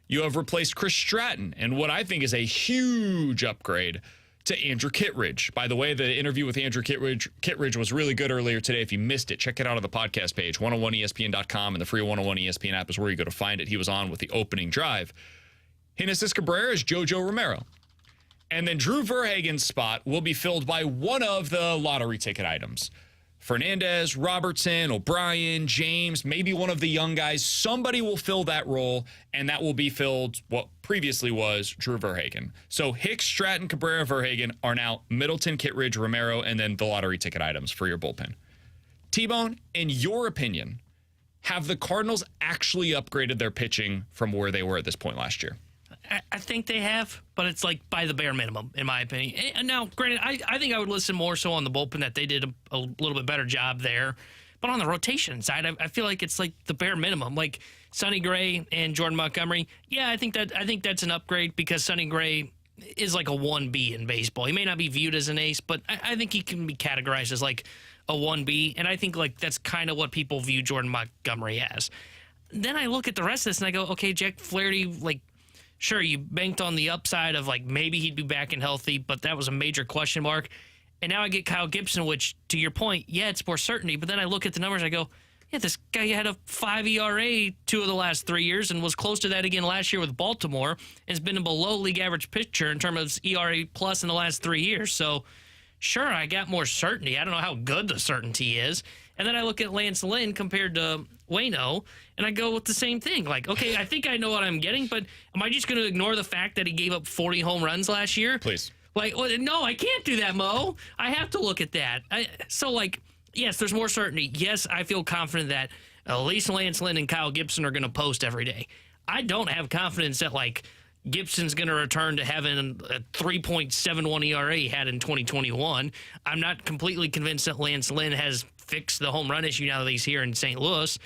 You have replaced Chris Stratton, and what I think is a huge upgrade to Andrew Kittredge. By the way, the interview with Andrew Kittredge was really good earlier today. If you missed it, check it out on the podcast page, 101ESPN.com, and the free 101 ESPN app is where you go to find it. He was on with the opening drive. Genesis Cabrera is JoJo Romero. And then Drew Verhagen's spot will be filled by one of the lottery ticket items. Fernandez, Robertson, O'Brien, James, maybe one of the young guys. Somebody will fill that role, and that will be filled what previously was Drew Verhagen. So Hicks, Stratton, Cabrera, Verhagen are now Middleton, Kittredge, Romero, and then the lottery ticket items for your bullpen. T-Bone, in your opinion, have the Cardinals actually upgraded their pitching from where they were at this point last year?
I think they have, but it's like by the bare minimum, in my opinion. And now, granted, I think I would listen more so on the bullpen that they did a little bit better job there. But on the rotation side, I feel like it's like the bare minimum. Like Sonny Gray and Jordan Montgomery, yeah, I think that's an upgrade because Sonny Gray is like a 1B in baseball. He may not be viewed as an ace, but I think he can be categorized as like a 1B. And I think like that's kind of what people view Jordan Montgomery as. Then I look at the rest of this and I go, okay, Jack Flaherty, like, sure, you banked on the upside of, like, maybe he'd be back and healthy, but that was a major question mark. And now I get Kyle Gibson, which, to your point, yeah, it's more certainty. But then I look at the numbers, I go, yeah, this guy had a 5 ERA 2 of the last 3 years and was close to that again last year with Baltimore and has been a below league average pitcher in terms of ERA plus in the last 3 years. So, sure, I got more certainty. I don't know how good the certainty is. And then I look at Lance Lynn compared to Waino, and I go with the same thing. Like, okay, I think I know what I'm getting, but am I just going to ignore the fact that he gave up 40 home runs last year?
Please.
Like, well, no, I can't do that, Mo. I have to look at that. So, like, yes, there's more certainty. Yes, I feel confident that at least Lance Lynn and Kyle Gibson are going to post every day. I don't have confidence that, like, Gibson's going to return to having a 3.71 ERA he had in 2021. I'm not completely convinced that Lance Lynn has fixed the home run issue now that he's here in St. Louis.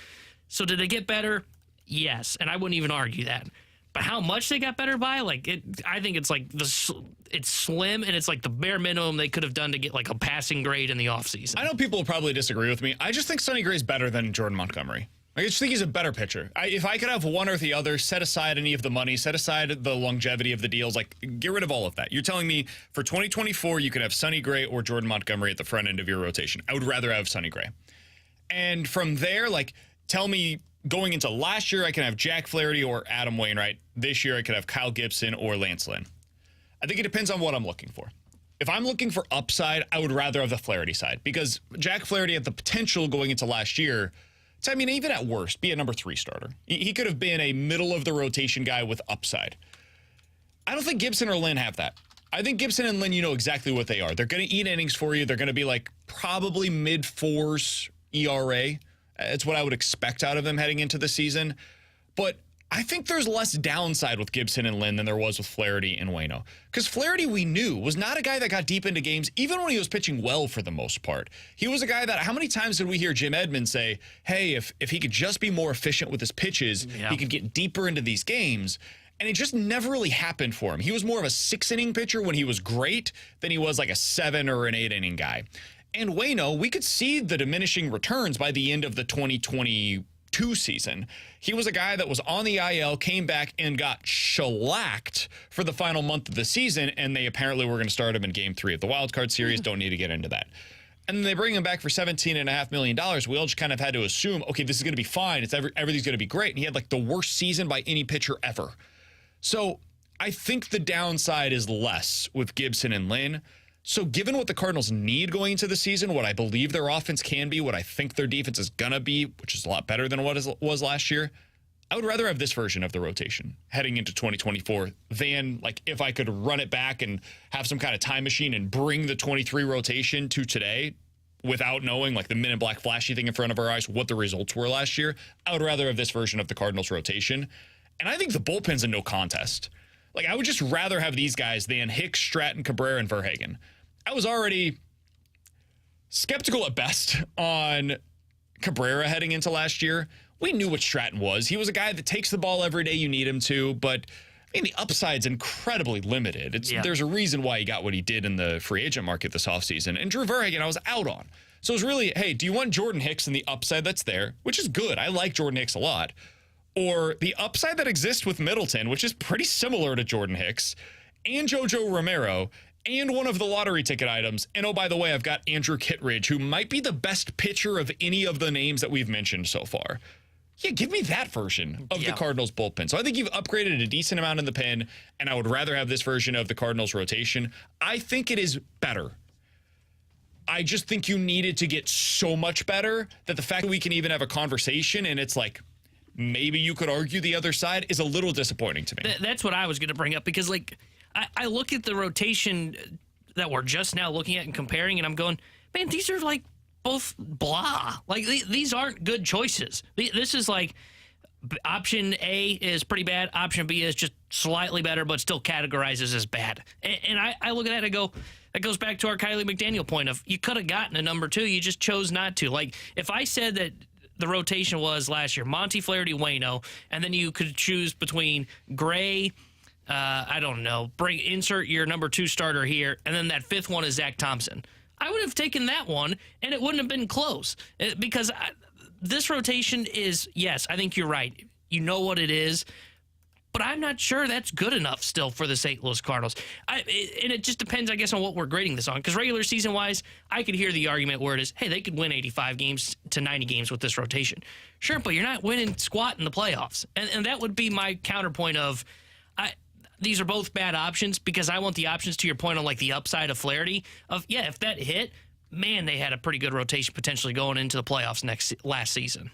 So did they get better? Yes, and I wouldn't even argue that. But how much they got better by? Like, I think it's like it's slim, and it's like the bare minimum they could have done to get like a passing grade in the offseason.
I know people will probably disagree with me. I just think Sonny Gray's better than Jordan Montgomery. I just think he's a better pitcher. If I could have one or the other, set aside any of the money, set aside the longevity of the deals, like get rid of all of that. You're telling me for 2024, you could have Sonny Gray or Jordan Montgomery at the front end of your rotation. I would rather have Sonny Gray. And from there, like, tell me going into last year, I can have Jack Flaherty or Adam Wainwright. This year, I could have Kyle Gibson or Lance Lynn. I think it depends on what I'm looking for. If I'm looking for upside, I would rather have the Flaherty side because Jack Flaherty had the potential going into last year. So, I mean, even at worst, be a number 3 starter. He could have been a middle-of-the-rotation guy with upside. I don't think Gibson or Lynn have that. I think Gibson and Lynn, you know exactly what they are. They're going to eat innings for you. They're going to be like probably mid-4s ERA. It's what I would expect out of them heading into the season. But I think there's less downside with Gibson and Lynn than there was with Flaherty and Waino. Because Flaherty, we knew, was not a guy that got deep into games, even when he was pitching well for the most part. He was a guy that, how many times did we hear Jim Edmonds say, hey, if he could just be more efficient with his pitches, he could get deeper into these games. And it just never really happened for him. He was more of a 6-inning pitcher when he was great than he was like a 7 or an 8-inning guy. And Waino, we could see the diminishing returns by the end of the 2022 season. He was a guy that was on the IL, came back, and got shellacked for the final month of the season, and they apparently were going to start him in Game 3 of the Wild Card Series. Don't need to get into that. And then they bring him back for $17.5 million. We all just kind of had to assume, okay, this is going to be fine. Everything's going to be great. And he had like the worst season by any pitcher ever. So I think the downside is less with Gibson and Lynn. So given what the Cardinals need going into the season, what I believe their offense can be, what I think their defense is going to be, which is a lot better than what it was last year, I would rather have this version of the rotation heading into 2024 than like if I could run it back and have some kind of time machine and bring the 23 rotation to today without knowing like the Men in Black flashy thing in front of our eyes, what the results were last year. I would rather have this version of the Cardinals rotation. And I think the bullpen's a no contest. Like, I would just rather have these guys than Hicks, Stratton, Cabrera, and Verhagen. I was already skeptical at best on Cabrera heading into last year. We knew what Stratton was. He was a guy that takes the ball every day you need him to, but I mean, the upside's incredibly limited. There's a reason why he got what he did in the free agent market this offseason. And Drew Verhagen, I was out on. So it was really, hey, do you want Jordan Hicks and the upside that's there, which is good. I like Jordan Hicks a lot. Or the upside that exists with Middleton, which is pretty similar to Jordan Hicks, and JoJo Romero, and one of the lottery ticket items. And oh, by the way, I've got Andrew Kittredge, who might be the best pitcher of any of the names that we've mentioned so far. Yeah, give me that version of the Cardinals bullpen. So I think you've upgraded a decent amount in the pen, and I would rather have this version of the Cardinals rotation. I think it is better. I just think you needed to get so much better that the fact that we can even have a conversation and it's like, maybe you could argue the other side is a little disappointing to me.
That's what I was going to bring up because, like, I look at the rotation that we're just now looking at and comparing, and I'm going, man, these are, like, both blah. Like, these aren't good choices. This is, like, option A is pretty bad. Option B is just slightly better, but still categorizes as bad. And I look at that and I go, that goes back to our Kiley McDaniel point of you could have gotten a number 2. You just chose not to. Like, if I said that the rotation was last year, Monty, Flaherty, Waino, and then you could choose between Gray, I don't know, insert your number 2 starter here, and then that 5th one is Zach Thompson. I would have taken that one, and it wouldn't have been close because this rotation is, yes, I think you're right. You know what it is, but I'm not sure that's good enough still for the St. Louis Cardinals. And it just depends, I guess, on what we're grading this on. Because regular season-wise, I could hear the argument where it is, hey, they could win 85 games to 90 games with this rotation. Sure, but you're not winning squat in the playoffs. And that would be my counterpoint of, these are both bad options because I want the options to your point on, like, the upside of Flaherty of, yeah, if that hit, man, they had a pretty good rotation potentially going into the playoffs last season.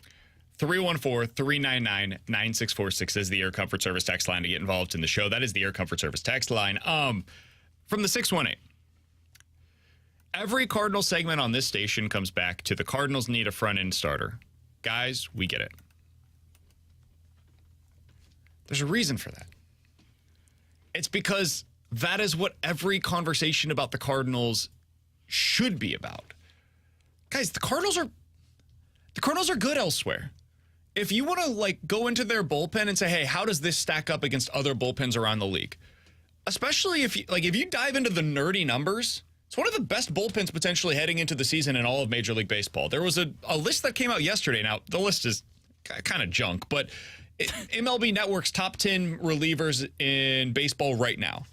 314-399-9646 is the Air Comfort Service text line to get involved in the show. That is the Air Comfort Service text line. From the 618. Every Cardinals segment on this station comes back to the Cardinals need a front-end starter. Guys, we get it. There's a reason for that. It's because that is what every conversation about the Cardinals should be about. Guys, the Cardinals are good elsewhere. If you want to like go into their bullpen and say, hey, how does this stack up against other bullpens around the league? Especially if you dive into the nerdy numbers, it's one of the best bullpens potentially heading into the season in all of Major League Baseball. There was a list that came out yesterday. Now, the list is kind of junk, but MLB Network's top 10 relievers in baseball right now.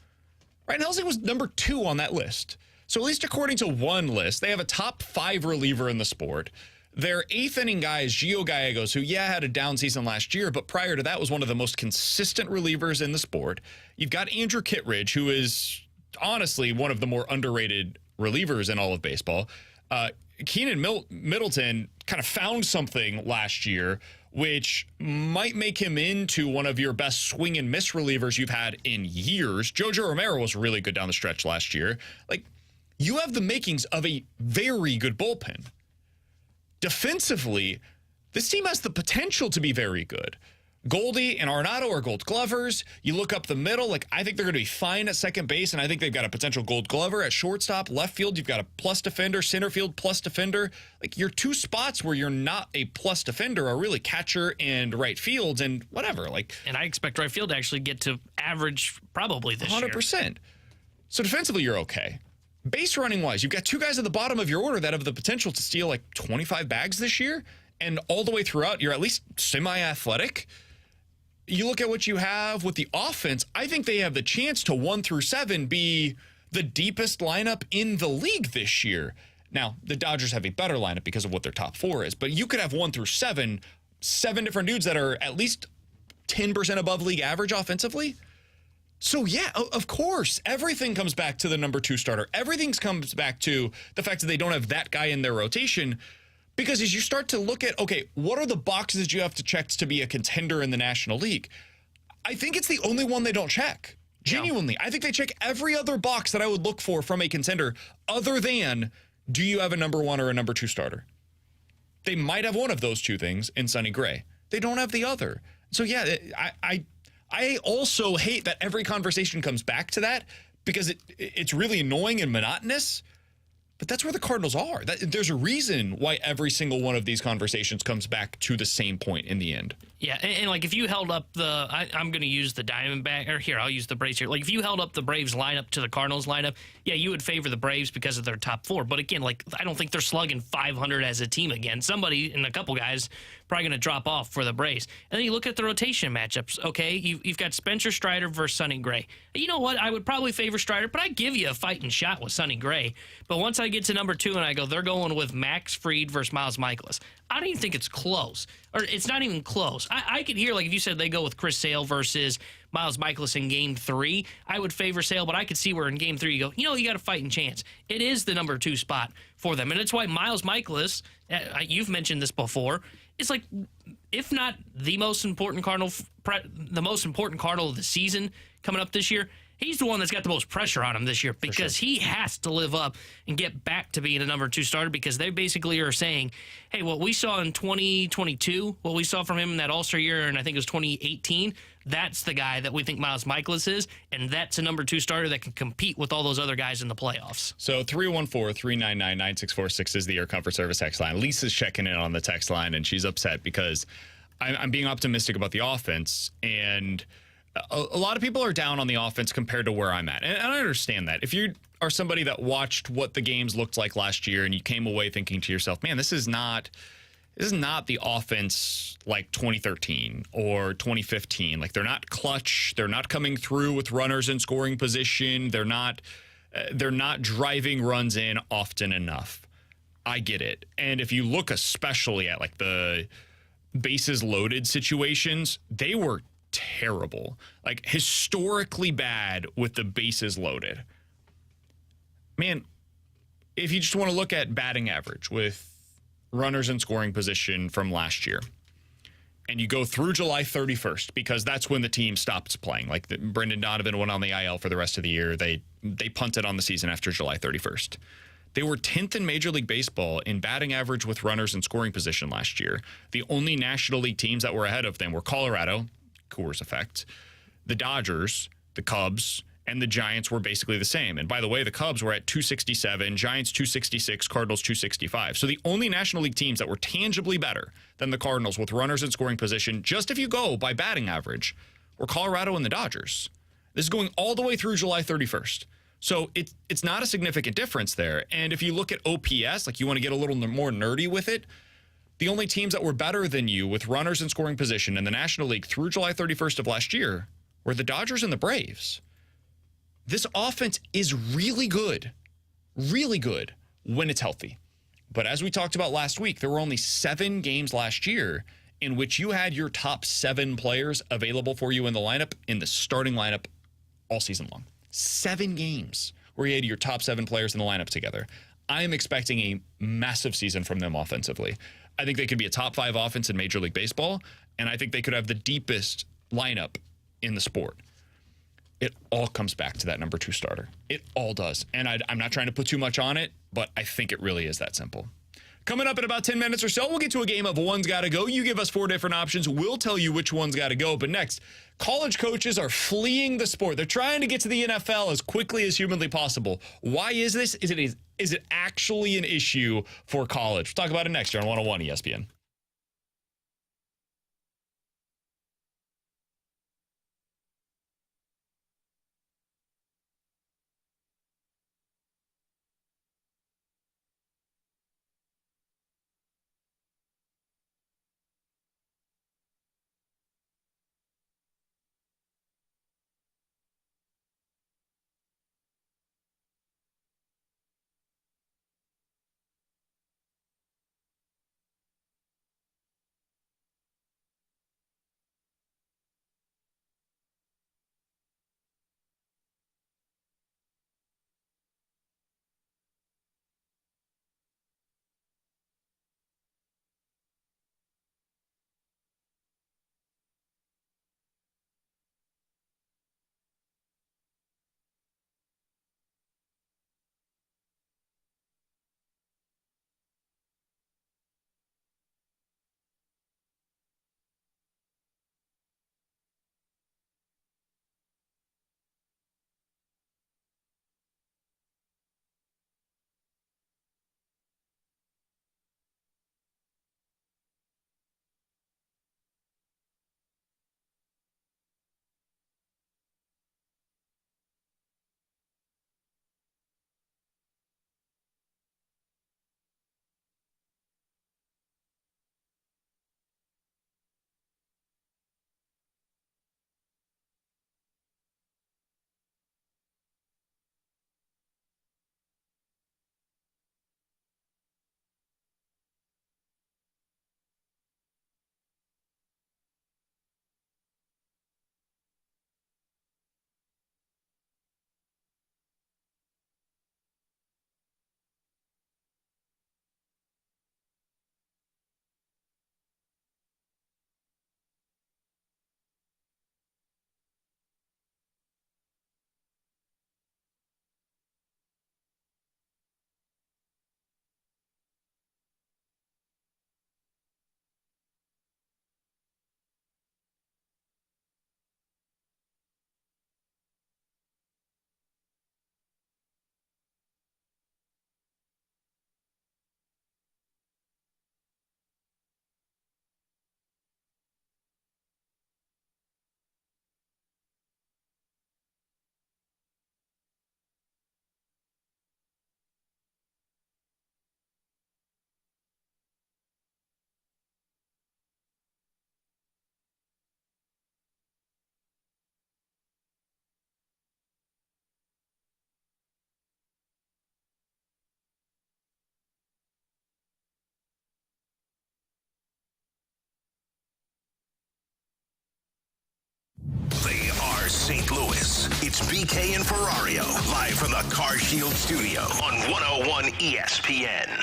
Ryan Helsing was number 2 on that list. So at least according to one list, they have a top 5 reliever in the sport. Their 8th inning guy is Gio Gallegos, who, had a down season last year, but prior to that was one of the most consistent relievers in the sport. You've got Andrew Kittredge, who is honestly one of the more underrated relievers in all of baseball. Keenan Middleton kind of found something last year, which might make him into one of your best swing and miss relievers you've had in years. Jojo Romero was really good down the stretch last year. Like, you have the makings of a very good bullpen. Defensively, this team has the potential to be very good. Goldie and Arenado are Gold Glovers. You look up the middle, I think they're going to be fine at second base, and I think they've got a potential Gold Glover at shortstop. Left field, you've got a plus defender. Center field, plus defender. Your 2 spots where you're not a plus defender are really catcher and right fields, and whatever.
And I expect right field to actually get to average probably this
100%.
year.
So defensively, you're okay. Base running wise, you've got 2 guys at the bottom of your order that have the potential to steal 25 bags this year, and all the way throughout, you're at least semi-athletic. You look at what you have with the offense, I think they have the chance to 1 through 7 be the deepest lineup in the league this year. Now, the Dodgers have a better lineup because of what their top 4 is, but you could have 1 through 7 different dudes that are at least 10% above league average offensively. So, of course, everything comes back to the number 2 starter. Everything comes back to the fact that they don't have that guy in their rotation. Because as you start to look at, okay, what are the boxes you have to check to be a contender in the National League? I think it's the only one they don't check. Genuinely. I think they check every other box that I would look for from a contender other than, do you have a number 1 or a number 2 starter? They might have one of those 2 things in Sonny Gray. They don't have the other. So, I also hate that every conversation comes back to that because it's really annoying and monotonous. But that's where the Cardinals are. There's a reason why every single one of these conversations comes back to the same point in the end.
Yeah, and if you held up I'm going to use the Diamondback, or here, I'll use the Braves here. If you held up the Braves lineup to the Cardinals lineup, you would favor the Braves because of their top 4. But again, I don't think they're slugging 500 as a team again. Somebody and a couple guys probably going to drop off for the Braves. And then you look at the rotation matchups, okay? You've got Spencer Strider versus Sonny Gray. You know what? I would probably favor Strider, but I give you a fighting shot with Sonny Gray. But once I get to number 2 and I go, they're going with Max Fried versus Miles Mikolas. I don't even think it's close. Or it's not even close. I could hear, if you said they go with Chris Sale versus Miles Mikolas in Game 3, I would favor Sale, but I could see where in Game 3 you go, you got a fighting chance. It is the number 2 spot for them. And it's why Miles Mikolas, you've mentioned this before, it's if not the most important Cardinal of the season coming up this year, he's the one that's got the most pressure on him this year because he has to live up and get back to being a number 2 starter because they basically are saying, hey, what we saw in 2022, what we saw from him in that All-Star year, and I think it was 2018, that's the guy that we think Miles Mikolas is, and that's a number 2 starter that can compete with all those other guys in the playoffs.
So 314-399-9646 is the Air Comfort Service text line. Lisa's checking in on the text line, and she's upset because I'm being optimistic about the offense, and a lot of people are down on the offense compared to where I'm at. And I understand that. If you are somebody that watched what the games looked like last year and you came away thinking to yourself, man, this is not the offense like 2013 or 2015. They're not clutch. They're not coming through with runners in scoring position. They're not driving runs in often enough. I get it. And if you look especially at the bases loaded situations, they were terrible, historically bad with the bases loaded. Man, if you just want to look at batting average with runners in scoring position from last year, and you go through July 31st, because that's when the team stopped playing. Brendan Donovan went on the IL for the rest of the year. They punted on the season after July 31st. They were 10th in Major League Baseball in batting average with runners in scoring position last year. The only National League teams that were ahead of them were Colorado, Coors effect, the Dodgers, the Cubs, and the Giants were basically the same. And by the way, the Cubs were at 267, Giants 266, Cardinals 265. So the only National League teams that were tangibly better than the Cardinals with runners in scoring position, just if you go by batting average, were Colorado and the Dodgers. This is going all the way through July 31st. So it's not a significant difference there. And if you look at OPS, you want to get a little more nerdy with it, The only teams that were better than you with runners in scoring position in the National League through July 31st of last year were the Dodgers and the Braves. This offense is really good when it's healthy. But as we talked about last week, there were only 7 games last year in which you had your top 7 players available for you in the lineup, in the starting lineup all season long. 7 games where you had your top 7 players in the lineup together. I am expecting a massive season from them offensively. I think they could be a top 5 offense in Major League Baseball, and I think they could have the deepest lineup in the sport. It all comes back to that number 2 starter. It all does. And I'm not trying to put too much on it, but I think it really is that simple. Coming up in about 10 minutes or so, we'll get to a game of One's Gotta Go. You give us 4 different options. We'll tell you which one's got to go. But next, college coaches are fleeing the sport. They're trying to get to the NFL as quickly as humanly possible. Why is this? Is it actually an issue for college? We'll talk about it next year on 101 ESPN.
They are St. Louis. It's BK and Ferrario, live from the Car Shield studio on 101 ESPN.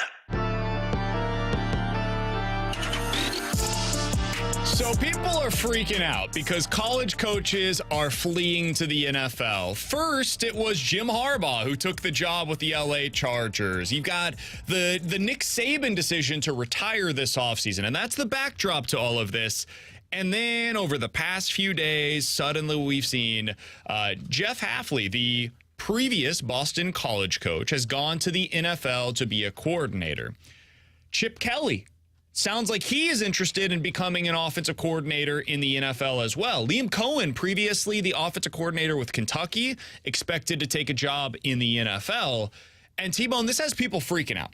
So people are freaking out because college coaches are fleeing to the NFL. First, it was Jim Harbaugh who took the job with the LA Chargers. You've got the Nick Saban decision to retire this offseason, and that's the backdrop to all of this. And then over the past few days, suddenly we've seen Jeff Hafley, the previous Boston College coach, has gone to the NFL to be a coordinator. Chip Kelly sounds like he is interested in becoming an offensive coordinator in the NFL as well. Liam Cohen, previously the offensive coordinator with Kentucky, expected to take a job in the NFL. And T-Bone, this has people freaking out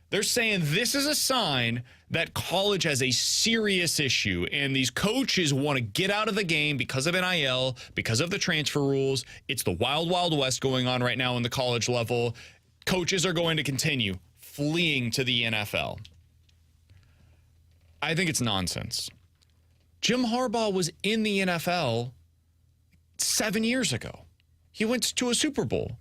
They're saying this is a sign that college has a serious issue, and these coaches want to get out of the game because of NIL, because of the transfer rules. It's the wild, wild west going on right now in the college level. Coaches are going to continue fleeing to the NFL. I think it's nonsense. Jim Harbaugh was in the NFL 7 years ago. He went to a Super Bowl.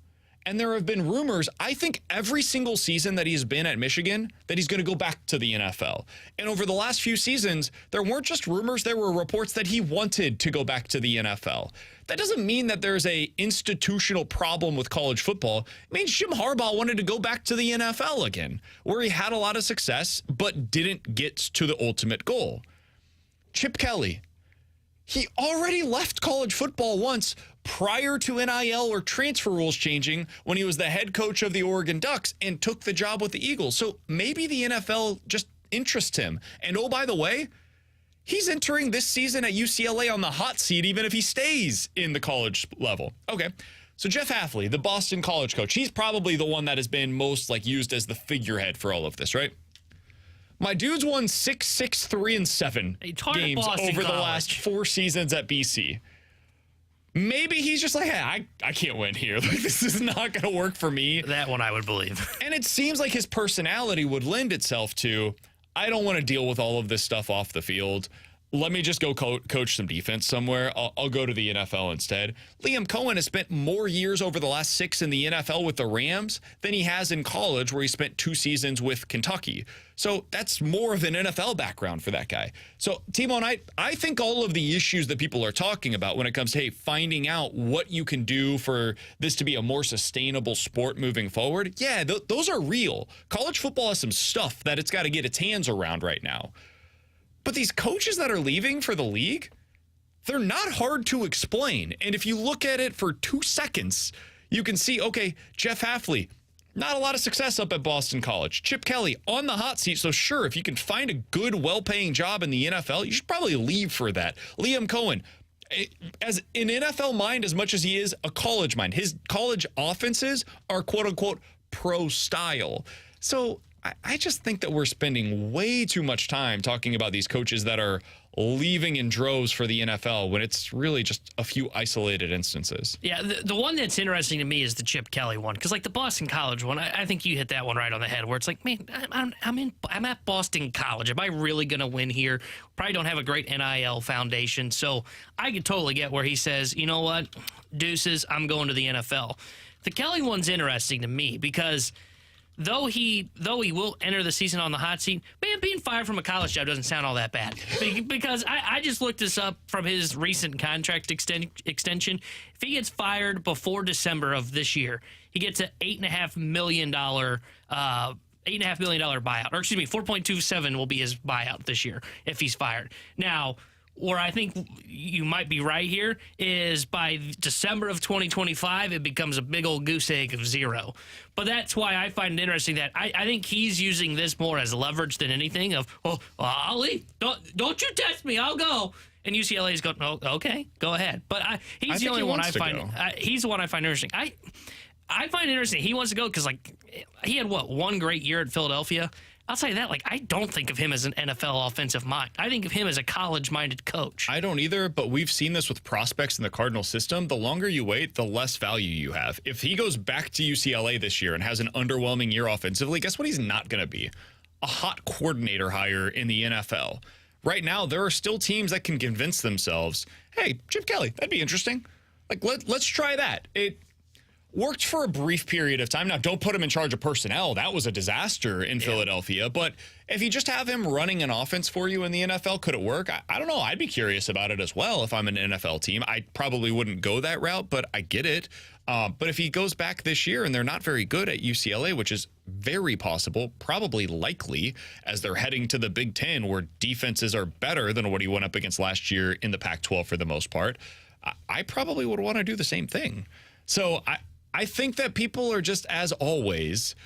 And there have been rumors, I think every single season that he's been at Michigan, that he's going to go back to the NFL. And over the last few seasons, there weren't just rumors, there were reports that he wanted to go back to the NFL. That doesn't mean that there's a institutional problem with college football. It means Jim Harbaugh wanted to go back to the NFL again, where he had a lot of success, but didn't get to the ultimate goal. Chip Kelly, he already left college football once prior to NIL or transfer rules changing when he was the head coach of the Oregon Ducks and took the job with the Eagles. So maybe the NFL just interests him. And oh, by the way, he's entering this season at UCLA on the hot seat, even if he stays in the college level. Okay. So Jeff Hafley, the Boston college coach, he's probably the one that has been most used as the figurehead for all of this, right? My dude's won 6, 3, and 7 games over the last 4 seasons at BC. Maybe he's just like, hey, I can't win here. This is not going to work for me.
That one I would believe.
And it seems like his personality would lend itself to, I don't want to deal with all of this stuff off the field. Let me just go coach some defense somewhere. I'll go to the NFL instead. Liam Cohen has spent more years over the last 6 in the NFL with the Rams than he has in college, where he spent 2 seasons with Kentucky. So that's more of an NFL background for that guy. So, T-Bone, I think all of the issues that people are talking about when it comes to, hey, finding out what you can do for this to be a more sustainable sport moving forward, yeah, those are real. College football has some stuff that it's got to get its hands around right now. But these coaches that are leaving for the league, they're not hard to explain. And if you look at it for 2 seconds, you can see, okay, Jeff Hafley, not a lot of success up at Boston College. Chip Kelly on the hot seat. So sure, if you can find a good, well-paying job in the NFL, you should probably leave for that. Liam Cohen, as an NFL mind as much as he is a college mind, his college offenses are quote-unquote pro style. So I just think that we're spending way too much time talking about these coaches that are leaving in droves for the NFL when it's really just a few isolated instances.
Yeah, the one that's interesting to me is the Chip Kelly one, because like the Boston College one, I think you hit that one right on the head, where it's like, man, I'm at Boston College. Am I really going to win here? Probably don't have a great NIL foundation, so I could totally get where he says, you know what, deuces, I'm going to the NFL. The Kelly one's interesting to me because Though he will enter the season on the hot seat, man, being fired from a college job doesn't sound all that bad. Because I just looked this up from his recent contract extension. If he gets fired before December of this year, he gets an $8.5 million buyout. Or excuse me, 4.27 will be his buyout this year if he's fired. Now, where I think you might be right here is by December of 2025, it becomes a big old goose egg of 0. But that's why I find it interesting that I think he's using this more as leverage than anything of, I'll leave. Don't you test me. I'll go. And UCLA's going, oh, okay, go ahead. But he's the only one I find. He's the one I find interesting. I find it interesting. He wants to go because, he had, one great year at Philadelphia. I'll tell you that, I don't think of him as an NFL offensive mind. I think of him as a college-minded coach.
I don't either, but we've seen this with prospects in the Cardinals system. The longer you wait, the less value you have. If he goes back to UCLA this year and has an underwhelming year offensively, guess what he's not going to be? A hot coordinator hire in the NFL. Right now, there are still teams that can convince themselves, hey, Chip Kelly, that'd be interesting. Let's try that. It worked for a brief period of time. Now, don't put him in charge of personnel. That was a disaster in Philadelphia. But if you just have him running an offense for you in the NFL, could it work? I don't know. I'd be curious about it as well if I'm an NFL team. I probably wouldn't go that route, but I get it. But if he goes back this year and they're not very good at UCLA, which is very possible, probably likely, as they're heading to the Big Ten, where defenses are better than what he went up against last year in the Pac-12 for the most part, I probably would want to do the same thing. So I think that people are just, as always,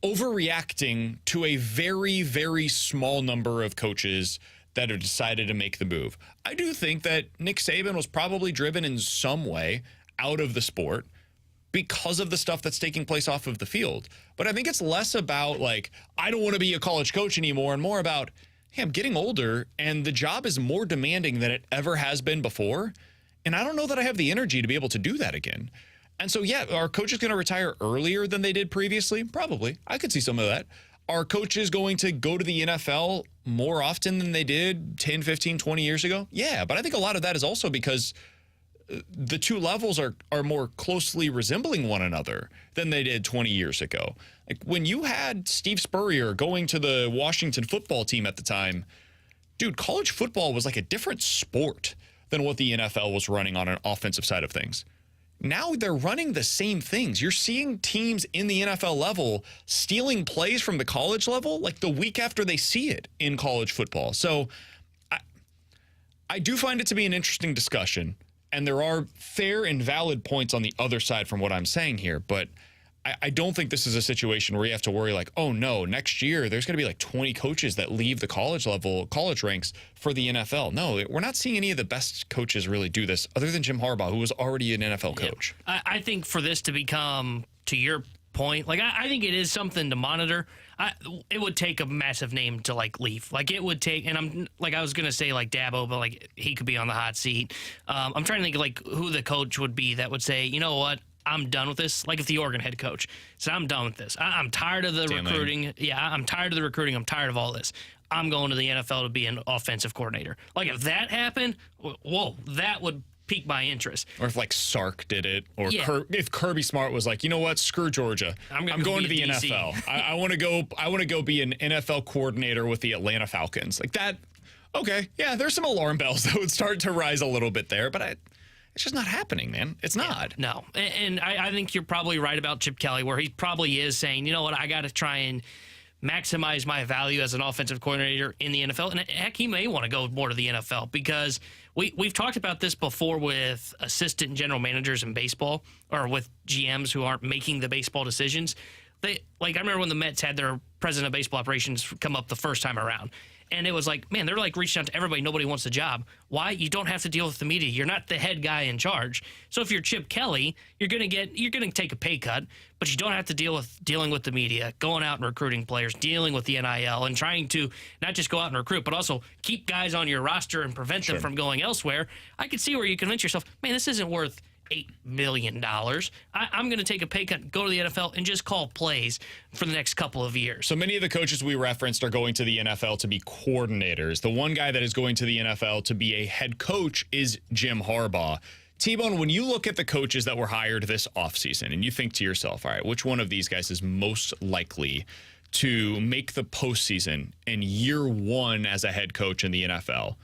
overreacting to a very, very small number of coaches that have decided to make the move. I do think that Nick Saban was probably driven in some way out of the sport because of the stuff that's taking place off of the field. But I think it's less about, like, I don't want to be a college coach anymore, and more about, hey, I'm getting older, and the job is more demanding than it ever has been before, and I don't know that I have the energy to be able to do that again. And so, yeah, are coaches going to retire earlier than they did previously? Probably. I could see some of that. Are coaches going to go to the NFL more often than they did 10, 15, 20 years ago? Yeah, but I think a lot of that is also because the two levels are more closely resembling one another than they did 20 years ago. Like when you had Steve Spurrier going to the Washington football team at the time, dude, college football was like a different sport than what the NFL was running on an offensive side of things. Now they're running the same things. You're seeing teams in the NFL level stealing plays from the college level like the week after they see it in college football. So I do find it to be an interesting discussion. And there are fair and valid points on the other side from what I'm saying here. But I don't think this is a situation where you have to worry like, oh, no, next year there's going to be like 20 coaches that leave the college ranks for the NFL. No, we're not seeing any of the best coaches really do this other than Jim Harbaugh, who was already an NFL coach.
I think for this to become, to your point, like I think it is something to monitor. It would take a massive name to like leave. Like it would take, and I'm like I was gonna say like Dabo, but like he could be on the hot seat. I'm trying to think like who the coach would be that would say, you know what, I'm done with this. Like if the Oregon head coach said, I'm done with this. I'm tired of the recruiting. Yeah, I'm tired of the recruiting. I'm tired of all this. I'm going to the NFL to be an offensive coordinator. Like if that happened, whoa, that would pique my interest.
Or if like Sark did it, or if Kirby Smart was like, you know what, screw Georgia, I'm going to the DC. NFL. I want to go be an NFL coordinator with the Atlanta Falcons. Like that. Okay, yeah, there's some alarm bells that would start to rise a little bit there, but it's just not happening, man. It's not.
Yeah, no, and I think you're probably right about Chip Kelly, where he probably is saying, you know what, I got to try and maximize my value as an offensive coordinator in the NFL. And heck, he may want to go more to the NFL because we've talked about this before with assistant general managers in baseball or with GMs who aren't making the baseball decisions. I remember when the Mets had their president of baseball operations come up the first time around. And it was like, man, they're like reaching out to everybody. Nobody wants the job. Why? You don't have to deal with the media. You're not the head guy in charge. So if you're Chip Kelly, you're going to take a pay cut, but you don't have to dealing with the media, going out and recruiting players, dealing with the NIL, and trying to not just go out and recruit, but also keep guys on your roster and prevent them from going elsewhere. I could see where you convince yourself, man, this isn't worth $8 million. I'm going to take a pay cut, go to the NFL, and just call plays for the next couple of years.
So many of the coaches we referenced are going to the NFL to be coordinators. The one guy that is going to the NFL to be a head coach is Jim Harbaugh. T-Bone, when you look at the coaches that were hired this offseason and you think to yourself, all right, which one of these guys is most likely to make the postseason in year one as a head coach in the NFL,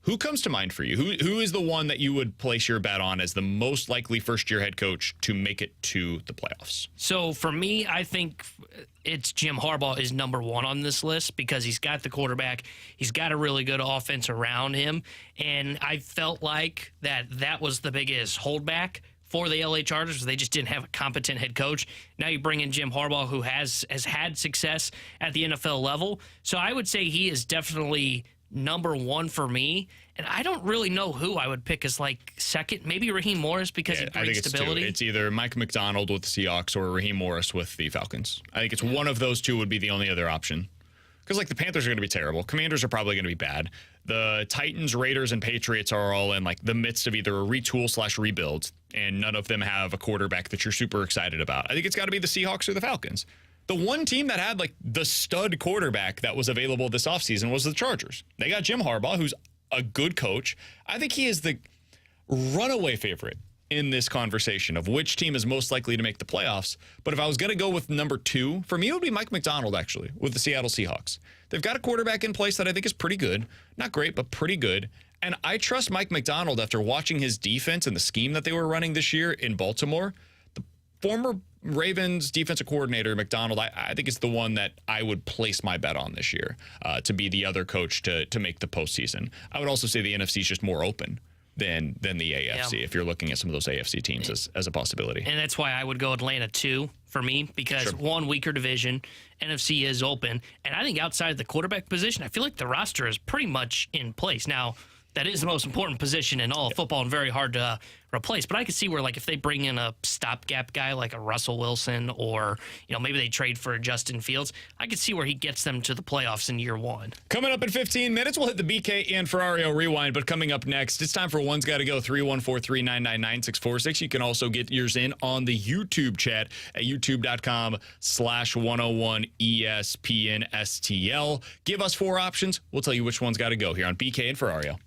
who comes to mind for you? Who is the one that you would place your bet on as the most likely first-year head coach to make it to the playoffs?
So for me, I think it's Jim Harbaugh is number one on this list because he's got the quarterback. He's got a really good offense around him. And I felt like that was the biggest holdback for the LA Chargers. They just didn't have a competent head coach. Now you bring in Jim Harbaugh, who has had success at the NFL level. So I would say he is definitely number one for me, and I don't really know who I would pick as like second. Maybe Raheem Morris because he brings stability.
It's either Mike McDonald with the Seahawks or Raheem Morris with the Falcons. I think it's one of those two would be the only other option. Because like the Panthers are going to be terrible. Commanders are probably going to be bad. The Titans, Raiders, and Patriots are all in like the midst of either a retool/rebuild, and none of them have a quarterback that you're super excited about. I think it's got to be the Seahawks or the Falcons. The one team that had like the stud quarterback that was available this offseason was the Chargers. They got Jim Harbaugh, who's a good coach. I think he is the runaway favorite in this conversation of which team is most likely to make the playoffs. But if I was going to go with number two, for me, it would be Mike McDonald, actually, with the Seattle Seahawks. They've got a quarterback in place that I think is pretty good. Not great, but pretty good. And I trust Mike McDonald after watching his defense and the scheme that they were running this year in Baltimore. The former Ravens defensive coordinator, McDonald, I think is the one that I would place my bet on this year to be the other coach to make the postseason. I would also say the NFC is just more open than the AFC if you're looking at some of those AFC teams as a possibility.
And that's why I would go Atlanta 2 for me because one, weaker division, NFC is open. And I think outside the quarterback position, I feel like the roster is pretty much in place. Now, that is the most important position in all of football and very hard to replace. But I could see where, like, if they bring in a stopgap guy like a Russell Wilson, or maybe they trade for Justin Fields, I could see where he gets them to the playoffs in year one.
Coming up in 15 minutes, we'll hit the BK and Ferrario Rewind. But coming up next, it's time for One's Gotta Go. 314-399-9646. You can also get yours in on the YouTube chat at youtube.com/101ESPN STL. Give us 4 options. We'll tell you which one's got to go here on BK and Ferrario.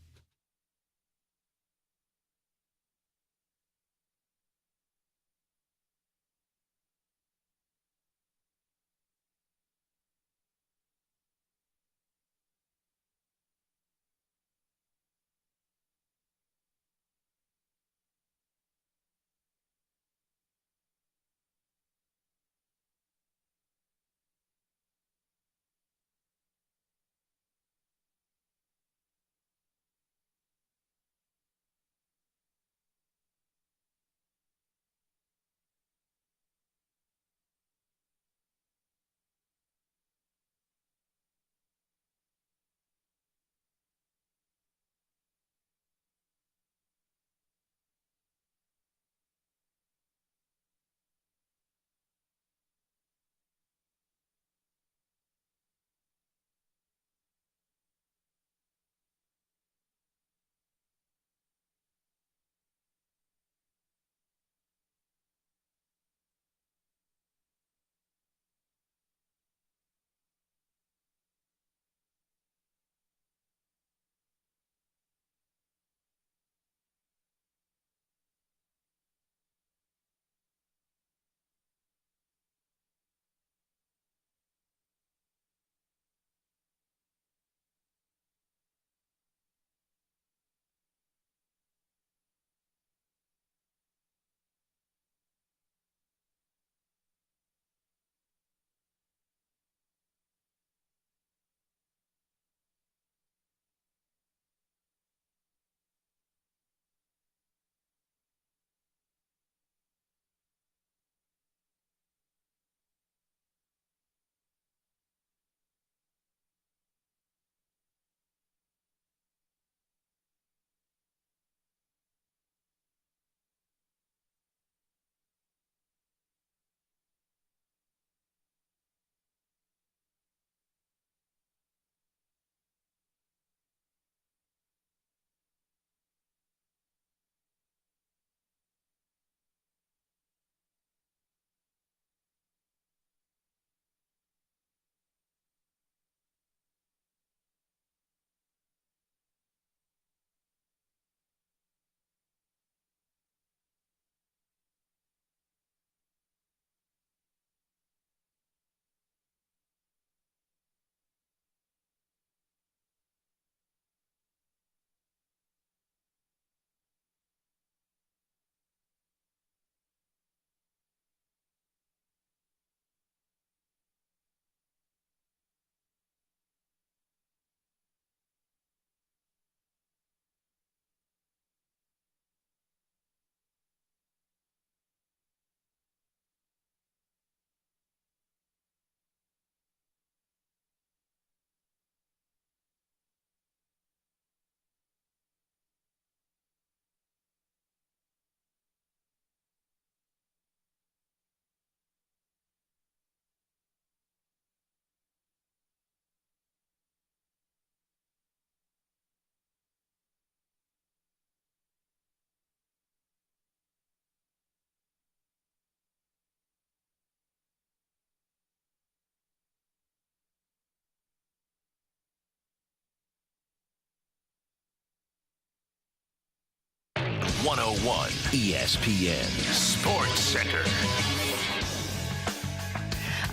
.101 ESPN Sports Center.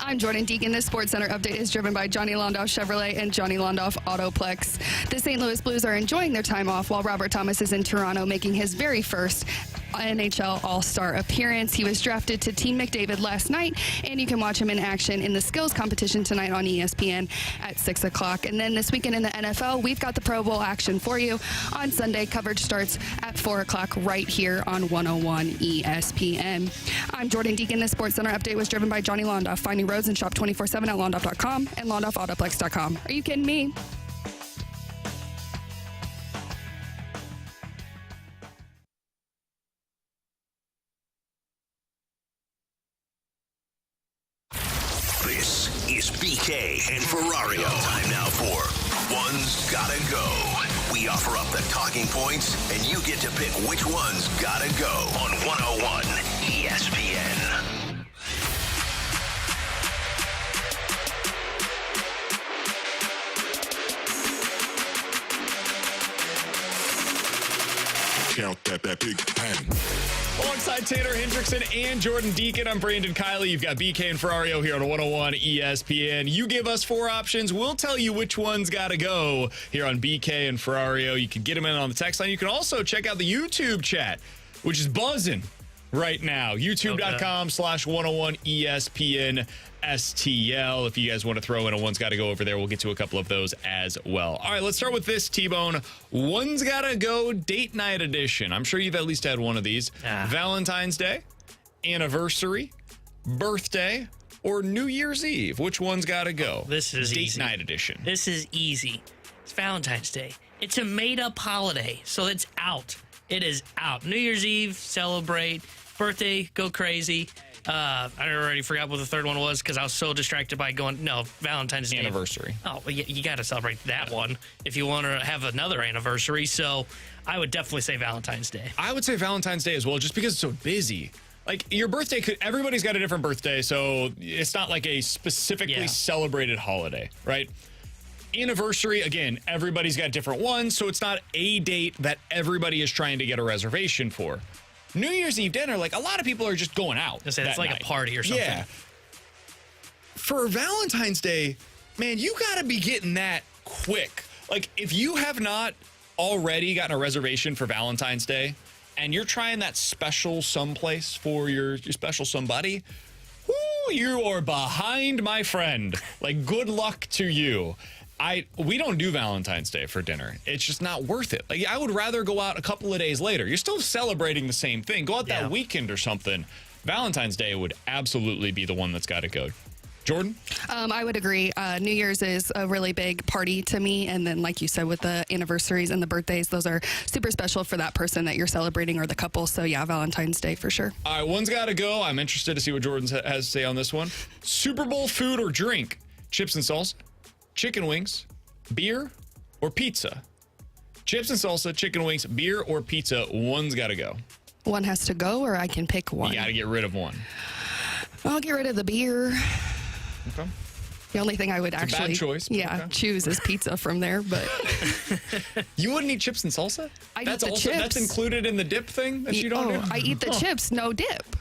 I'm Jordan Deacon. This Sports Center update is driven by Johnny Londoff Chevrolet and Johnny Londoff Autoplex. The St. Louis Blues are enjoying their time off while Robert Thomas is in Toronto making his very first NHL All-Star appearance. He was drafted to Team McDavid last night, and you can watch him in action in the skills competition tonight on ESPN at 6 o'clock. And then this weekend in the NFL, we've got the Pro Bowl action for you. On Sunday, coverage starts at 4 o'clock right here on 101 ESPN. I'm Jordan Deacon. This Sports Center update was driven by Johnny Londoff. Find new roads and shop 24/7 at londoff.com and londoffautoplex.com. Are you kidding me?
is BK and Ferrario. Time now for One's Gotta Go. We offer up the talking points, and you get to pick which one's gotta go on 101 ESPN.
Count that big pen.
Alongside Tanner Hendrickson and Jordan Deacon, I'm Brandon Kiley. You've got BK and Ferrario here on 101 ESPN. You give us 4 options. We'll tell you which one's got to go here on BK and Ferrario. You can get them in on the text line. You can also check out the YouTube chat, which is buzzing right now. YouTube.com/101 ESPN STL. If you guys want to throw in a one's got to go over there, we'll get to a couple of those as well. All right, let's start with this, T-Bone. One's got to go date night edition. I'm sure you've at least had one of these. Valentine's Day, anniversary, birthday, or New Year's Eve. Which one's got to go?
This is
date
easy.
night edition.
This is easy. It's Valentine's Day. It's a made-up holiday, so it's out. It is out. New Year's Eve, celebrate. Birthday, go crazy. I already forgot what the third one was because I was so distracted by Valentine's Day.
Anniversary.
Oh, well, you got to celebrate that one if you want to have another anniversary. So I would definitely say Valentine's Day.
I would say Valentine's Day as well, just because it's so busy. Like, your birthday, everybody's got a different birthday, so it's not like a specifically celebrated holiday, right? Anniversary, again, everybody's got different ones, so it's not a date that everybody is trying to get a reservation for. New Year's Eve dinner, like, a lot of people are just going out.
It's like
night.
a party or something.
Yeah. For Valentine's Day, man, you got to be getting that quick. Like, if you have not already gotten a reservation for Valentine's Day and you're trying that special someplace for your special somebody, you are behind, my friend. Like, good luck to you. We don't do Valentine's Day for dinner. It's just not worth it. Like, I would rather go out a couple of days later. You're still celebrating the same thing. Go out that weekend or something. Valentine's Day would absolutely be the one that's got to go. Jordan?
I would agree. New Year's is a really big party to me. And then, like you said, with the anniversaries and the birthdays, those are super special for that person that you're celebrating or the couple. So, yeah, Valentine's Day for sure.
All right, one's got to go. I'm interested to see what Jordan has to say on this one. Super Bowl food or drink? Chips and salsa, chicken wings, beer, or pizza? Chips and salsa, chicken wings, beer, or pizza. One's got to go.
One has to go, or I can pick one?
You got to get rid of one.
I'll get rid of the beer.
Okay.
The only thing I would
It's a bad choice, but
choose is pizza from there. But
you wouldn't eat chips and salsa?
I eat the chips.
That's included in the dip thing that you don't do?
I eat the chips, no dip.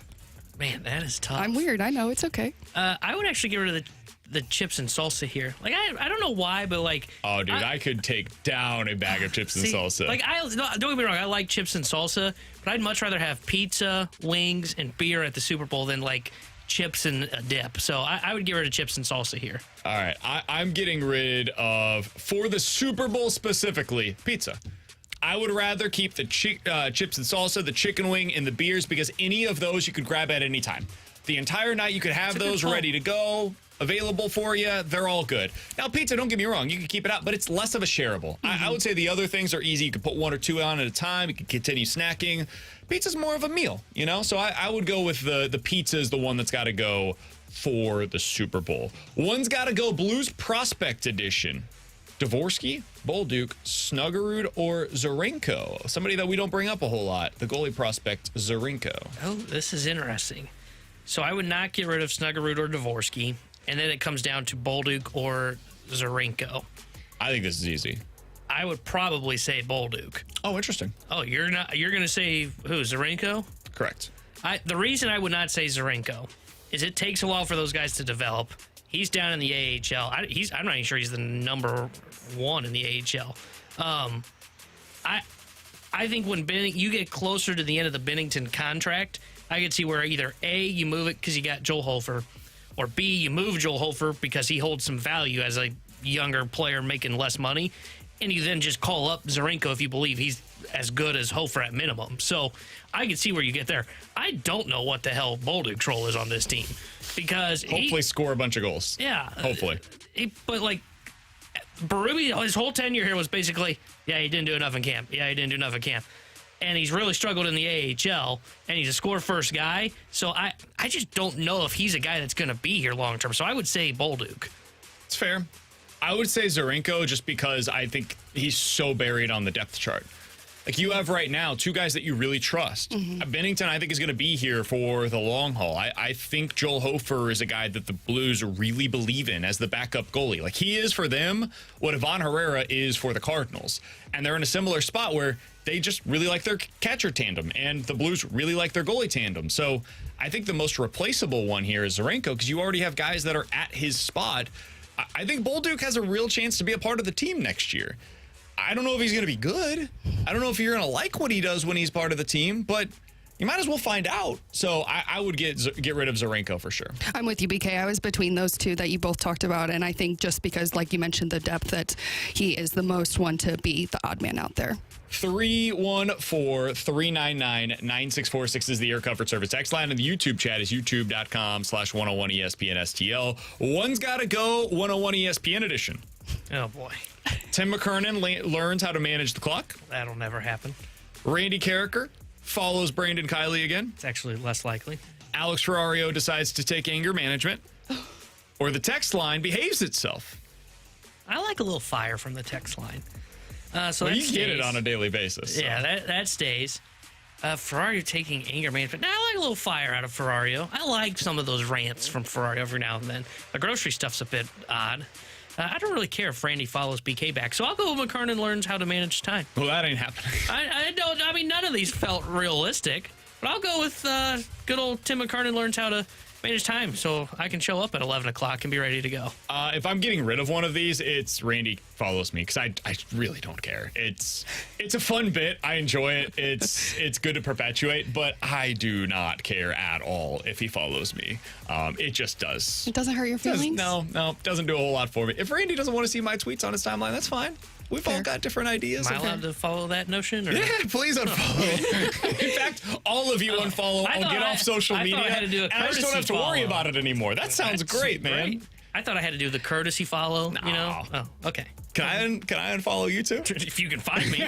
Man, that is tough.
I'm weird. I know. It's okay.
I would actually get rid of the chips and salsa here. Like, I don't know why, but like...
Oh, dude, I could take down a bag of chips and salsa.
Like, don't get me wrong, I like chips and salsa, but I'd much rather have pizza, wings, and beer at the Super Bowl than, like, chips and a dip. So I would get rid of chips and salsa here.
All right. I'm getting rid of, for the Super Bowl specifically, pizza. I would rather keep the chips and salsa, the chicken wing, and the beers, because any of those you could grab at any time. The entire night you could have those ready to go, available for you. They're all good. Now, pizza, don't get me wrong, you can keep it out, but it's less of a shareable. I would say the other things are easy. You can put 1 or 2 on at a time. You can continue snacking. Pizza's more of a meal, you know? So I would go with the pizza is the one that's got to go for the Super Bowl. One's got to go Blues Prospect Edition. Dvorsky, Bolduc, Snuggerud, or Zarenko? Somebody that we don't bring up a whole lot. The goalie prospect, Zarenko.
Oh, this is interesting. So I would not get rid of Snuggerud or Dvorsky, and then it comes down to Bolduc or Zarenko.
I think this is easy.
I would probably say Bolduc.
Oh, interesting.
Oh, you're going to say who, Zarenko?
Correct.
The reason I would not say Zarenko is it takes a while for those guys to develop. He's down in the AHL. I'm not even sure he's the number 1 in the AHL. I think when you get closer to the end of the Binnington contract, I could see where either A, you move it because you got Joel Hofer, or B, you move Joel Hofer because he holds some value as a younger player making less money, and you then just call up Zarenko if you believe he's as good as Hofer at minimum. So I can see where you get there. I don't know what the hell Bolduc's role is on this team, because
hopefully score a bunch of goals.
Yeah.
Hopefully.
But like, Berube, his whole tenure here was basically, he didn't do enough in camp. Yeah, he didn't do enough in camp. and he's really struggled in the AHL, and he's a score-first guy. So I just don't know if he's a guy that's going to be here long-term. So I would say Bolduc.
It's fair. I would say Zarenko just because I think he's so buried on the depth chart. Like you have right now, two guys that you really trust. Bennington, I think, is going to be here for the long haul. I think Joel Hofer is a guy that the Blues really believe in as the backup goalie. Like he is for them what Ivan Herrera is for the Cardinals. And they're in a similar spot where they just really like their catcher tandem, and the Blues really like their goalie tandem. So I think the most replaceable one here is Zarenko because you already have guys that are at his spot. I think Bolduc has a real chance to be a part of the team next year. I don't know if he's going to be good. I don't know if you're going to like what he does when he's part of the team, but you might as well find out. So I would get rid of Zarenko for sure.
I'm with you, BK. I was between those two that you both talked about, and I think just because, like you mentioned, the depth, that he is the most one to be the odd man out there.
314-399-9646 is the Air Comfort Service text line, and the YouTube chat is youtube.com/101ESPN One's got to go 101 ESPN edition.
Oh, boy.
Tim McKernan learns how to manage the clock.
That'll never happen.
Randy Carricker follows Brandon Kiley again.
It's actually less likely.
Alex Ferrario decides to take anger management. Or the text line behaves itself.
I like a little fire from the text line. So
well,
that
you
stays.
get it on a daily basis. So.
Yeah, that stays. Ferrario taking anger management. Now, I like a little fire out of Ferrario. I like some of those rants from Ferrario every now and then. The grocery stuff's a bit odd. I don't really care if Randy follows BK back, so I'll go with McKernan learns how to manage time.
Well, that ain't happening.
I mean, none of these felt realistic, but I'll go with good old Tim McKernan learns how to manage time, so I can show up at 11 o'clock and be ready to go.
If I'm getting rid of one of these, it's Randy follows me, because I really don't care. It's a fun bit. I enjoy it. It's good to perpetuate, but I do not care at all if he follows me. It just does.
It doesn't hurt your feelings?
No, it doesn't do a whole lot for me. If Randy doesn't want to see my tweets on his timeline, that's fine. We've all got different ideas.
Am I allowed to follow that notion? Or?
Yeah, please unfollow. In fact, all of you unfollow. I'll get off social media.
I had to do a
and I just don't have to worry about it anymore. That sounds great, man.
Great. I thought I had to do the courtesy follow.
No.
You know? Oh, okay.
Can I unfollow you too?
If you can find me.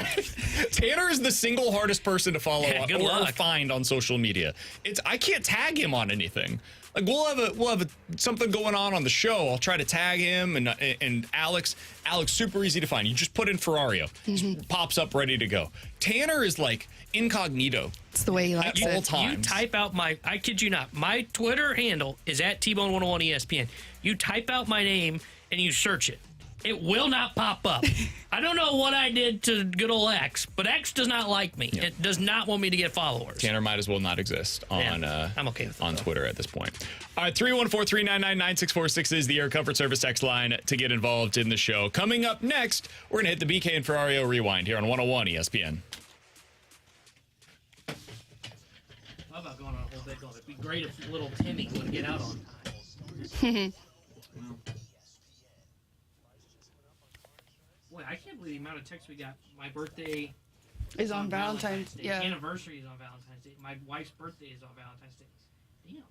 Tanner is the single hardest person to follow or find on social media. I can't tag him on anything. Like we'll have something going on the show. I'll try to tag him and Alex. Alex, super easy to find. You just put in Ferrario, pops up ready to go. Tanner is like incognito.
It's the way he likes
at all
it.
times.
You type out I kid you not, my Twitter handle is at T-Bone101 ESPN. You type out my name and you search it. It will not pop up. I don't know what I did to good old X, but X does not like me. It does not want me to get followers.
Tanner might as well not exist on
I'm okay with
on Twitter at this point. All right, 314-399-9646 is the Air Comfort Service text line to get involved in the show. Coming up next, we're going to hit the BK and Ferrario Rewind here on 101 ESPN.
How about going on a whole bit going? It'd be great if little Timmy would get out on time. Boy, I can't believe the amount of texts we got. My birthday
is on Valentine's Day. Yeah.
Anniversary is on Valentine's Day. My wife's birthday is on Valentine's Day. Damn.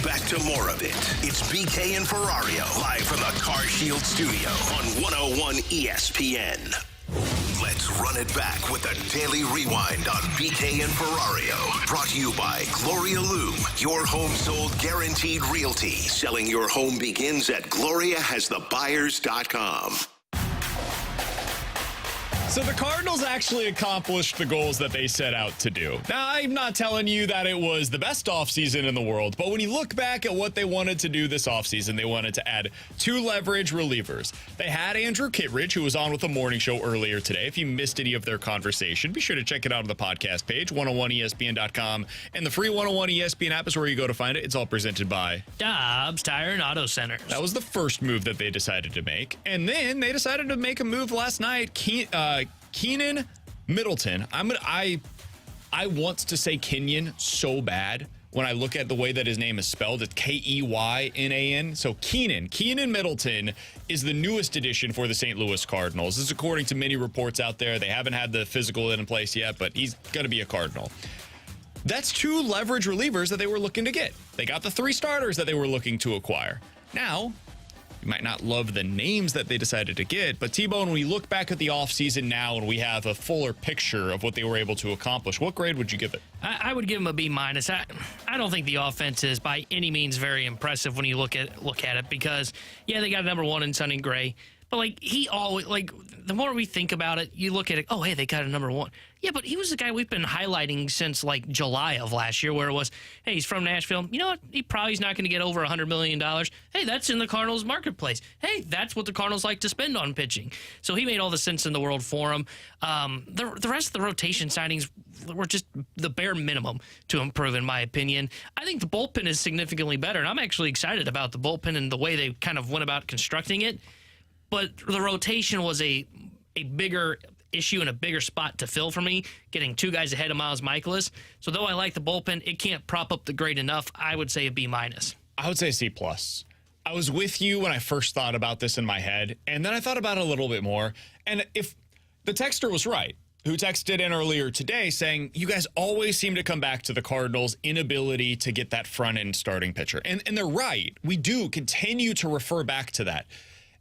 Back to more of it. It's BK and Ferrario, live from the Car Shield studio on 101 ESPN. Let's run it back with a daily rewind on BK and Ferrario. Brought to you by Gloria Loom, your home sold guaranteed realty. Selling your home begins at GloriaHasTheBuyers.com.
So the Cardinals actually accomplished the goals that they set out to do. Now, I'm not telling you that it was the best offseason in the world, but when you look back at what they wanted to do this offseason, they wanted to add 2 leverage relievers. They had Andrew Kittredge, who was on with the morning show earlier today. If you missed any of their conversation, be sure to check it out on the podcast page, 101ESPN.com, and the free 101 ESPN app is where you go to find it. It's all presented by
Dobbs Tire and Auto Centers.
That was the first move that they decided to make. And then they decided to make a move last night. Keenan Middleton. I want to say Kenyon so bad when I look at the way that his name is spelled. It's Keynan. So Keenan Middleton is the newest addition for the St. Louis Cardinals. This is according to many reports out there. They haven't had the physical in place yet, but he's going to be a Cardinal. That's 2 leverage relievers that they were looking to get. They got the 3 starters that they were looking to acquire. Now, you might not love the names that they decided to get, but T-Bone, when we look back at the offseason now and we have a fuller picture of what they were able to accomplish, what grade would you give it?
I would give them a B-. I don't think the offense is by any means very impressive when you look at it because, yeah, they got number 1 in Sonny Gray. But, he always, the more we think about it, you look at it, oh, hey, they got a number 1. Yeah, but he was the guy we've been highlighting since, July of last year, where it was, hey, he's from Nashville. You know what? He probably's not going to get over $100 million. Hey, that's in the Cardinals marketplace. Hey, that's what the Cardinals like to spend on pitching. So he made all the sense in the world for him. The rest of the rotation signings were just the bare minimum to improve, in my opinion. I think the bullpen is significantly better, and I'm actually excited about the bullpen and the way they kind of went about constructing it. But the rotation was a bigger issue and a bigger spot to fill for me, getting 2 guys ahead of Miles Michaelis. So though I like the bullpen, it can't prop up the grade enough. I would say a B-.
I would say C+. I was with you when I first thought about this in my head, and then I thought about it a little bit more. And if the texter was right, who texted in earlier today saying, you guys always seem to come back to the Cardinals' inability to get that front-end starting pitcher. And they're right. We do continue to refer back to that.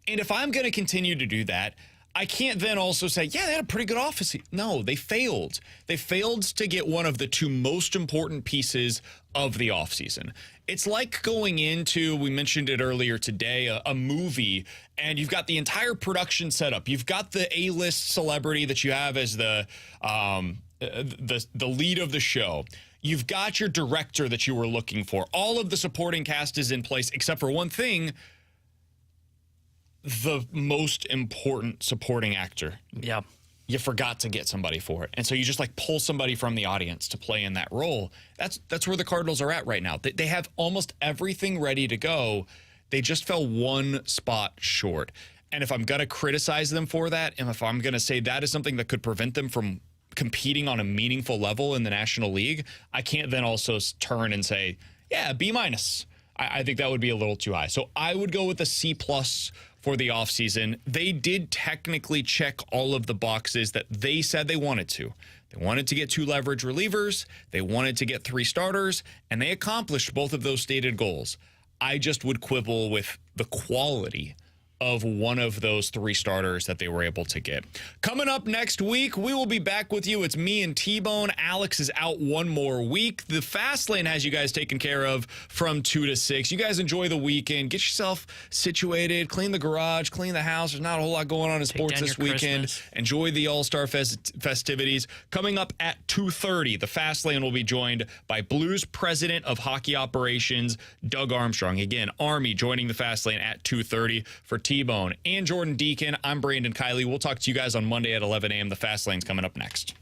And if I'm going to continue to do that, I can't then also say, yeah, they had a pretty good offseason. No, they failed. They failed to get one of the 2 most important pieces of the offseason. It's like going into, we mentioned it earlier today, a movie, and you've got the entire production set up. You've got the A-list celebrity that you have as the lead of the show. You've got your director that you were looking for. All of the supporting cast is in place, except for one thing, the most important supporting actor.
Yeah.
You forgot to get somebody for it. And so you just pull somebody from the audience to play in that role. That's where the Cardinals are at right now. They have almost everything ready to go. They just fell 1 spot short. And if I'm going to criticize them for that, and if I'm going to say that is something that could prevent them from competing on a meaningful level in the National League, I can't then also turn and say, yeah, B-. I think that would be a little too high. So I would go with a C+ for the offseason. They did technically check all of the boxes that they said they wanted to. They wanted to get 2 leverage relievers. They wanted to get 3 starters, and they accomplished both of those stated goals. I just would quibble with the quality of one of those 3 starters that they were able to get. Coming up next week, we will be back with you. It's me and T-Bone. Alex is out 1 more week. The Fast Lane has you guys taken care of from 2 to 6. You guys enjoy the weekend. Get yourself situated. Clean the garage. Clean the house. There's not a whole lot going on in sports this weekend. Christmas. Enjoy the All-Star festivities. Coming up at 2:30, the Fast Lane will be joined by Blues President of Hockey Operations, Doug Armstrong. Again, Army joining the Fast Lane at 2:30 for T-Bone and Jordan Deacon. I'm Brandon Kiley. We'll talk to you guys on Monday at 11 a.m. The Fast Lane's coming up next.